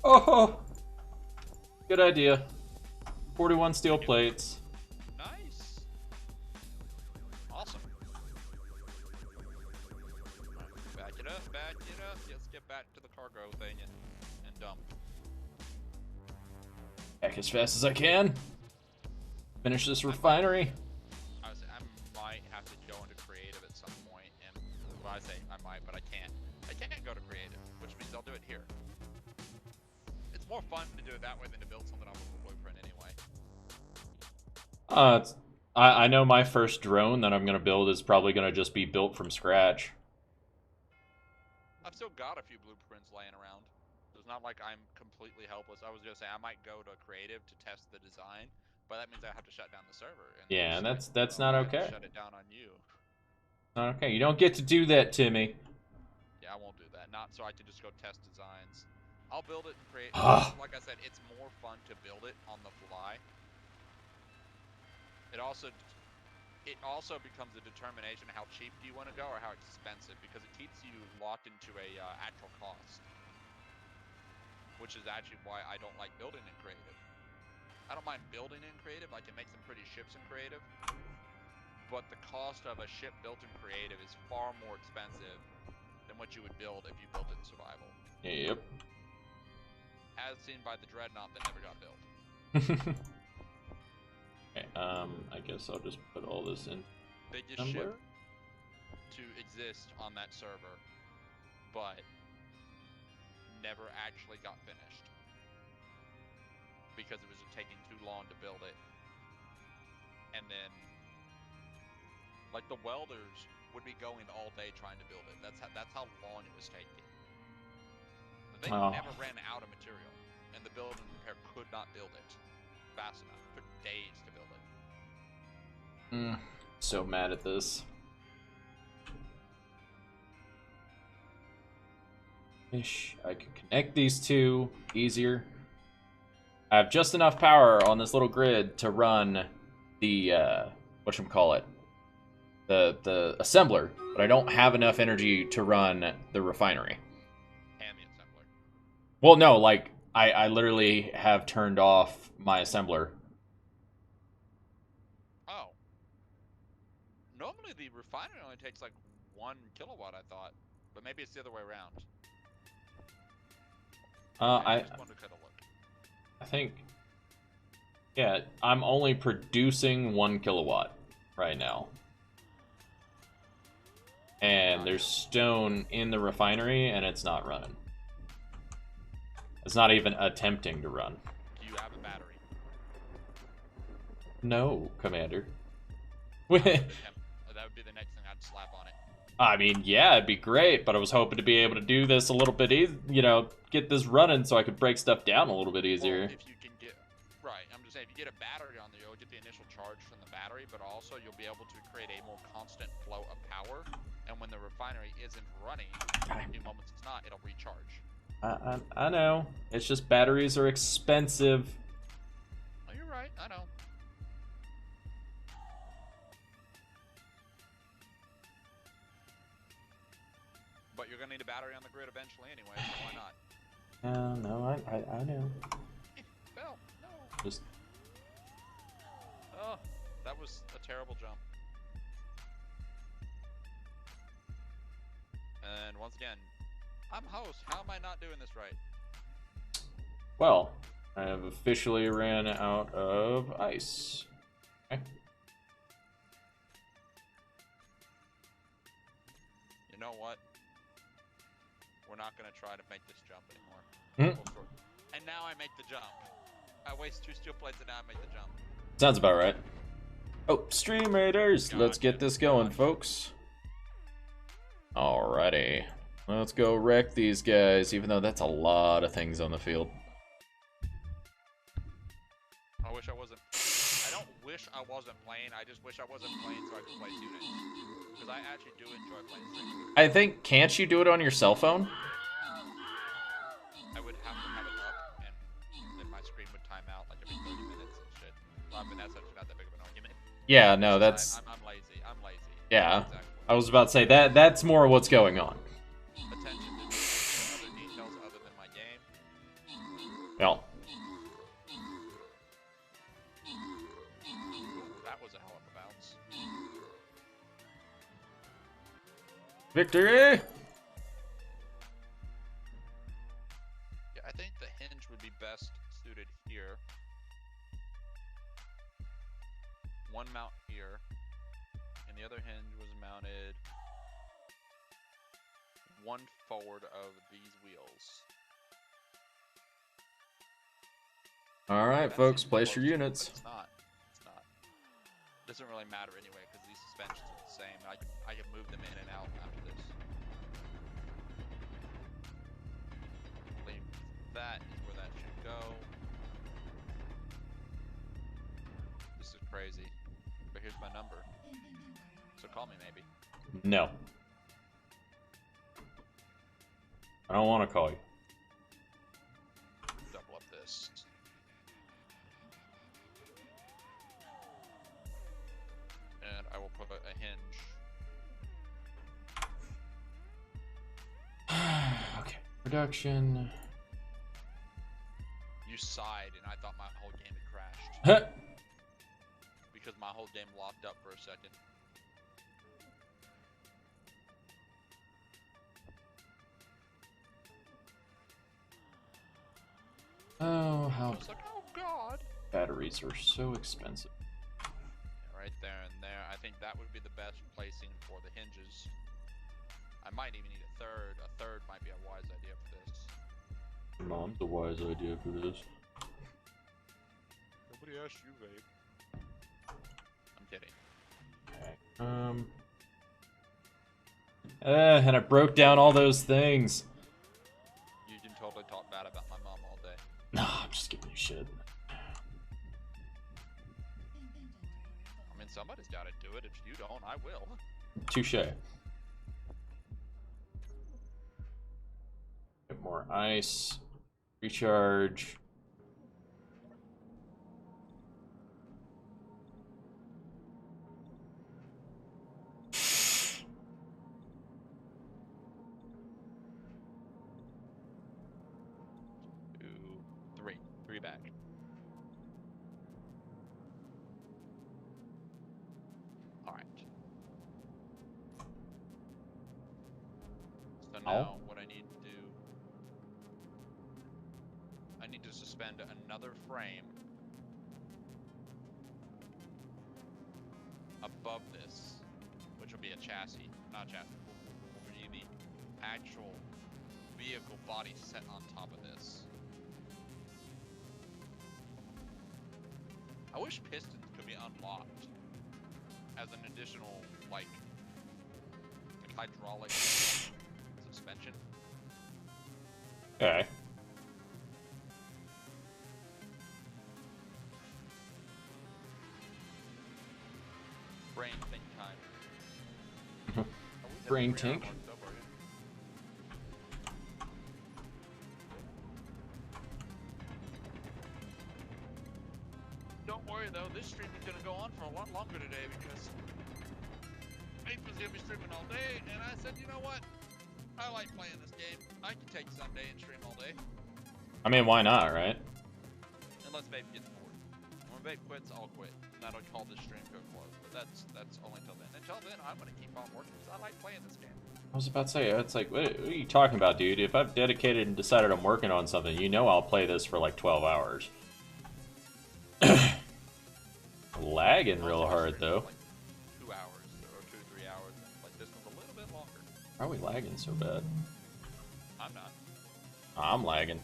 Oh! Good idea. 41 steel plates. Nice. Awesome. Back it up, back it up. Let's get back to the cargo thing and dump. Back as fast as I can. Finish this refinery. I might have to go into creative at some point, and well, I say I might, but I can't. I can't go to creative, which means I'll do it here. It's more fun to do it that way than to build something off of a blueprint anyway. I know my first drone that I'm gonna build is probably gonna just be built from scratch. I've still got a few blueprints laying around. It's not like I'm completely helpless. I was gonna say I might go to creative to test the design, but that means I have to shut down the server. And Yeah, so that's not okay. Shut it down on you. Not okay. You don't get to do that, Timmy. Yeah, I won't do that. Not so I can just go test designs. I'll build it and create. Like I said, it's more fun to build it on the fly. It also becomes a determination how cheap do you want to go or how expensive, because it keeps you locked into a actual cost, which is actually why I don't like building in creative. I don't mind building in creative. I can make some pretty ships in creative, but the cost of a ship built in creative is far more expensive than what you would build if you built it in survival. Yep. As seen by the dreadnought that never got built. Okay, I guess I'll just put all this in. Biggest somewhere? ship to exist on that server, but never actually got finished because it was just taking too long to build it. And then, like, the welders would be going all day trying to build it. That's how long it was taking. They never ran out of material, and the build and repair could not build it fast enough. It took days to build it. So mad at this. Wish I could connect these two easier. I have just enough power on this little grid to run the whatchamacallit, the assembler, but I don't have enough energy to run the refinery. And the assembler. Well, no, like I literally have turned off my assembler. Oh. Normally the refinery only takes like 1 kilowatt, I thought, but maybe it's the other way around. I just wanted to take a look. I think, yeah, I'm only producing 1 kilowatt right now. And there's stone in the refinery, and it's not running. It's not even attempting to run. Do you have a battery? No, Commander. That would be the next thing I'd slap on it. I mean, yeah, it'd be great, but I was hoping to be able to do this a little bit easier, you know, get this running so I could break stuff down a little bit easier. Well, if you can get, right, I'm just saying, if you get a battery on there, you'll get the initial charge from the battery, but also you'll be able to create a more constant flow of power, and when the refinery isn't running, in a few moments it's not, it'll recharge. I know. It's just batteries are expensive. Oh, you're right. I know. But you're gonna need a battery on the grid eventually anyway, so why not? No, I know. Bell, no. Just Oh, that was a terrible jump. And once again, I'm host. How am I not doing this right? well, I have officially ran out of ice. Okay. You know what? We're not gonna try to make this jump anymore. Hmm. And now I make the jump. I waste 2 steel plates and now I make the jump. Sounds about right. Oh, Stream Raiders! Let's get this going, Gotcha. folks. Alrighty. Let's go wreck these guys, even though that's a lot of things on the field. I wish I wasn't. I don't wish I wasn't playing. I just wish I wasn't playing so I could play students. Because I actually do enjoy playing students. I think, can't you do it on your cell phone? I would have to have it up, and then my screen would time out like every 30 minutes and shit. Well, I mean, that's actually not that big of an argument. Yeah, no, that's... I'm lazy. I'm lazy. Yeah. Exactly. I was about to say, that's more what's going on. Attention to other details other than my game. Well. Ooh, that was a hell of a bounce. Victory! Yeah, I think the hinge would be best suited here. One mount here, and the other hinge was mounted one forward of these wheels. Alright, That folks, seems place close your to it, units. but it's not. It's not. Doesn't really matter anyway because these suspensions are the same. I can move them in and out after this. I believe that is where that should go. This is crazy, but here's my number. So call me maybe. No. I don't want to call you. Double up this. And I will put a hinge. Okay, production. You sighed and I thought my whole game had crashed. Huh. Because my whole game locked up for a second. Oh, I how was like, oh god. batteries are so expensive. Right there and there. I think that would be the best placing for the hinges. I might even need a third. A third might be a wise idea for this. Mom's a wise idea for this. Nobody asked you, babe. I'm kidding. Okay. And I broke down all those things. You can totally talk bad about my mom all day. No, I'm just giving you shit. I mean, somebody's got to do it. If you don't, I will. Touche. Get more ice. Recharge. Three back. Alright. So now what I need to do, I need to suspend another frame above this, which will be a chassis, not chassis, will be the actual vehicle body set on top of this. I wish pistons could be unlocked as an additional, like hydraulic suspension. Okay. Brain think time. Oh, we have Brain 3 hour tink. mark, don't worry. lot longer today because Vape was gonna be streaming all day, and I said, you know what? I like playing this game. I can take Sunday and stream all day. I mean, why not, right? Unless Vape gets bored. When Vape quits, I'll quit. And I don't call this stream to a close. But that's only till then. Until then, I'm gonna keep on working because I like playing this game. I was about to say, it's like, what are you talking about, dude? If I've dedicated and decided I'm working on something, you know I'll play this for like 12 hours. Lagging real hard, though. Like 2 hours or 2-3 hours. Like this one's a little bit longer. How are we lagging so bad? I'm not. I'm lagging.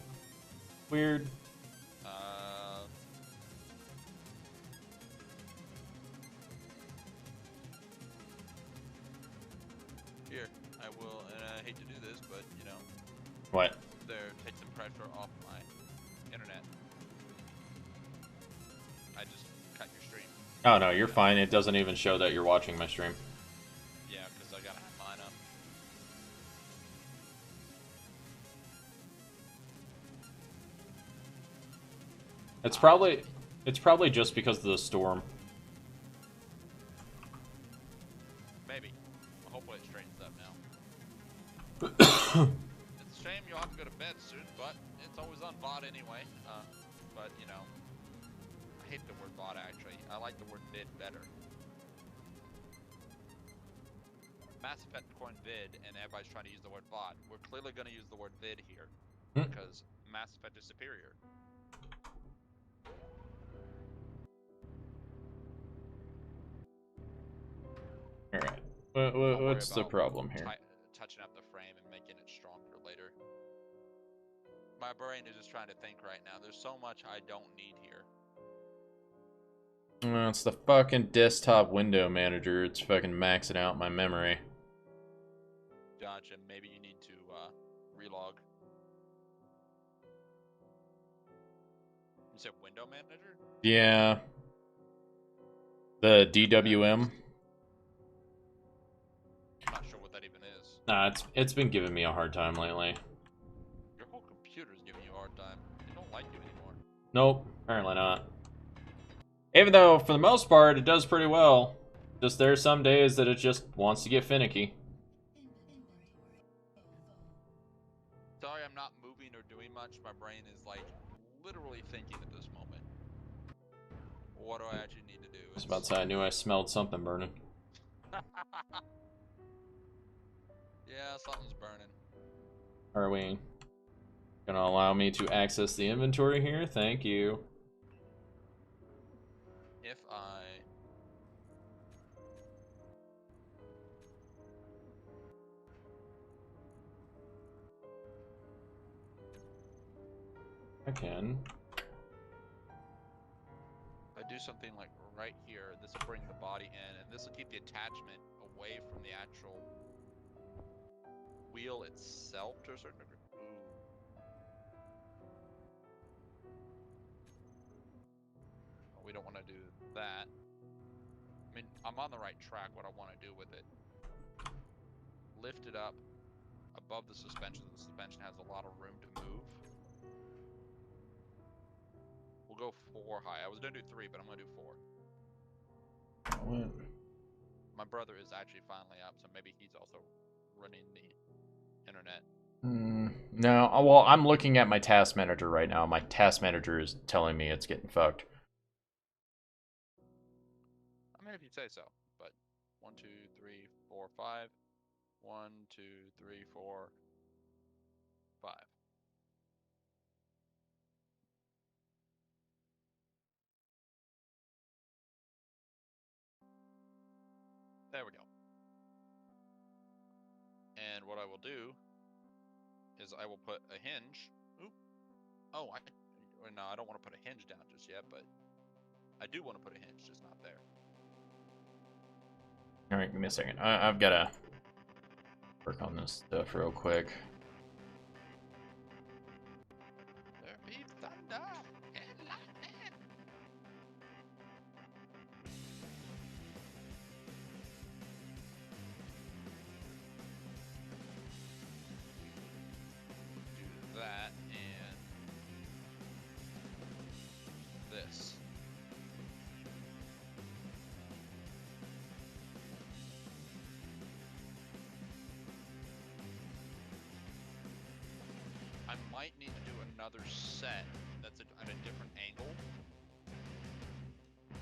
Weird. Here, I will, and I hate to do this, but you know. What? There, take some pressure off my internet. I just cut your stream. Oh no, you're fine. It doesn't even show that you're watching my stream. Yeah, because I gotta have mine up. It's probably just because of the storm. Maybe. Well, hopefully it straightens up now. It's a shame you'll have to go to bed soon, but it's always on VOD anyway. But you know, I hate the word VOD actually. I like the word vid better. Mass Effect coined vid, and everybody's trying to use the word VOD. We're clearly going to use the word vid here because Mass Effect is superior. Alright. What's the problem here? Touching up the frame and making it stronger later. My brain is just trying to think right now. There's so much I don't need here. It's the fucking desktop window manager. It's fucking maxing out my memory. Gotcha. Maybe you need to relog. You said window manager? Yeah. The DWM. I'm not sure what that even is. Nah, it's been giving me a hard time lately. Your whole computer's giving you a hard time. They don't like you anymore. Nope, apparently not. Even though, for the most part, it does pretty well. Just there's some days that it just wants to get finicky. Sorry, I'm not moving or doing much. My brain is like literally thinking at this moment. What do I actually need to do? I was about to say, I knew I smelled something burning. Yeah, something's burning. Are we gonna allow me to access the inventory here? Thank you. If I can. do something like right here, this will bring the body in, and this will keep the attachment away from the actual wheel itself to a certain degree. Ooh. We don't want to do that. I mean, I'm on the right track. What I want to do with it. Lift it up above the suspension. The suspension has a lot of room to move. We'll go 4 high. I was gonna do 3, but I'm gonna do 4. What? My brother is actually finally up, so maybe he's also running the internet. No, well, I'm looking at my task manager right now. My task manager is telling me it's getting fucked. I mean, if you say so, but 1, 2, 3, 4, 5. 1, 2, 3, 4, 5. There we go. And what I will do is I will put a hinge. Oop. Oh, no, I don't want to put a hinge down just yet, but I do want to put a hinge, just not there. All right, give me a second. I've got to work on this stuff real quick. There be thunder and lightning. Do that and this. might need to do another set that's at a different angle,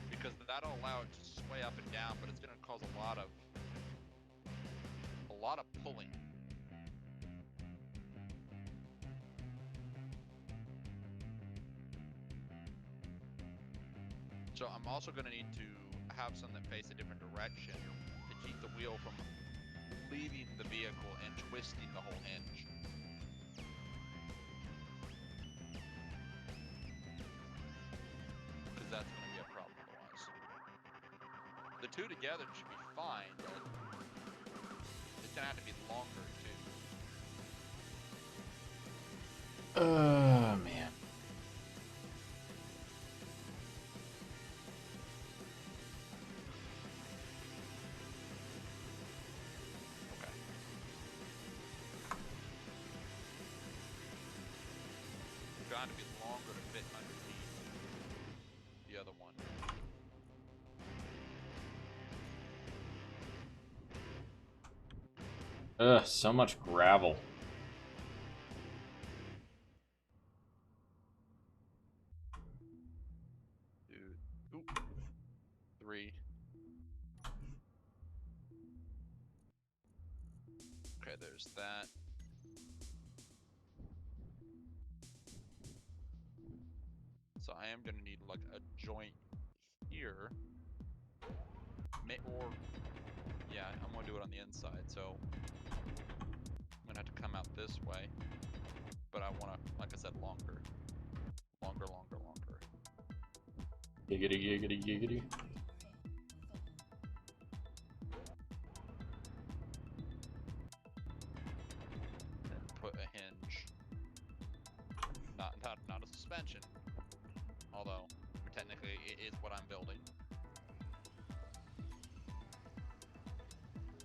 because that'll allow it to sway up and down, but it's going to cause a lot of pulling. So I'm also going to need to have some that face a different direction to keep the wheel from leaving the vehicle and twisting the whole hinge. Because that's going to be a problem otherwise. The two together should be fine, but it's going to have to be longer too. Man. Okay. It's going to be longer to fit underneath the other one. So much gravel. Ooh. 3. Okay, there's that. So I am gonna need like a joint here. Or, yeah, I'm gonna do it on the inside, so I'm gonna have to come out this way. But I wanna, like I said, longer. Longer. Giggity, giggity, giggity. And put a hinge. Not a suspension. Although, technically, it is what I'm building.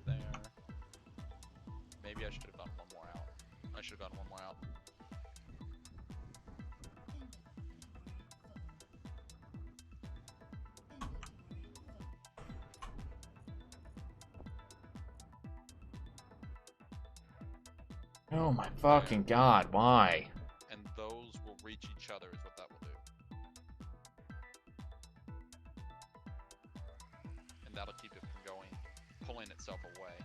There. Maybe I should have done one more out. I should have done one more out. Oh my fucking god, why? And those will reach each other is what that will do. And that'll keep it from pulling itself away.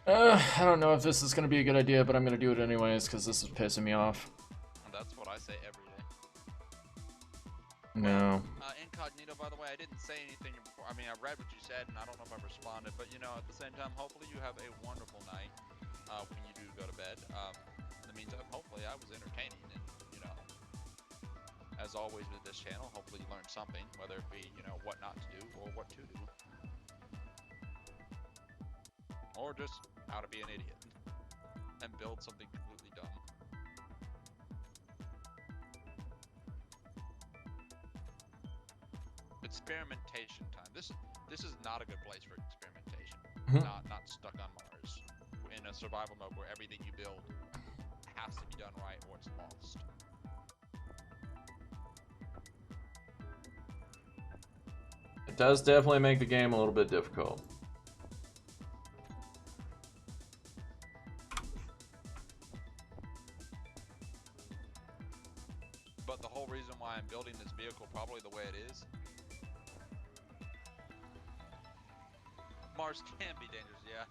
I don't know if this is gonna be a good idea, but I'm gonna do it anyways, because this is pissing me off. And that's what I say every day. No. Incognito, by the way, I didn't say anything before. I mean, I read what you said, and I don't know if I responded, but you know, at the same time, hopefully you have a wonderful night when you do go to bed. In the meantime, hopefully I was entertaining, and you know, as always with this channel, hopefully you learned something, whether it be, you know, what not to do or what to do. Or just how to be an idiot and build something completely dumb. Experimentation time. This is not a good place for experimentation. Not stuck on Mars in a survival mode where everything you build has to be done right or it's lost. It does definitely make the game a little bit difficult. But the whole reason why I'm building this vehicle probably the way it is, Mars can be dangerous, yeah.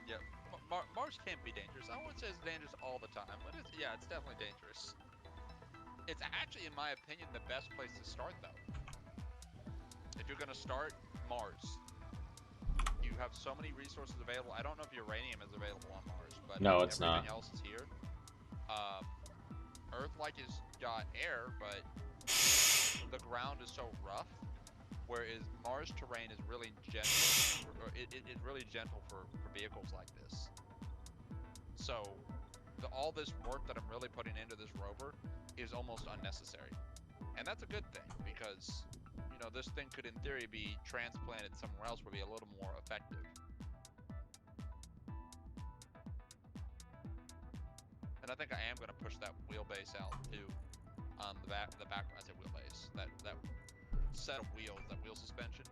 Yeah, Mars can be dangerous. I wouldn't say it's dangerous all the time, but yeah, it's definitely dangerous. It's actually, in my opinion, the best place to start, though. If you're gonna start Mars, you have so many resources available. I don't know if uranium is available on Mars, but no, it's everything not. else is here. Earth, like, is got air, but the ground is so rough. Whereas Mars terrain is really gentle, or it's really gentle for vehicles like this. So, all this work that I'm really putting into this rover is almost unnecessary. And that's a good thing, because, you know, this thing could in theory be transplanted somewhere else where it'd be a little more effective. And I think I am going to push that wheelbase out too. The back, I said wheelbase, that set of wheels, that wheel suspension.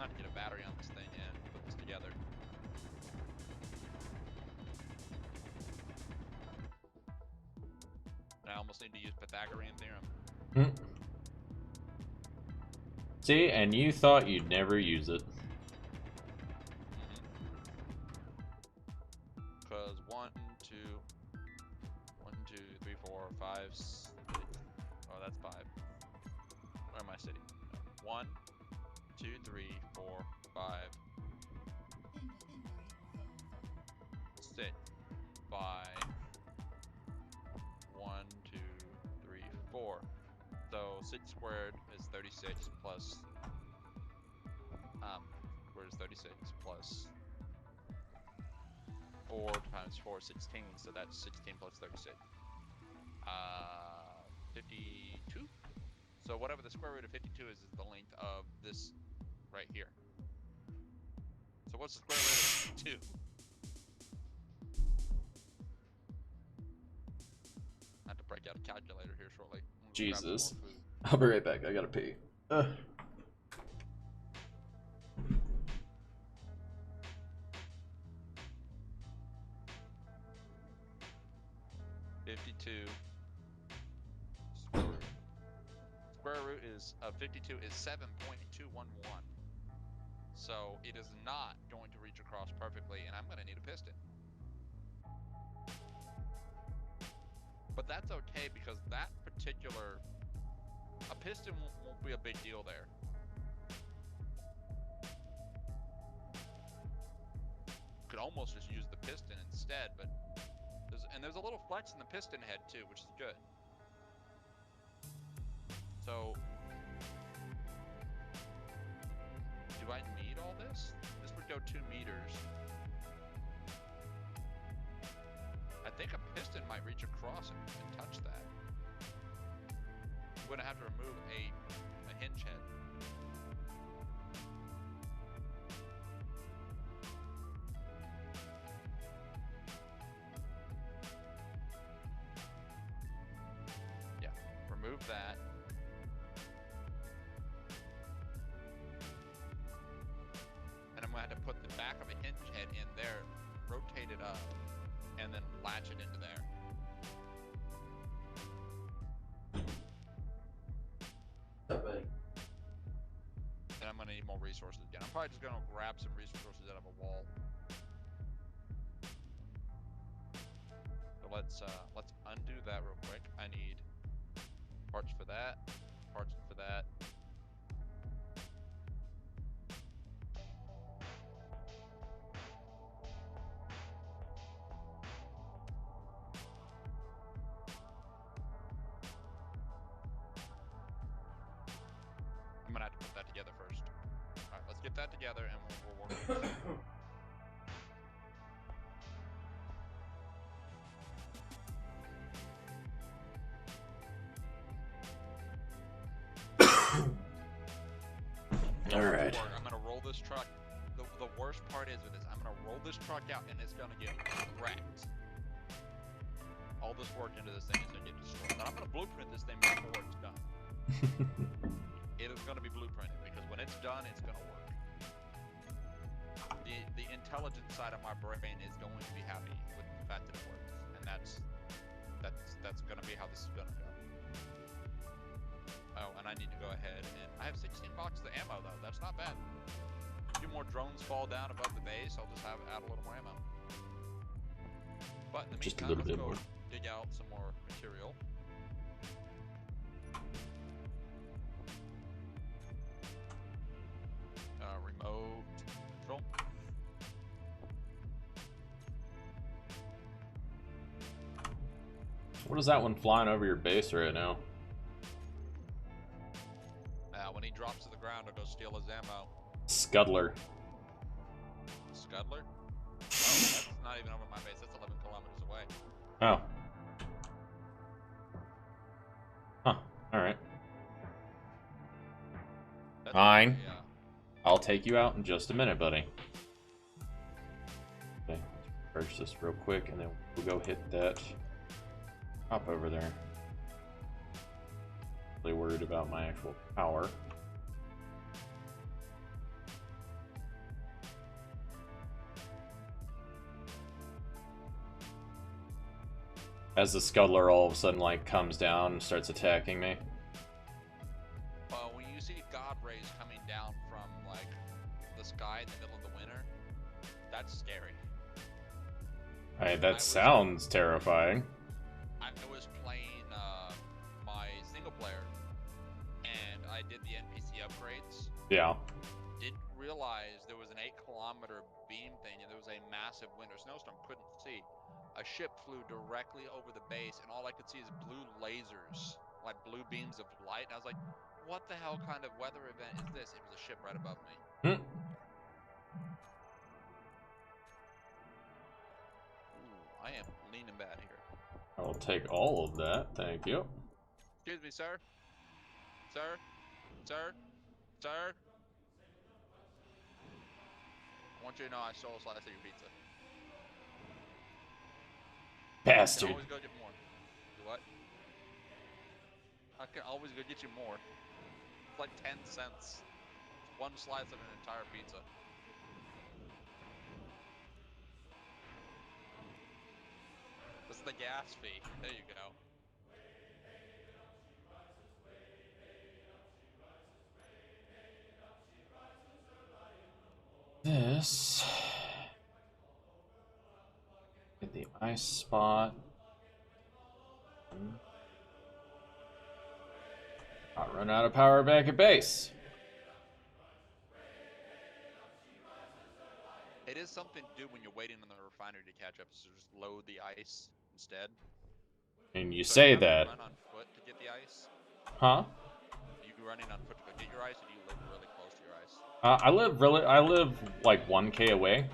time to get a battery on this thing and put this together. I almost need to use Pythagorean theorem. See, and you thought you'd never use it. Because 1, 2, 3, 4, 5, 6. Oh, that's 5. Where am I sitting? 1, 2, 3, 4, 5. Sit by 1, 2, 3, 4. So 6 squared is 36 plus. Squared is 36 plus 4 times 4 is 16. So that's 16 plus 36. 52. So whatever the square root of 52 is the length of this right here. So what's the square root of 52? I have to break out a calculator here shortly. Jesus. I'll be right back. I gotta pee. 52 square root. Square root of 52 is 7.211. So it is not going to reach across perfectly, and I'm going to need a piston. But that's okay because that particular, a piston won't be a big deal there. Could almost just use the piston instead, but there's a little flex in the piston head too, which is good. So, do I need all this? This would go 2 meters. I think a piston might reach across and touch that. We're gonna have to remove a hinge head. Yeah, remove that. And I'm gonna have to put the back of a hinge head in there, rotate it up, and then latch it into there. And I'm gonna need more resources again. I'm probably just gonna grab some resources out of a wall. So let's undo that real quick. I need parts for that, parts for that. I'm gonna have to put that together first. All right, let's get that together and we'll work on this. All right. I'm gonna roll this truck. The worst part is with this, I'm gonna roll this truck out and it's gonna get wrecked. All this work into this thing is gonna get destroyed. And I'm gonna blueprint this thing before it's done. It is gonna be blueprinted because when it's done, it's gonna work. The intelligent side of my brain is going to be happy with the fact that it works, and that's gonna be how this is gonna go. Oh, and I need to go ahead and I have 16 boxes of ammo though. That's not bad. A few more drones fall down above the base. I'll just add a little more ammo. But in the Just a meantime, little bit let's go more. dig out some more material. Remote control. What is that one flying over your base right now? When he drops to the ground, I'll go steal his ammo. Scuddler. Scuddler? Oh, that's not even over my base. That's 11 kilometers away. Oh. Huh. Alright. That's Fine. Yeah. I'll take you out in just a minute, buddy. Okay, let's purge this real quick, and then we'll go hit that hop over there. Really worried about my actual power. as the scuttler all of a sudden like comes down and starts attacking me. When you see God rays coming down from like the sky in the middle of the winter, that's scary. Hey, that sounds terrifying. I was playing my single player, and I did the NPC upgrades. Yeah. Didn't realize there was an 8-kilometer beam thing, and there was a massive winter snowstorm. Couldn't see. A ship flew directly over the base, and all I could see is blue lasers, like blue beams of light. And I was like, "What the hell kind of weather event is this?" It was a ship right above me. Hmm. Ooh, I am leaning bad here. I'll take all of that, thank you. Excuse me, sir. Sir. Sir. Sir. I want you to know I stole a slice of your pizza. Bastard. I can always go get more. What? I can always go get you more. It's like 10 cents. It's one slice of an entire pizza. This is the gas fee. There you go. This. Get the ice spot. Not run out of power back at base. It is something to do when you're waiting on the refinery to catch up, so just load the ice instead. And you So say you have that. to run on foot to get the ice? Huh? Are you running on foot to go get your ice, or do you live really close to your ice? I live like 1K away.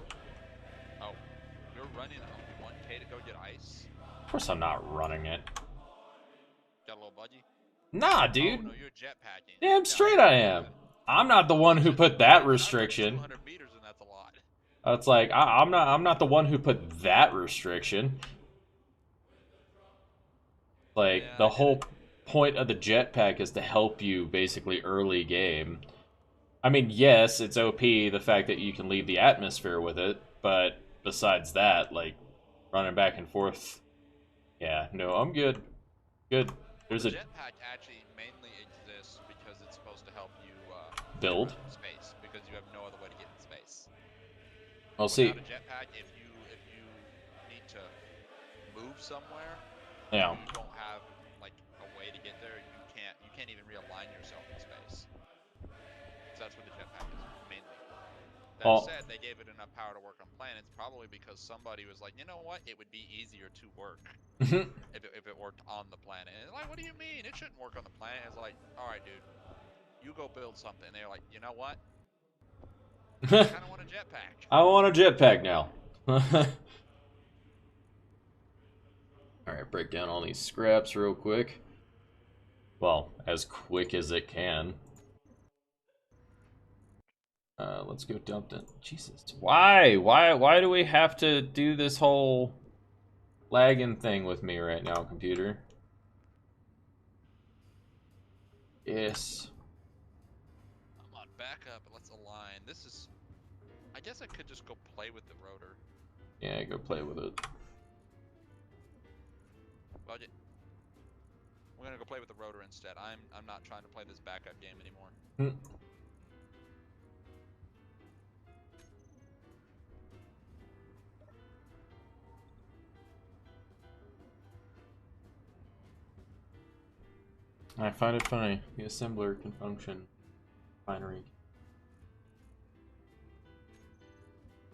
Oh, you're running on 1K to go get ice? Of course I'm not running it. Got a little budgie? Nah, dude. Oh, no, you're jetpacking. Damn straight I am. I'm not the one who put that restriction. 200 meters, and that's a lot. It's like I'm not the one who put that restriction. Like Yeah, the whole point of the jetpack is to help you basically early game. I mean, yes, it's OP the fact that you can leave the atmosphere with it, but besides that, like running back and forth, yeah, no, I'm good. Good. There's the a jetpack actually mainly exists because it's supposed to help you build in space, because you have no other way to get in space. I'll see. Without a jetpack, if you need to move somewhere, Yeah. you don't have like a way to get there. You can't even realign yourself in space. So that's what the jetpack is mainly. That said, they gave it enough power to work on planets, probably because somebody was like, you know what, it would be easier to work if it worked on the planet. And like, what do you mean? It shouldn't work on the planet. It's like, all right, dude, you go build something. And they're like, you know what? I kind of want a jetpack. I want a jetpack now. Alright, break down all these scraps real quick. Well, as quick as it can. Let's go dump it. Jesus. Why? Why do we have to do this whole lagging thing with me right now, computer? Yes. I'm on backup. Let's align. This is... I guess I could just go play with the rotor. Yeah, go play with it. Budget. We're gonna go play with the rotor instead. I'm not trying to play this backup game anymore. I find it funny. The assembler can function. Binary.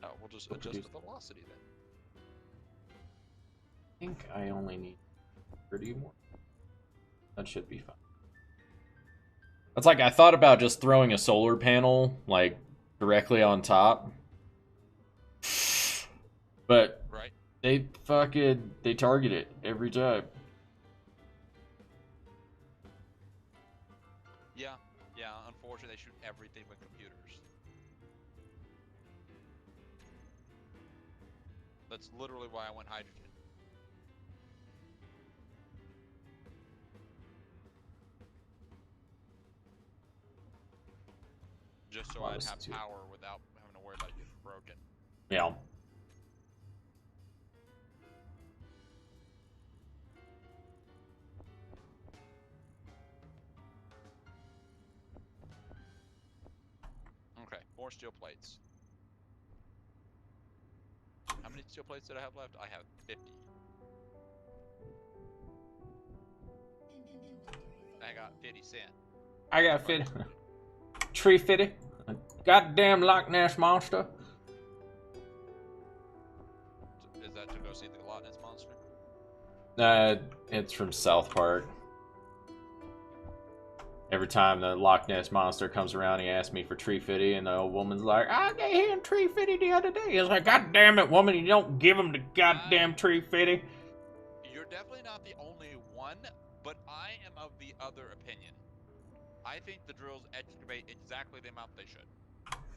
Oh, we'll just adjust the velocity then. I think I only need 30 more. That should be fine. It's like I thought about just throwing a solar panel like directly on top. But right. They target it every time. Yeah, unfortunately they shoot everything with computers. That's literally why I went hydrogen. Just so I'd have power without having to worry about it getting broken. Yeah. more steel plates. How many steel plates did I have left? I have 50. I got 50 cents. I got 50. Tree 50. Goddamn Loch Ness monster. Is that to go see the Loch Ness monster? It's from South Park. Every time the Loch Ness monster comes around, he asks me for tree fitty, and the old woman's like, I gave him tree fitty the other day. He's like, God damn it, woman, you don't give him the goddamn tree fitty. You're definitely not the only one, but I am of the other opinion. I think the drills excavate exactly the amount they should.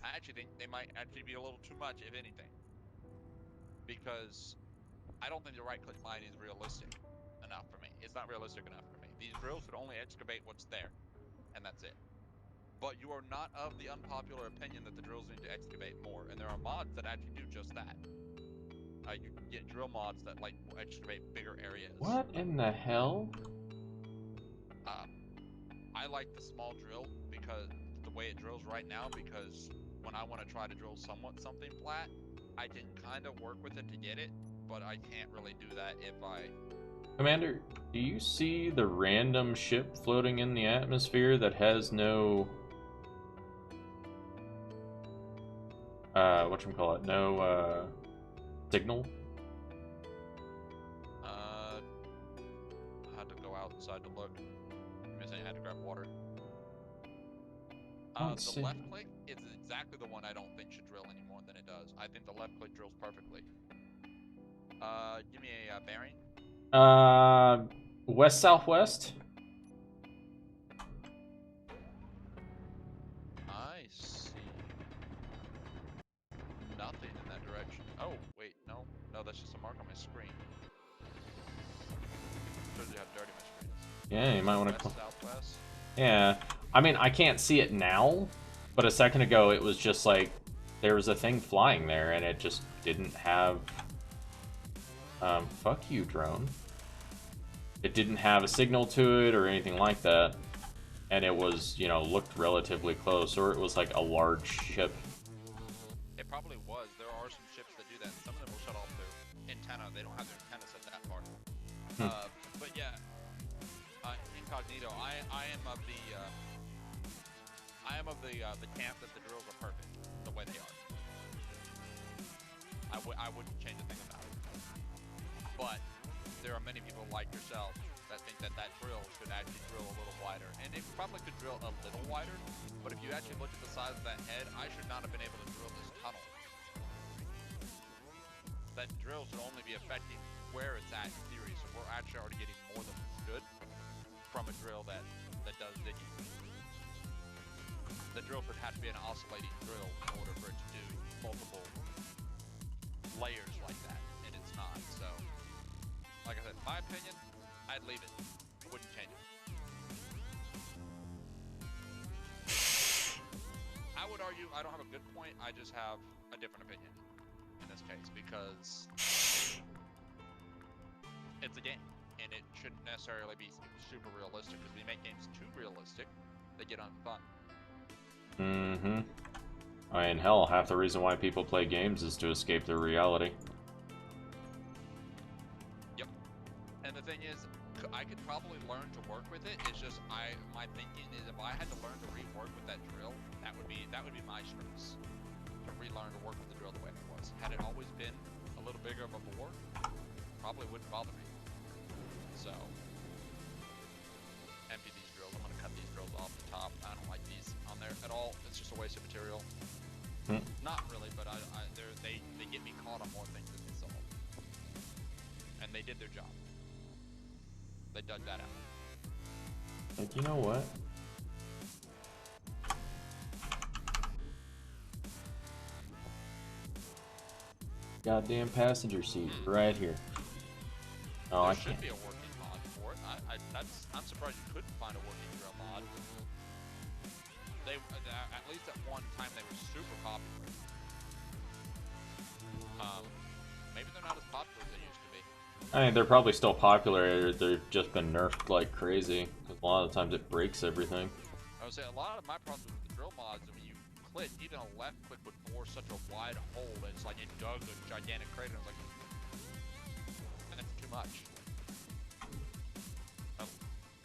I actually think they might actually be a little too much, if anything. Because I don't think the right-click mining is realistic enough for me. It's not realistic enough for me. These drills would only excavate what's there. And that's it. But you are not of the unpopular opinion that the drills need to excavate more, and there are mods that actually do just that. You can get drill mods that like will excavate bigger areas. What in the hell? I like the small drill because the way it drills right now, because when I want to try to drill somewhat something flat, I can kind of work with it to get it, but I can't really do that if I... Commander, do you see the random ship floating in the atmosphere that has no... whatchamacallit? No, signal? I had to go outside to look. I had to grab water. The left click is exactly the one I don't think should drill any more than it does. I think the left click drills perfectly. Give me a bearing. West-southwest? I see nothing in that direction. Oh, wait, no. No, that's just a mark on my screen. Shows you how dirty my screen is. Yeah, you might want to... Southwest. Yeah. I mean, I can't see it now, but a second ago it was just like, there was a thing flying there, and it just didn't have... fuck you, drone. It didn't have a signal to it or anything like that. And it was, you know, looked relatively close, or it was like a large ship. It probably was. There are some ships that do that. Some of them will shut off their antenna. They don't have their antenna set that far. But yeah, incognito. I am of the camp that the drills are perfect the way they are. I wouldn't change a thing about it. But there are many people like yourself that think that drill should actually drill a little wider. And it probably could drill a little wider, but if you actually look at the size of that head, I should not have been able to drill this tunnel. That drill should only be affecting where it's at in theory, so we're actually already getting more than we should from a drill that does digging. The drill should have to be an oscillating drill in order for it to do multiple layers like that, and it's not. So, like I said, in my opinion, I'd leave it. Wouldn't change it. I would argue I don't have a good point. I just have a different opinion in this case because it's a game, and it shouldn't necessarily be super realistic. Because we make games too realistic, they get unfun. Mm-hmm. I mean, hell, half the reason why people play games is to escape their reality. Yep. And the thing is, I could probably learn to work with it. It's just my thinking is if I had to learn to rework with that drill, that would be my strengths. To relearn to work with the drill the way it was. Had it always been a little bigger of a bore, probably wouldn't bother me. So, empty these drills. I'm gonna cut these drills off the top. I don't like these on there at all. It's just a waste of material. Not really, but they get me caught on more things than they solve. And they did their job. They dug that out. Like, you know what? Goddamn passenger seat right here. Oh, I can't. There should be a working mod for it. I'm surprised you couldn't find a working drill mod. They, at least at one time, they were super popular. Maybe they're not as popular as they used to be. I mean, they're probably still popular. They've just been nerfed like crazy. A lot of times it breaks everything. I would say a lot of my problems with the drill mods, I mean, you clit, even a left click would bore such a wide hole that it's like it dug a gigantic crater. I was like, that's too much.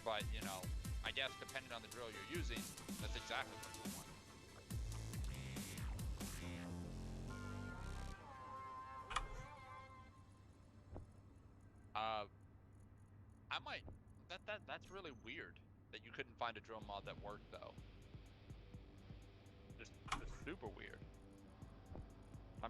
But, you know, I guess depending on the drill you're using, that's exactly what you want. I might, that's really weird that you couldn't find a drill mod that worked though. Just super weird.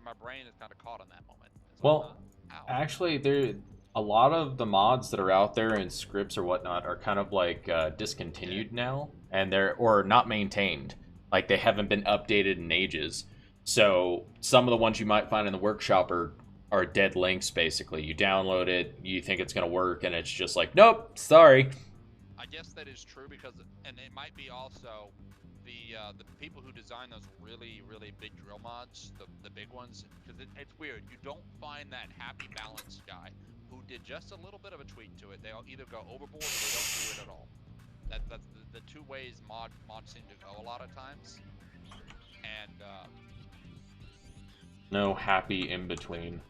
My brain is kind of caught on that moment. It's Well, like, actually, there a lot of the mods that are out there and scripts or whatnot are kind of like discontinued now, and or not maintained. Like they haven't been updated in ages. So some of the ones you might find in the workshop are dead links. Basically, you download it, you think it's gonna work, and it's just like, nope, sorry. I guess that is true because, and it might be also the people who design those really big drill mods, the big ones, because it's weird. You don't find that happy balance guy who did just a little bit of a tweak to it. They'll either go overboard or they don't do it at all. That's the two ways mods seem to go a lot of times. And No happy in between.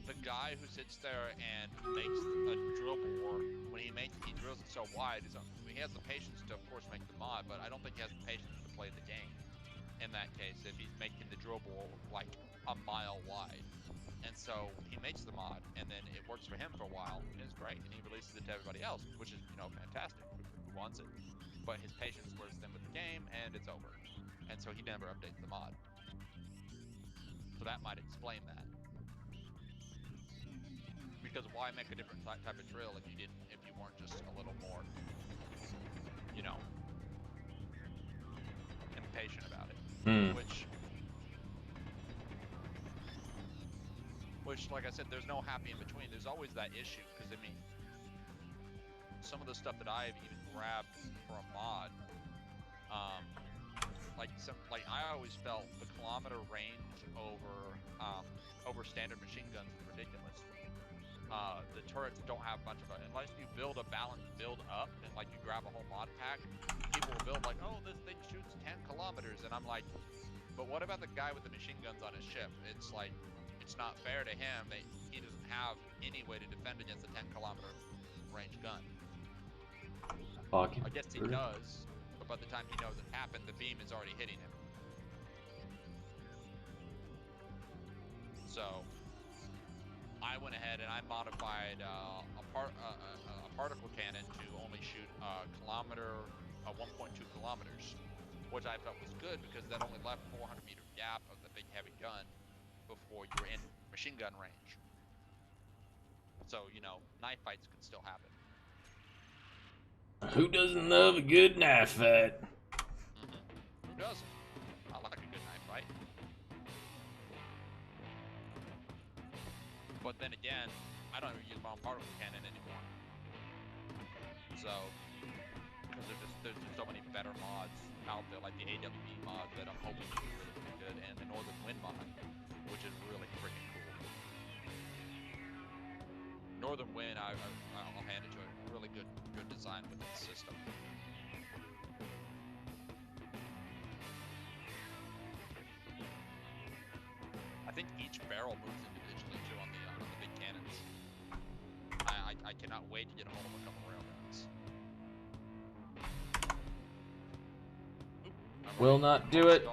the guy who sits there and makes a drill bore, when he drills it so wide, he has the patience to, of course, make the mod, but I don't think he has the patience to play the game. In that case, if he's making the drill bore like a mile wide. And so he makes the mod, and then it works for him for a while, and it's great, and he releases it to everybody else, which is, you know, fantastic, who wants it. But his patience wears thin with the game, and it's over. And so he never updates the mod. So that might explain that. Because why make a different type of drill if you weren't just a little more, you know, impatient about it. Which, like I said, there's no happy in between. There's always that issue, because I mean, some of the stuff that I've even grabbed for a mod, like I always felt the kilometer range over standard machine guns is ridiculous. The turrets don't have much of a, unless you build a balanced build up and like you grab a whole mod pack, people will build like, oh, this thing shoots 10 kilometers, and I'm like, but what about the guy with the machine guns on his ship? It's like, it's not fair to him that he doesn't have any way to defend against a 10-kilometer range gun. I guess he does, but by the time he knows it happened, the beam is already hitting him. So I went ahead and I modified a particle cannon to only shoot a 1.2 kilometers, which I felt was good because that only left 400-meter gap of the big heavy gun before you're in machine gun range. So, you know, knife fights could still happen. Who doesn't love a good knife fight? Who doesn't? I like a good knife fight. But then again, I don't ever use my own particle cannon anymore. So, because there's just so many better mods out there, like the AWE mod that I'm hoping will be really good, and the Northern Wind mod, which is really freaking cool. Northern Wind, I'll hand it to it. Really good design with the system. I think each barrel moves individually too on the big cannons. I cannot wait to get a hold of a couple railguns. Will not do it.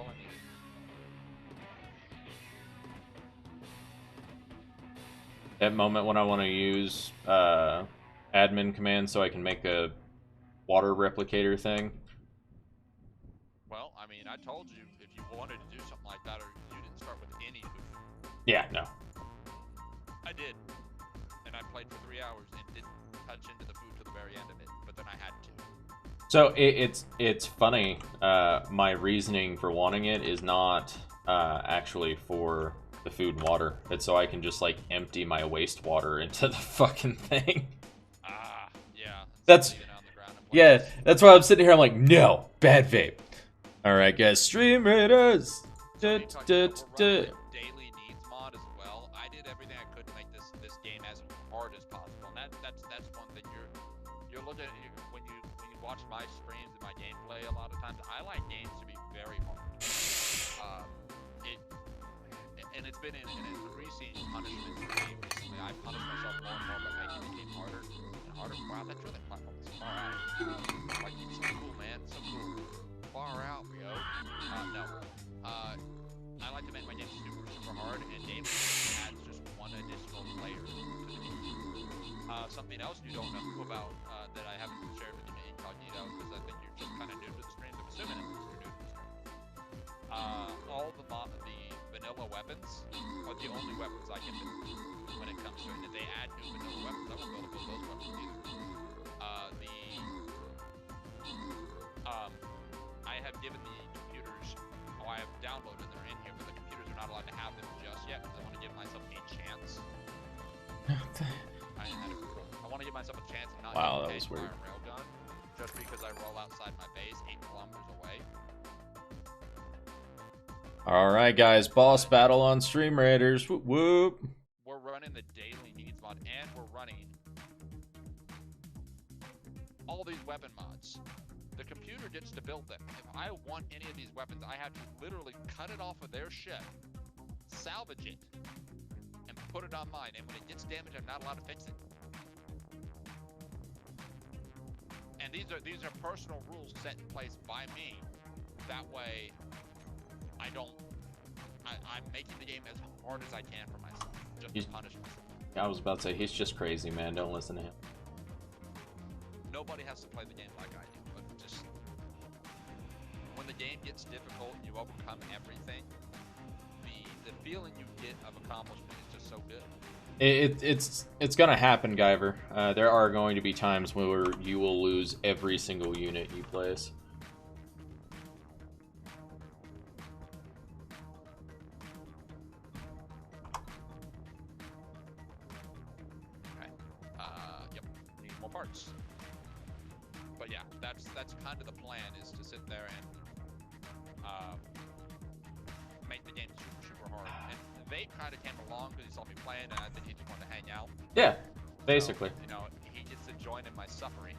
That moment when I want to use admin command so I can make a water replicator thing. Well, I mean, I told you if you wanted to do something like that, or you didn't start with any food. Yeah, no. I did, and I played for 3 hours and didn't touch into the food to the very end of it, but then I had to. So it's funny. My reasoning for wanting it is not actually for the food and water. It's so I can just like empty my wastewater into the fucking thing. Ah, yeah. That's yeah. That's why I'm sitting here. I'm like, no, bad vape. All right, guys, stream raiders. Daily needs mod as well. I did everything I could to make this game as hard as possible, and that's one thing you're looking at when you watch my streams and my gameplay. A lot of times, I like games to be very hard. it and it's been an increasing punishment for me recently. I punish myself more and more by making the game harder and harder. Wow, that drill platform is far out. Like, it's so cool, man. It's so cool. Far out, bro. No. I like to make my game super hard, and daily adds just one additional layer to the game. Something else you don't know about that I haven't shared with you in incognito, because I think you're just kind of new to the stream. I'm assuming you're new to the stream. All the vanilla weapons are the only weapons I can build when it comes to it. If they add new vanilla weapons, I won't be able to build those weapons either. I have given the computers, I have downloaded, they're in here, but the computers are not allowed to have them just yet because I want to give myself a chance. I want to give myself a chance of not getting paid by a railgun just because I roll outside my base 8 kilometers away. Alright guys, boss battle on Stream Raiders. Whoop whoop. We're running the daily needs mod, and we're running all these weapon mods. The computer gets to build them. If I want any of these weapons, I have to literally cut it off of their ship, salvage it, and put it on mine. And when it gets damaged, I'm not allowed to fix it. And these are personal rules set in place by me. That way, I'm making the game as hard as I can for myself, just to punish myself. I was about to say, he's just crazy, man. Don't listen to him. Nobody has to play the game like I do, but just when the game gets difficult and you overcome everything, the feeling you get of accomplishment is just so good. It's gonna happen, Guyver. There are going to be times where you will lose every single unit you place. Parts. But yeah, that's kind of the plan, is to sit there and make the game super hard. And Vape kind of came along because he saw me playing, and I think he just wanted to hang out. Yeah, basically. So, you know, he gets to join in my suffering.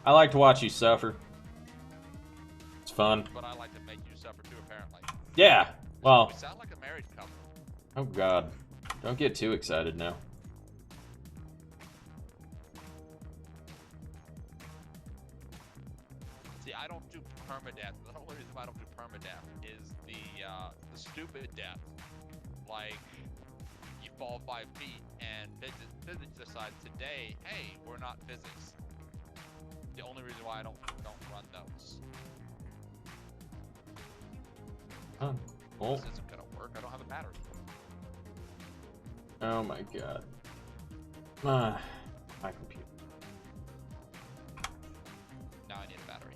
I like to watch you suffer. It's fun. But I like to make you suffer too, apparently. Yeah. Well. We sound like a married couple. Oh God, don't get too excited now. I don't do permadeath. The only reason why I don't do permadeath is the stupid death. Like, you fall 5 feet and physics decides today, hey, we're not physics. The only reason why I don't run those. Oh, well. This isn't gonna work. I don't have a battery. Oh my God. My computer. Now I need a battery.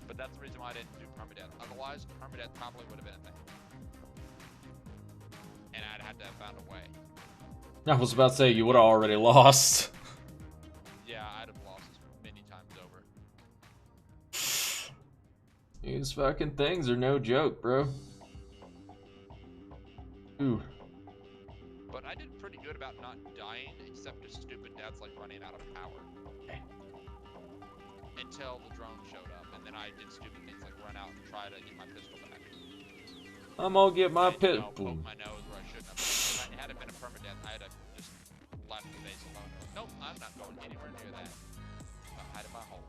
But that's the reason why I didn't do permadeath. Otherwise, permadeath probably would have been a thing. And I'd had to have found a way. I was about to say, you would have already lost. Yeah, I'd have lost this many times over. These fucking things are no joke, bro. Ooh. But I did pretty good about not dying, except to stupid deaths like running out of power. Until the drone showed up, and then I did stupid things like run out and try to get my pistol back. I'm gonna get my pistol. Poke my nose where I shouldn't have. If it had been a permadeath, I'd have just left the base alone. Nope, I'm not going anywhere near that. I'm hiding my hole.